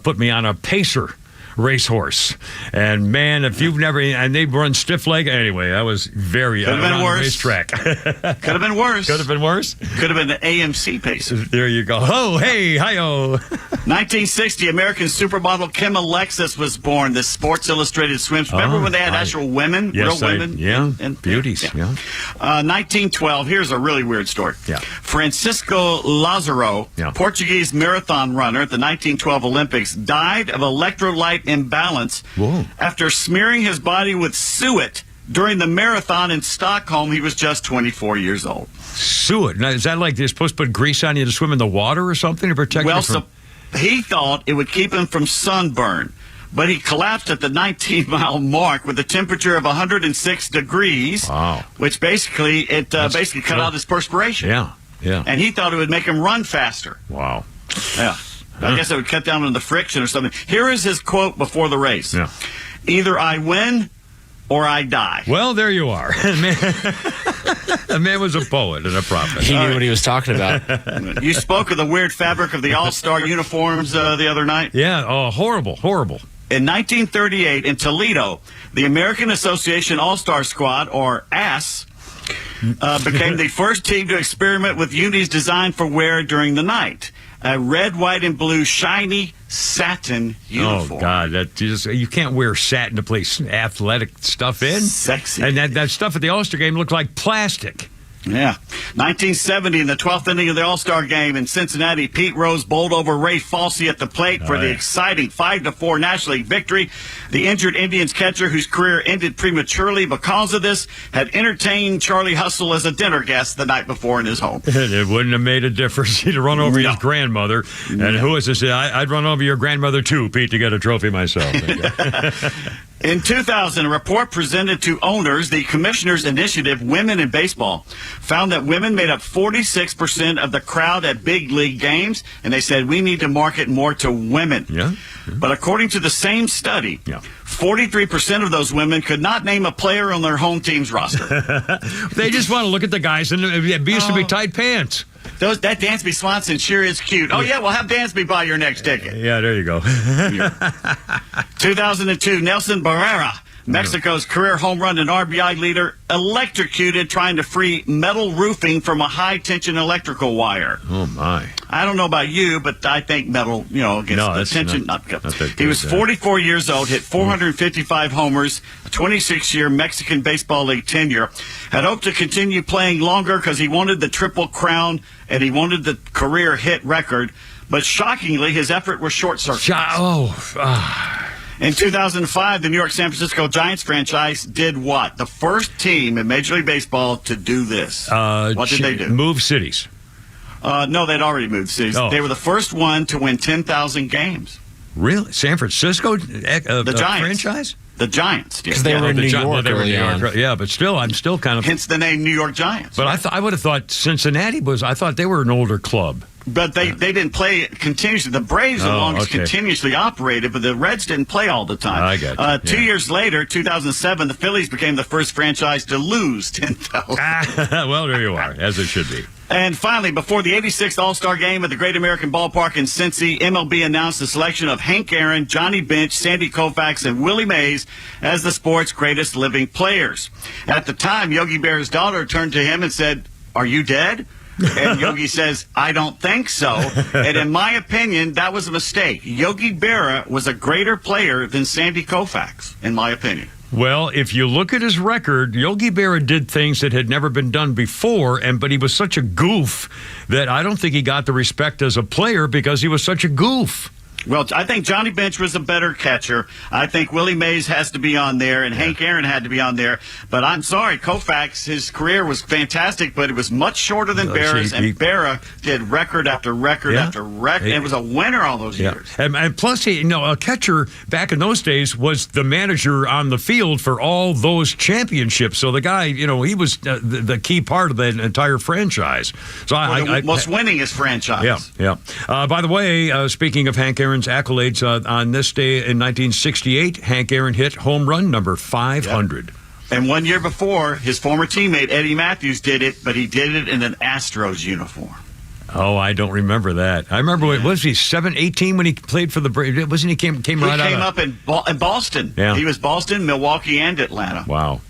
S1: put me on a pacer. racehorse. And man, if you've never, and they run stiff leg. Anyway, that was very
S2: Could have been worse.
S1: Racetrack.
S2: Could have been worse.
S1: Could have been worse.
S2: Could have been the AMC pacer.
S1: There you go. Oh, hey, hi-oh.
S2: 1960, American supermodel Kim Alexis was born. This Sports Illustrated swimsuit. Remember when they had actual women,
S1: yes,
S2: real women?
S1: And beauties. Yeah.
S2: 1912. Here's a really weird story.
S1: Yeah.
S2: Francisco Lazaro, Portuguese marathon runner at the 1912 Olympics, died of electrolyte imbalance after smearing his body with suet during the marathon in Stockholm. He was just 24 years old.
S1: Suet. Now, is that like they're supposed to put grease on you to swim in the water or something to protect you from...
S2: He thought it would keep him from sunburn, but he collapsed at the 19-mile mark with a temperature of 106 degrees, which basically cut out his perspiration.
S1: Yeah.
S2: And he thought it would make him run faster.
S1: Wow.
S2: Yeah. I guess it would cut down on the friction or something. Here is his quote before the race.
S1: Yeah.
S2: Either I win or I die.
S1: Well, there you are. The man was a poet and a prophet.
S6: He knew what he was talking about.
S2: You spoke of the weird fabric of the All-Star uniforms the other night.
S1: Yeah, horrible.
S2: In 1938, in Toledo, the American Association All-Star Squad, or ASS, became the first team to experiment with unis designed for wear during the night. A red, white, and blue shiny satin uniform.
S1: Oh, God. You can't wear satin to play athletic stuff in.
S2: Sexy.
S1: And that stuff at the All-Star game looked like plastic.
S2: Yeah. 1970, in the 12th inning of the All-Star game in Cincinnati, Pete Rose bowled over Ray Falsey at the plate for the exciting 5-4 National League victory. The injured Indians catcher, whose career ended prematurely because of this, had entertained Charlie Hustle as a dinner guest the night before in his home.
S1: It wouldn't have made a difference. He'd run over his grandmother. And who was this? I'd run over your grandmother too, Pete, to get a trophy myself.
S2: In 2000, a report presented to owners, the Commissioner's Initiative Women in Baseball, found that women made up 46% of the crowd at big league games, and they said we need to market more to women. But according to the same study, 43% of those women could not name a player on their home team's roster.
S1: They just want to look at the guys, and it used to be tight pants.
S2: That Dansby Swanson sure is cute. Oh, yeah, we'll have Dansby buy your next ticket.
S1: Yeah, there you go.
S2: 2002, Nelson Barrera, Mexico's career home run and RBI leader, electrocuted trying to free metal roofing from a high-tension electrical wire.
S1: Oh, my.
S2: I don't know about you, but I think metal, against the tension.
S1: Not that
S2: he was 44 years old, hit 455 homers, a 26-year Mexican Baseball League tenure. Had hoped to continue playing longer because he wanted the Triple Crown and he wanted the career hit record. But shockingly, his effort was short-circuited. In 2005, the New York San Francisco Giants franchise did what? The first team in Major League Baseball to do this. What did they do?
S1: Move cities.
S2: No, they'd already moved cities. They were the first one to win 10,000 games.
S1: Really? San Francisco?
S2: The Giants.
S1: Franchise?
S2: The Giants.
S6: Because they were in New York early on.
S1: Yeah, but still, I'm still kind of...
S2: Hence the name New York Giants.
S1: But I would have thought Cincinnati I thought they were an older club.
S2: But they didn't play continuously. The Braves, the longest, continuously operated, but the Reds didn't play all the time.
S1: I got you.
S2: 2 years later, 2007, the Phillies became the first franchise to lose 10,000.
S1: Well, there you are, as it should be.
S2: And finally, before the 86th All-Star Game at the Great American Ballpark in Cincy, MLB announced the selection of Hank Aaron, Johnny Bench, Sandy Koufax, and Willie Mays as the sport's greatest living players. At the time, Yogi Berra's daughter turned to him and said, "Are you dead?" And Yogi says, "I don't think so." And in my opinion, that was a mistake. Yogi Berra was a greater player than Sandy Koufax, in my opinion.
S1: Well, if you look at his record, Yogi Berra did things that had never been done before, but he was such a goof that I don't think he got the respect as a player because he was such a goof.
S2: Well, I think Johnny Bench was a better catcher. I think Willie Mays has to be on there, and Hank Aaron had to be on there. But I'm sorry, Koufax, his career was fantastic, but it was much shorter than Berra's, and Berra did record after record after record. It was a winner all those years.
S1: And plus, a catcher back in those days was the manager on the field for all those championships. So the guy, he was the key part of the entire franchise. So
S2: most winningest franchise.
S1: Yeah. By the way, speaking of Hank Aaron's accolades, on this day in 1968, Hank Aaron hit home run number 500.
S2: And 1 year before, his former teammate Eddie Matthews did it, but he did it in an Astros uniform.
S1: Oh, I don't remember that. I remember, was he 18 when he played for the Braves? Wasn't he came right out?
S2: He came up in Boston.
S1: Yeah.
S2: He was Boston, Milwaukee, and Atlanta.
S1: Wow.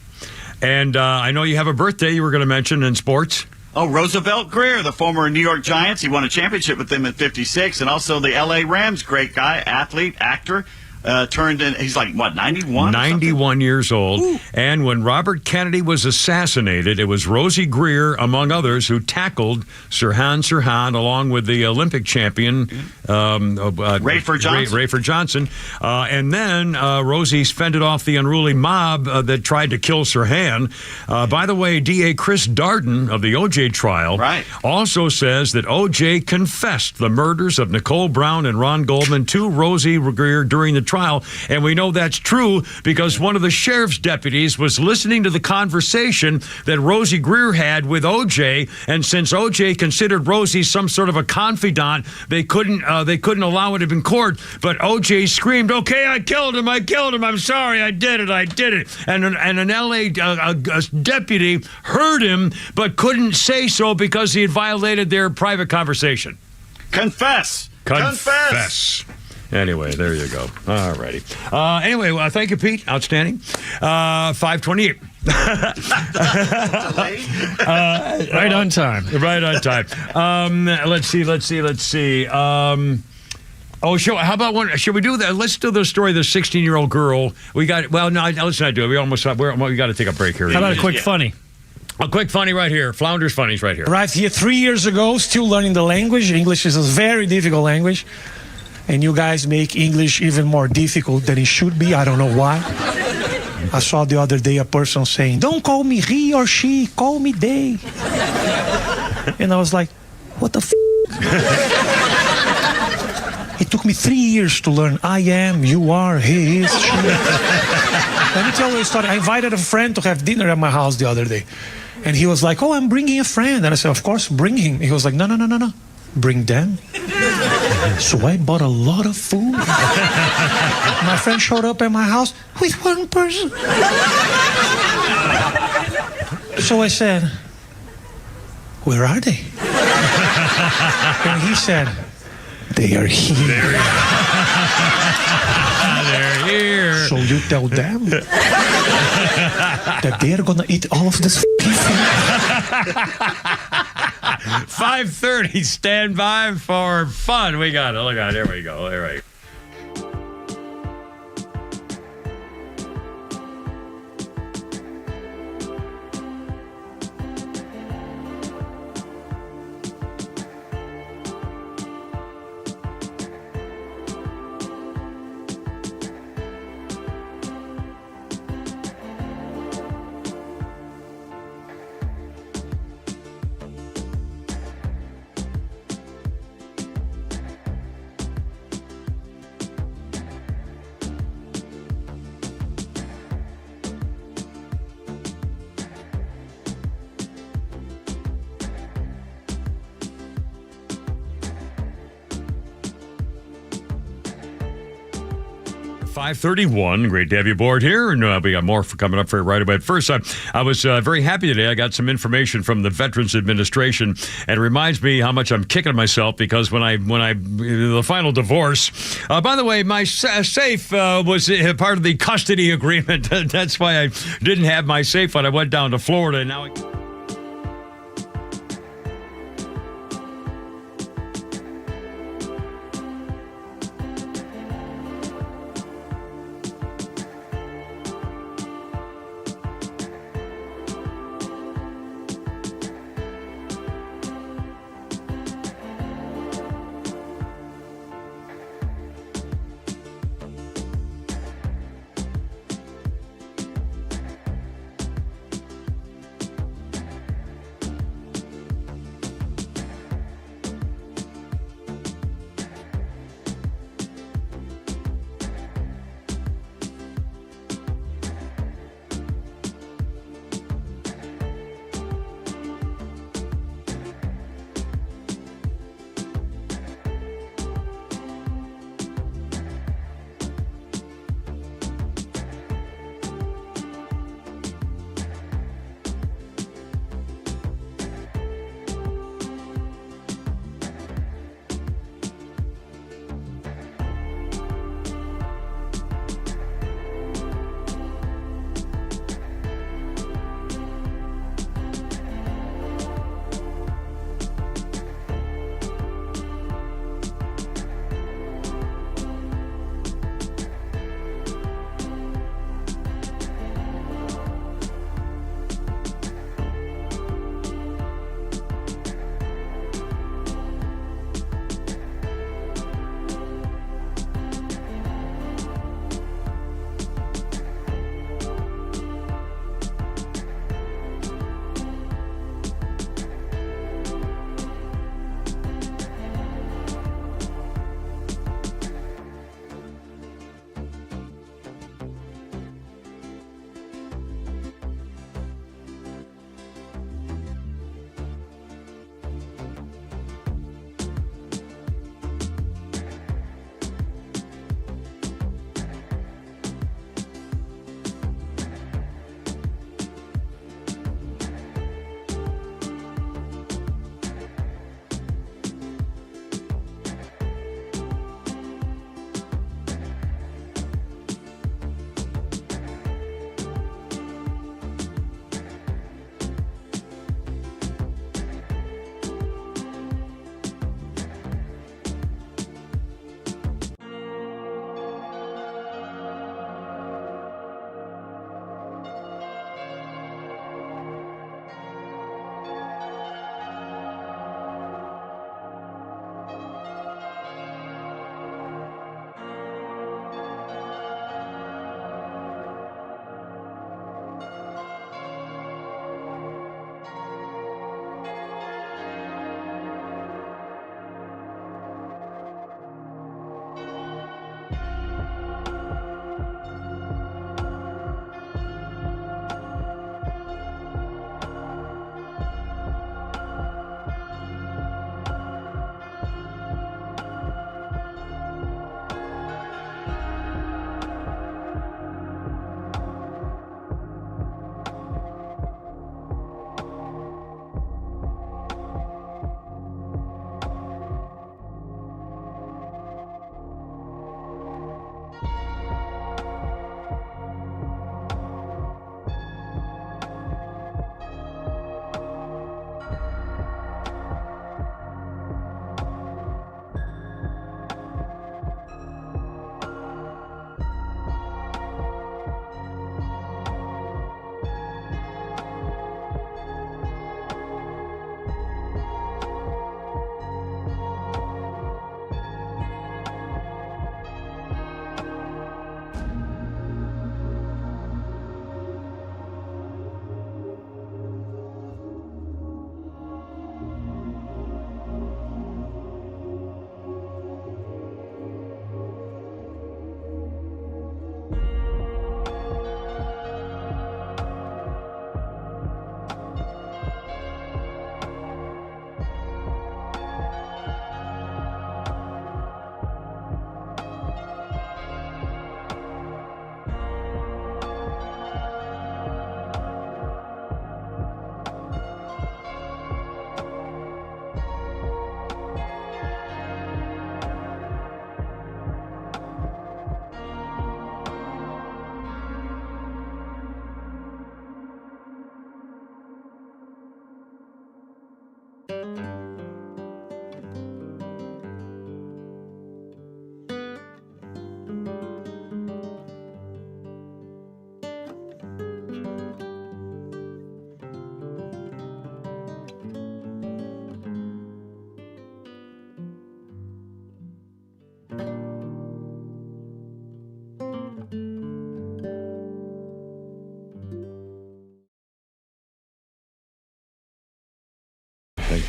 S1: And I know you have a birthday you were going to mention in sports.
S2: Oh, Roosevelt Greer, the former New York Giants. He won a championship with them at 56. And also the L.A. Rams, great guy, athlete, actor. Turned in, he's like, what, 91?
S1: 91 years old. Ooh. And when Robert Kennedy was assassinated, it was Rosie Greer, among others, who tackled Sirhan Sirhan along with the Olympic champion,
S2: Rayford Johnson.
S1: Rayford Johnson. And then Rosie fended off the unruly mob that tried to kill Sirhan. By the way, DA Chris Darden of the O.J. trial also says that O.J. confessed the murders of Nicole Brown and Ron Goldman to Rosie Greer during the trial, and we know that's true because one of the sheriff's deputies was listening to the conversation that Rosie Greer had with O.J., and since O.J. considered Rosie some sort of a confidant, they couldn't allow it in court. But O.J. screamed, "Okay, I killed him! I'm sorry, I did it!" And an L.A. deputy heard him but couldn't say so because he had violated their private conversation.
S2: Confess.
S1: Anyway, there you go. All righty. Anyway, thank you, Pete. Outstanding. 5:28.
S3: Right on time.
S1: Right on time. Let's see. How about one? Should we do that? Let's do the story of the 16-year-old girl. We got. Well, no, let's not do it. We got to take a break here.
S3: How about a quick funny?
S1: A quick funny right here. Flounders Funnies right here.
S14: Arrived here 3 years ago, still learning the language. English is a very difficult language. And you guys make English even more difficult than it should be. I don't know why. I saw the other day a person saying, "Don't call me he or she, call me they." And I was like, what the f***? It took me 3 years to learn I am, you are, he is, she. Let me tell you a story. I invited a friend to have dinner at my house the other day. And he was like, "Oh, I'm bringing a friend." And I said, "Of course, bring him." He was like, No. Bring them. So I bought a lot of food. My friend showed up at my house with one person. So I said, "Where are they?" And he said, "They are here."
S1: They're here.
S14: So you tell them that they are going to eat all of this food.
S1: 5:30, stand by for fun. We got it. Look at it. There we go. All right. .531. Great to have you aboard here. And we got more coming up for you right away. But first, I was very happy today. I got some information from the Veterans Administration, and it reminds me how much I'm kicking myself because when I the final divorce. By the way, my safe was part of the custody agreement. That's why I didn't have my safe when I went down to Florida. And now.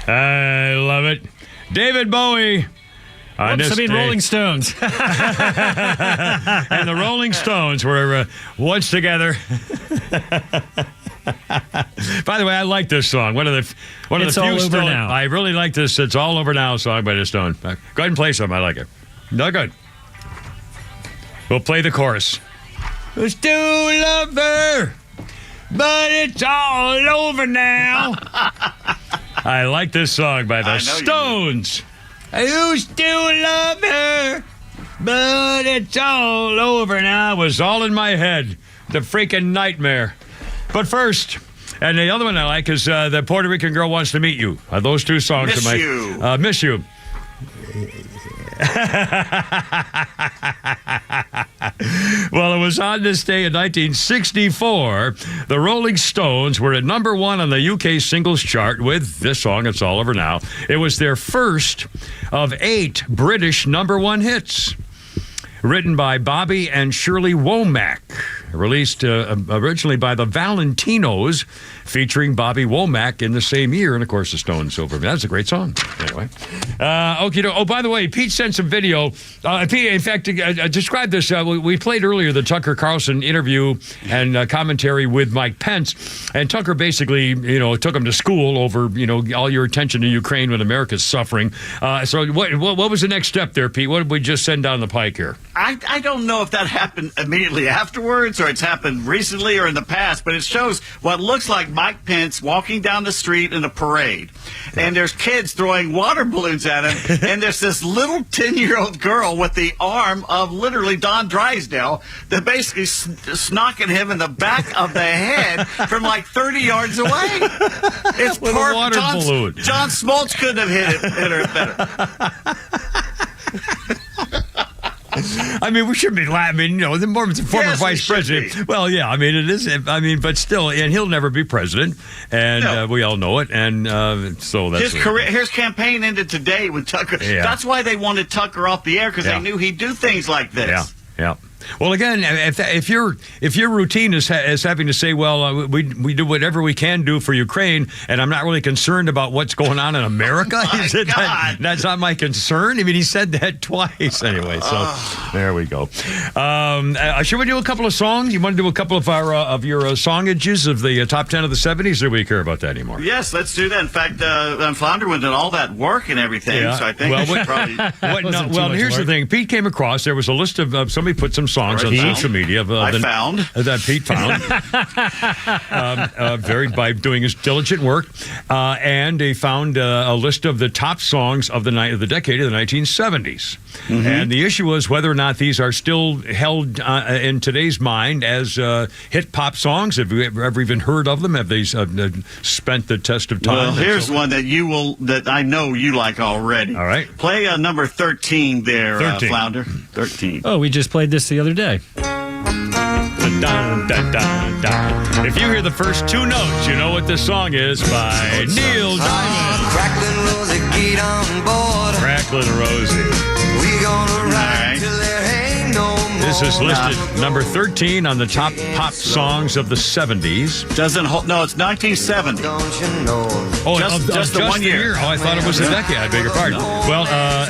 S1: I love it. David Bowie.
S3: Rolling Stones.
S1: And the Rolling Stones were once together. By the way, I like this song. One of the
S3: It's
S1: few
S3: All Over
S1: Stone.
S3: Now.
S1: I really like this. It's All Over Now song by the Stone. Go ahead and play some. I like it. No good. We'll play the chorus. I still love her, but it's all over now. I like this song by the Stones. I still love her, but it's all over now. It was all in my head. The freaking nightmare. But first, and the other one I like is The Puerto Rican Girl Wants to Meet You. Those two songs.
S2: Miss You.
S1: Miss You. Well, it was on this day in 1964, the Rolling Stones were at number 1 on the UK singles chart with this song, It's All Over Now. It was their first of 8 British number 1 hits. Written by Bobby and Shirley Womack. Released originally by the Valentinos, featuring Bobby Womack in the same year. And, of course, the Stones over. That's a great song. Anyway. Oh, by the way, Pete sent some video. Pete, in fact, describe this. We played earlier the Tucker Carlson interview and commentary with Mike Pence. And Tucker basically, took him to school over, all your attention to Ukraine when America's suffering. So what was the next step there, Pete? What did we just send down the pike here?
S2: I don't know if that happened immediately afterwards or it's happened recently or in the past, but it shows what looks like Mike Pence walking down the street in a parade. And there's kids throwing water balloons at him. And there's this little 10-year-old girl with the arm of literally Don Drysdale that basically snocking him in the back of the head from like 30 yards away. It's
S1: with a water balloon.
S2: John Smoltz couldn't have hit her better.
S1: I mean, we shouldn't be laughing. The former vice president. Well, yeah, I mean, it is. But still, and he'll never be president, and we all know it. And so that's
S2: his campaign ended today with Tucker.
S1: Yeah.
S2: That's why they wanted Tucker off the air, because they knew he'd do things like this.
S1: Yeah. Well, again, if your routine is having to say, well, we do whatever we can do for Ukraine, and I'm not really concerned about what's going on in America, that's not my concern. I mean, he said that twice anyway. So there we go. Should we do a couple of songs? You want to do a couple of your songages of the top 10 of the 70s, or do we care about that anymore?
S2: Yes, let's do that. In fact, Flounderman did all that work and everything, so I think we should probably...
S1: Here's the thing. Pete came across, there was a list of somebody put some songs on social media that Pete found by doing his diligent work, and he found a list of the top songs of the decade of the 1970s. Mm-hmm. And the issue was whether or not these are still held in today's mind as hit pop songs. Have you ever even heard of them? Have they spent the test of time?
S2: Well, here's one that I know you like already.
S1: All right,
S2: play number 13 there,
S1: 13.
S2: Flounder. 13.
S3: Oh, we just played this the other day.
S1: If you hear the first 2 notes, you know what this song is by Neil Diamond.
S9: Cracklin' Rosie, get on board.
S1: Cracklin' Rosie.
S9: We gonna ride till there ain't no more.
S1: This is listed number 13 on the top pop songs of the 70s.
S2: Doesn't hold. No, it's 1970.
S9: Don't you know?
S1: Oh,
S2: just the 1 year.
S1: Oh, I thought it was a decade. I beg your pardon. Well,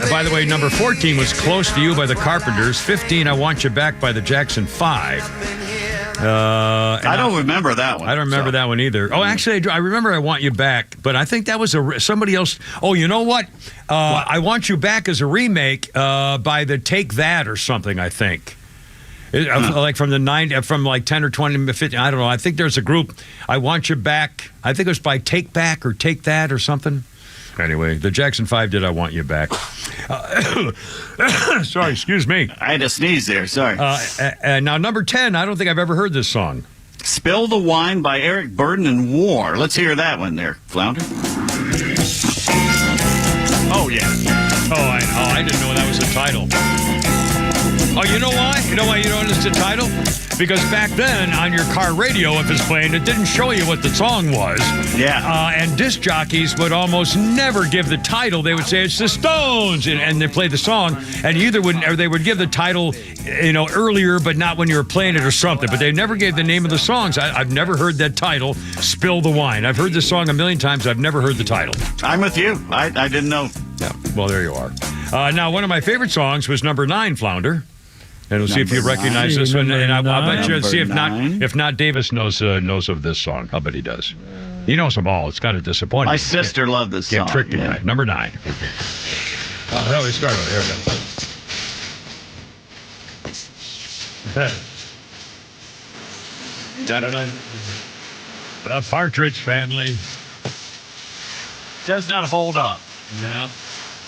S1: by the way, number 14 was Close to You by the Carpenters. 15, I Want You Back by the Jackson 5.
S2: I don't remember that one.
S1: I don't remember that one either. Oh, actually, I remember I Want You Back, but I think that was somebody else. Oh, you know what? I Want You Back is a remake by the Take That or something, I think. Like from like 10 or 20, 50, I don't know. I think there's a group, I Want You Back. I think it was by Take Back or Take That or something. Anyway, the Jackson 5 did I Want You Back. Sorry, excuse me.
S2: I had to sneeze there, sorry.
S1: Now, number 10, I don't think I've ever heard this song.
S2: Spill the Wine by Eric Burden and War. Let's hear that one there, Flounder.
S1: Oh, yeah. I didn't know that was the title. Oh, you know why? You know why you don't know it's the title? Because back then, on your car radio, if it's playing, it didn't show you what the song was.
S2: Yeah.
S1: And disc jockeys would almost never give the title. They would say, it's the Stones, and they play the song, and they would give the title, earlier, but not when you were playing it or something. But they never gave the name of the songs. I've never heard that title, Spill the Wine. I've heard this song a million times. I've never heard the title.
S2: I'm with you. I didn't know.
S1: Yeah. Well, there you are. Now, one of my favorite songs was number 9, Flounder. And we'll see if you recognize this one. And I'll bet you see if not, Davis knows of this song. I'll bet he does. He knows them all. It's kind of disappointing.
S2: My sister loved this song.
S1: Get tricked tonight. Number 9. How do we start? Here we go. The Partridge Family does not hold up. No.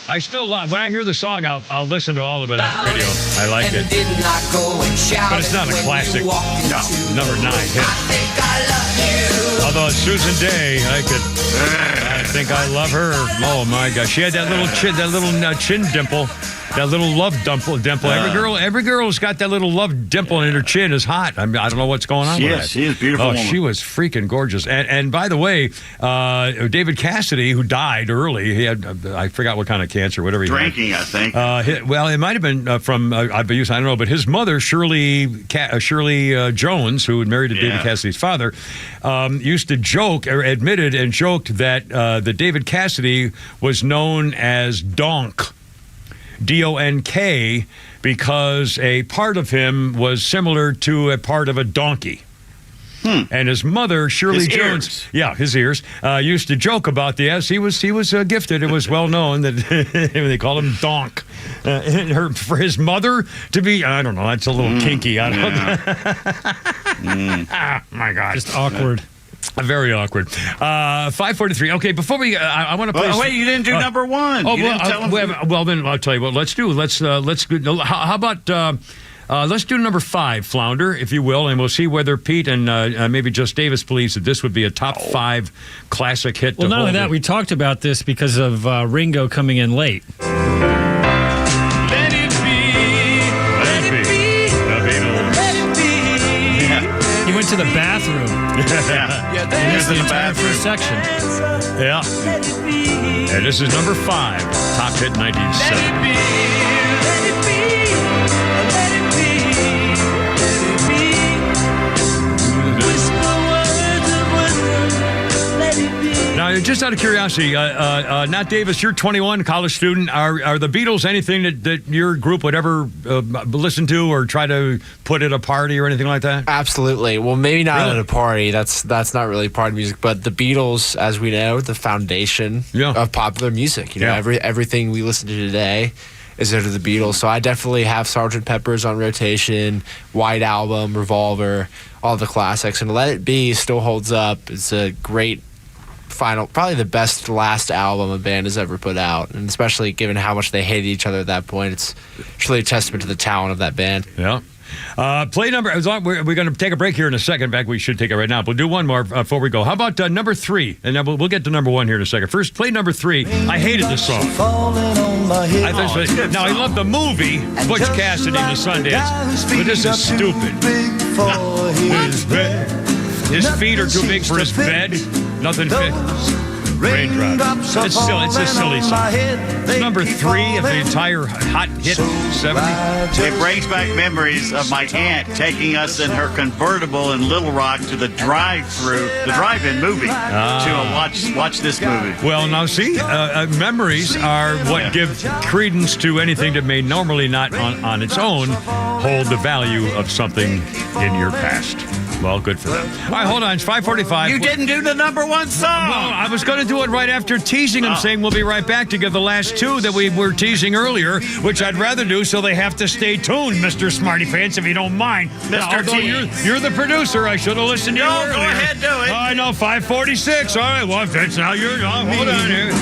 S1: I still love, when I hear the song, I'll listen to all of it on the radio. I like it. But it's not a classic. No, number 9 hit. Although Susan Day, I think I love her. Oh my gosh, she had that little chin dimple. That little love dimple. Every girl who's got that little love dimple in her chin is hot. I don't know what's going on with that.
S2: She is beautiful.
S1: Oh, she was freaking gorgeous. And by the way, David Cassidy, who died early, he had I forgot what kind of cancer, whatever he
S2: Drinking,
S1: had.
S2: I think.
S1: Well, it might have been from abuse. I don't know, but his mother, Shirley Jones, who had married to David Cassidy's father, used to joke or admitted and joked that the David Cassidy was known as Donk. D-O-N-K, because a part of him was similar to a part of a donkey. And his mother, Shirley Jones, his ears, used to joke about the he was gifted. It was well known that they called him Donk. For his mother to be, I don't know, that's a little kinky. I don't know. Oh, my God.
S3: Just awkward.
S1: Very awkward. 5:43. Okay, before we, I want to play.
S2: Wait, you didn't do number 1.
S1: Oh, well, then I'll tell you what. Let's do. How about? Let's do number 5, Flounder, if you will, and we'll see whether Pete and maybe just Davis believes that this would be a top 5 classic hit.
S3: Well, not only that, we talked about this because of Ringo coming in late.
S1: Let it be. Let it be. The Beatles. Let it be.
S3: Yeah. He went to the bathroom.
S2: Yeah.
S3: Here's the entire first section.
S1: Yeah. And this is number 5, top hit 1970. Now, just out of curiosity, not Davis, you're 21, college student. Are the Beatles anything that your group would ever listen to or try to put at a party or anything like that?
S6: Absolutely. Well, maybe not at a party. That's not really party music. But the Beatles, as we know, the foundation of popular music. Everything we listen to today is under the Beatles. So I definitely have Sgt. Pepper's on rotation, White Album, Revolver, all the classics. And Let It Be still holds up. It's a great probably the best last album a band has ever put out, and especially given how much they hated each other at that point, it's really a testament to the talent of that band.
S1: Yeah. Play number. We're going to take a break here in a second. In fact, we should take it right now. We'll do one more before we go. How about number 3? And then we'll get to number 1 here in a second. First, play number 3. I hated this song. Now, I love the movie Butch Cassidy and the Sundance, but this is stupid. His feet are too big for his bed. Nothing fits. Raindrops. It's silly. It's a silly song. It's number 3 of the entire hot hit 70.
S2: It brings back memories of my aunt taking us in her convertible in Little Rock to the drive-in movie to watch this movie.
S1: Well, now see, memories are what give credence to anything that may normally not on its own hold the value of something in your past. Well, good for them. All right, hold on. It's 5:45.
S2: You didn't do the number 1 song.
S1: Well, I was going to do it right after teasing them, saying we'll be right back to give the last 2 that we were teasing earlier, which I'd rather do, so they have to stay tuned, Mr. Smarty Pants, if you don't mind.
S2: Mr. T.
S1: You're the producer. I should have listened to you earlier.
S2: Go ahead, do it.
S1: I know, 5:46. All right, well, that's now you're... hold on here.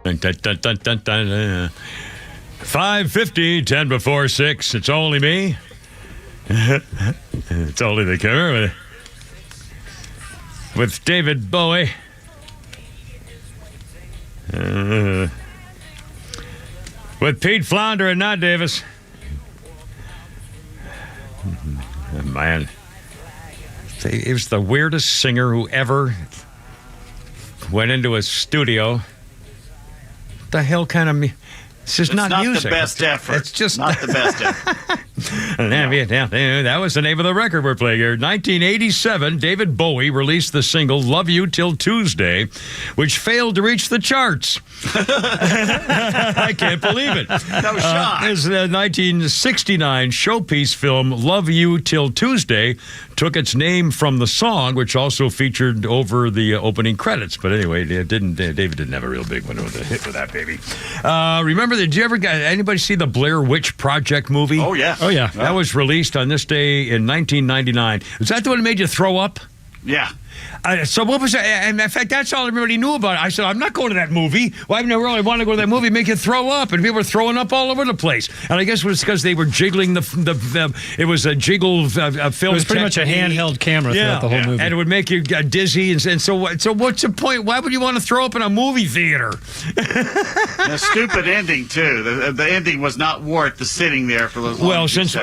S1: Dun, dun, dun, dun, dun, dun. 5:50, 10 before 6. It's only me. It's only the Kimmer with David Bowie. With Pete Flounder and Not Davis. Man, he was the weirdest singer who ever went into a studio. What the hell kind of... It's just not music.
S2: It's not the best effort.
S1: It's just
S2: not the best effort.
S1: That was the name of the record we're playing here. 1987, David Bowie released the single Love You Till Tuesday, which failed to reach the charts. I can't believe it.
S2: No shot.
S1: His 1969 showpiece film Love You Till Tuesday took its name from the song, which also featured over the opening credits. But anyway, David didn't have a real big one with a hit with that baby. Remember, did you ever anybody see the Blair Witch Project movie?
S2: Oh, yeah.
S3: Oh, yeah.
S1: That was released on this day in 1999. Was that the one that made you throw up?
S2: Yeah.
S1: So what was that? And in fact, that's all everybody knew about it. I said, I'm not going to that movie. Well, I never really wanted to go to that movie, make you throw up. And people were throwing up all over the place. And I guess it was because they were jiggling it was a jiggle film.
S3: It was pretty much a handheld camera throughout the whole movie.
S1: And it would make you dizzy. And so what's the point? Why would you want to throw up in a movie theater?
S2: A stupid ending, too. The ending was not worth the sitting there for those long.
S1: Well, since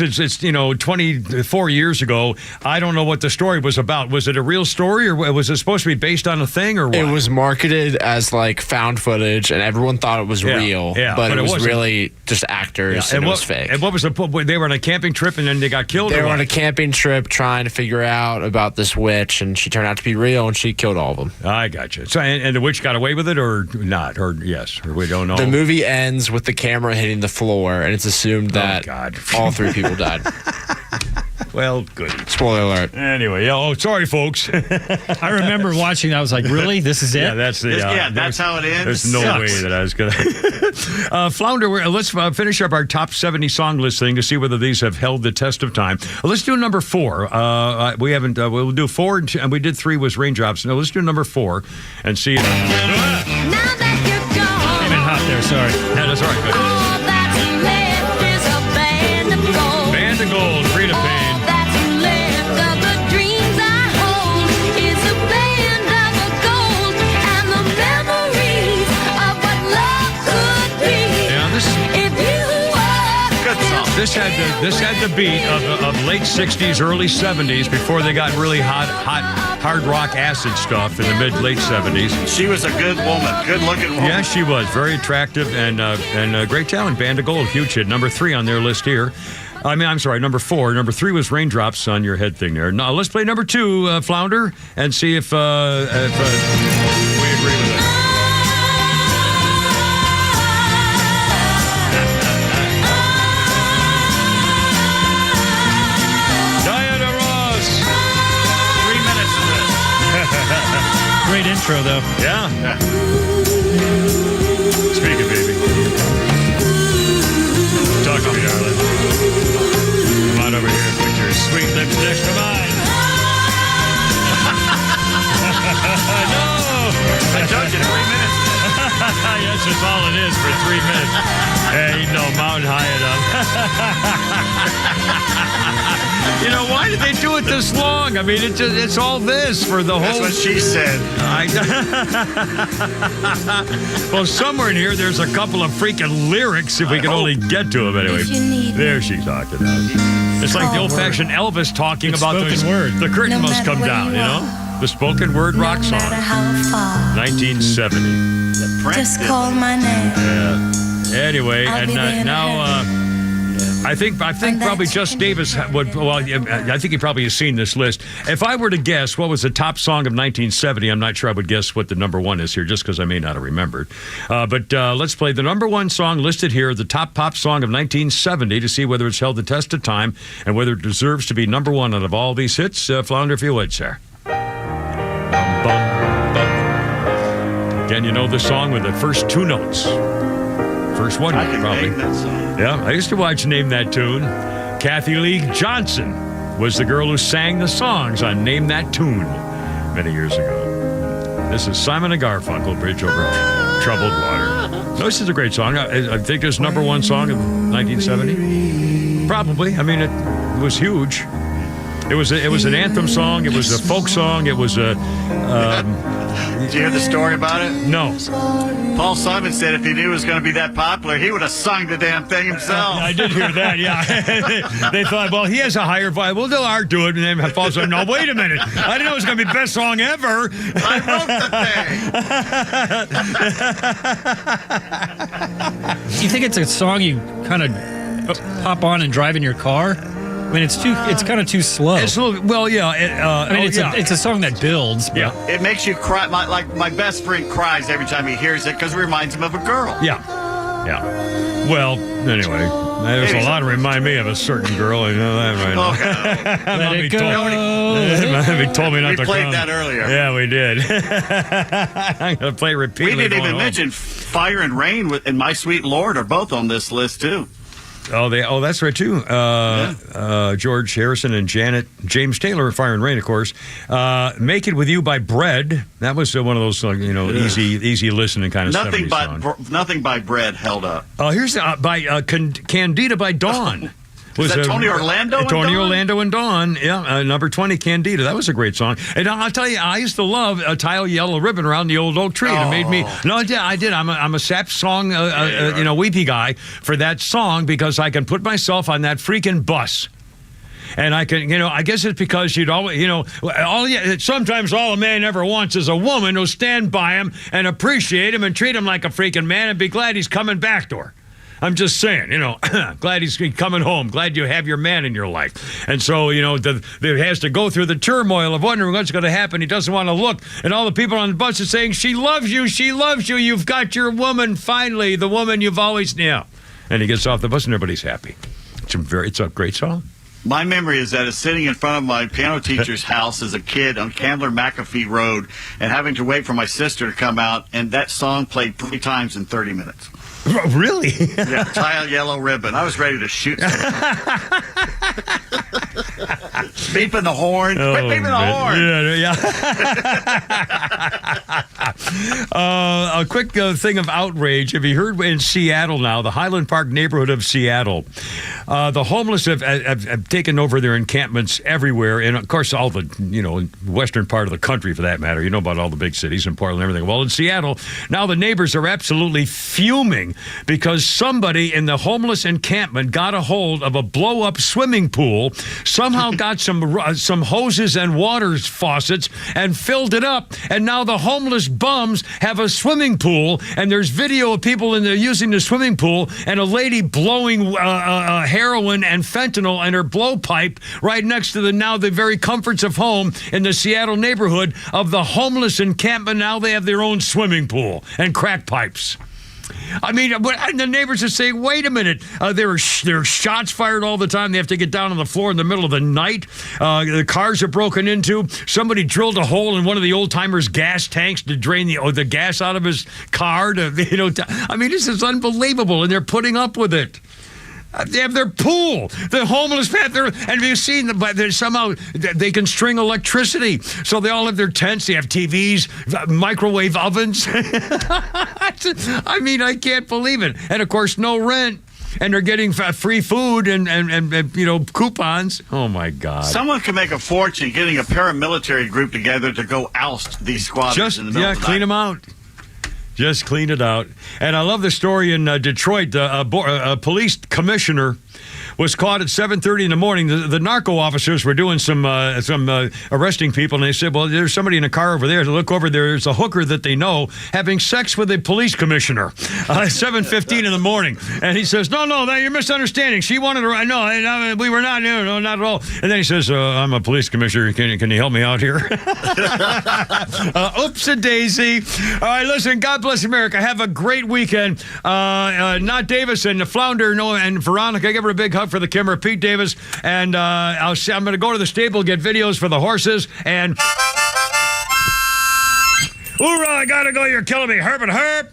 S1: it's 24 years ago, I don't know what the story was about. Was it a real story, or was it supposed to be based on a thing, or what?
S6: It was marketed as like found footage, and everyone thought it was real, but it was really just actors, and it was fake.
S1: And what was they were on a camping trip, and then they got killed?
S6: They were on a camping trip trying to figure out about this witch, and she turned out to be real, and she killed all of them.
S1: I got you. So, and the witch got away with it, or not, or yes, or we don't know.
S6: The movie ends with the camera hitting the floor, and it's assumed that all 3 people died.
S1: Well, good.
S6: Spoiler alert.
S1: Anyway, sorry, folks.
S3: I remember watching that. I was like, really? This is it?
S1: Yeah, that's
S2: how it ends.
S1: There's no way that I was going to. Flounder, let's finish up our top 70 song list thing to see whether these have held the test of time. Let's do number 4. We haven't. We'll do 4, and we did 3 was Raindrops. Now let's do number 4 and see.
S3: Came in hot there. Sorry.
S1: Yeah, that's all right. Good. Band of Gold, Free to Pain. This had the beat of late 60s, early 70s before they got really hot hard rock acid stuff in the mid-late 70s.
S2: She was a good woman, good-looking woman.
S1: Yeah, she was. Very attractive and great talent. Band of Gold, huge hit. Number 3 on their list here. I'm sorry, number 4. Number 3 was Raindrops on your head thing there. Now, let's play number 2, Flounder, and see if we agree with it.
S3: Great intro, though.
S1: Yeah. Speak it, baby. Talk to me, darling. Come on over here and put your sweet lips next to mine. No!
S2: I told you 3 minutes.
S1: Yes, that's all it is for 3 minutes. Ain't no mountain high enough. You know, why did they do it this long? I mean, it's all this for the whole...
S2: That's what she said.
S1: Well, somewhere in here, there's a couple of freaking lyrics, if we can only get to them anyway. There she talked about. It's like the old-fashioned Elvis talking about the curtain must come down, you know? The spoken word rock song. 1970.
S15: Just call my name.
S1: Yeah. Anyway, and now... I think probably Just Davis would. Well, I think he probably has seen this list. If I were to guess what was the top song of 1970, I'm not sure I would guess what the number 1 is here, just because I may not have remembered. But let's play the number 1 song listed here, the top pop song of 1970, to see whether it's held the test of time and whether it deserves to be number 1 out of all these hits. Flounder, if you would, sir. Bum, bum, bum. Again, you know the song with the first 2 notes. First one,
S2: I can
S1: probably.
S2: name that song.
S1: Yeah, I used to watch Name That Tune. Kathy Lee Johnson was the girl who sang the songs on Name That Tune many years ago. This is Simon and Garfunkel, Bridge Over Rainbow. Troubled Water. No, this is a great song. I think it's number one song of 1970. Probably. I mean, it was huge. It was an anthem song. It was a folk song. It was a...
S2: Did you hear the story about it?
S1: No.
S2: Paul Simon said if he knew it was going to be that popular, he would have sung the damn thing himself.
S1: I did hear that, yeah. They thought, well, he has a higher voice. Well, they'll do it. And then Paul said, no, wait a minute. I didn't know it was going to be the best song ever.
S2: I
S3: wrote the thing. You think it's a song you kind of pop on and drive in your car? I mean, it's kind of too slow.
S1: It's a little, well, yeah.
S3: It's a song that builds. But.
S1: Yeah.
S2: It makes you cry. My best friend cries every time he hears it because it reminds him of a girl.
S1: Yeah. Yeah. Well, anyway, there's a lot to remind me of a certain girl. I know that right now.
S3: Okay. Let it go.
S1: He told me not to
S2: We played
S1: come.
S2: that earlier.
S1: Yeah, we did. I'm going to play repeatedly.
S2: We didn't even mention Fire and Rain and My Sweet Lord are both on this list, too.
S1: Oh, that's right too. George Harrison and James Taylor, Fire and Rain, of course. "Make It With You" by Bread. That was one of those easy listening kind of
S2: nothing
S1: 70s songs.
S2: Nothing by Bread held up.
S1: Here's by Candida by Dawn.
S2: Was that Tony Orlando?
S1: Tony Orlando and Dawn, yeah. Number 20, Candida. That was a great song. And I'll tell you, I used to love tie a yellow ribbon around the old oak tree. And it made me. No, I did. I'm a sap song, weepy guy for that song because I can put myself on that freaking bus. And I can, I guess it's because you'd always, sometimes all a man ever wants is a woman who'll stand by him and appreciate him and treat him like a freaking man and be glad he's coming back to her. I'm just saying, glad he's coming home. Glad you have your man in your life. And so, he has to go through the turmoil of wondering what's going to happen. He doesn't want to look. And all the people on the bus are saying, she loves you. She loves you. You've got your woman, finally, the woman you've always known. And he gets off the bus and everybody's happy. It's a great song.
S2: My memory is that it's sitting in front of my piano teacher's house as a kid on Candler McAfee Road and having to wait for my sister to come out. And that song played 3 times in 30 minutes.
S1: Really?
S2: Yeah, tie a yellow ribbon. I was ready to shoot beeping the horn. Quit beeping the horn.
S1: Yeah. A quick thing of outrage. Have you heard in Seattle now, the Highland Park neighborhood of Seattle, the homeless have taken over their encampments everywhere. And, of course, all the, western part of the country, for that matter. You know about all the big cities and Portland and everything. Well, in Seattle, now the neighbors are absolutely fuming because somebody in the homeless encampment got a hold of a blow-up swimming pool, somehow got some hoses and water faucets and filled it up, and now the homeless bums have a swimming pool, and there's video of people in there using the swimming pool, and a lady blowing heroin and fentanyl in her blowpipe right next to the very comforts of home in the Seattle neighborhood of the homeless encampment. Now they have their own swimming pool and crack pipes. I mean, and the neighbors are saying, wait a minute, there are shots fired all the time. They have to get down on the floor in the middle of the night. The cars are broken into. Somebody drilled a hole in one of the old-timers' gas tanks to drain the gas out of his car. I mean, this is unbelievable, and they're putting up with it. They have their pool. The homeless have their, and you've seen somehow they can string electricity. So they all have their tents. They have TVs, microwave ovens. I mean, I can't believe it. And of course, no rent. And they're getting free food and coupons. Oh my God!
S2: Someone could make a fortune getting a paramilitary group together to go oust these squatters in the middle of the night.
S1: Clean them out. Just clean it out. And I love the story in Detroit. A police commissioner was caught at 7:30 in the morning. The narco officers were doing some arresting people, and they said, well, there's somebody in a car over there. They look over, there's a hooker that they know having sex with a police commissioner at 7:15 in the morning. And he says, no, you're misunderstanding. She wanted to, no, we were not, no, not at all. And then he says, I'm a police commissioner. Can you help me out here? Oops-a-daisy. All right, listen, God bless America. Have a great weekend. Not Davis and the Flounder, and Veronica, give her a big hug for the Kimmer, Pete Davis, and I'm going to go to the stable, get videos for the horses, and hoorah, I gotta go, you're killing me, herp and herp.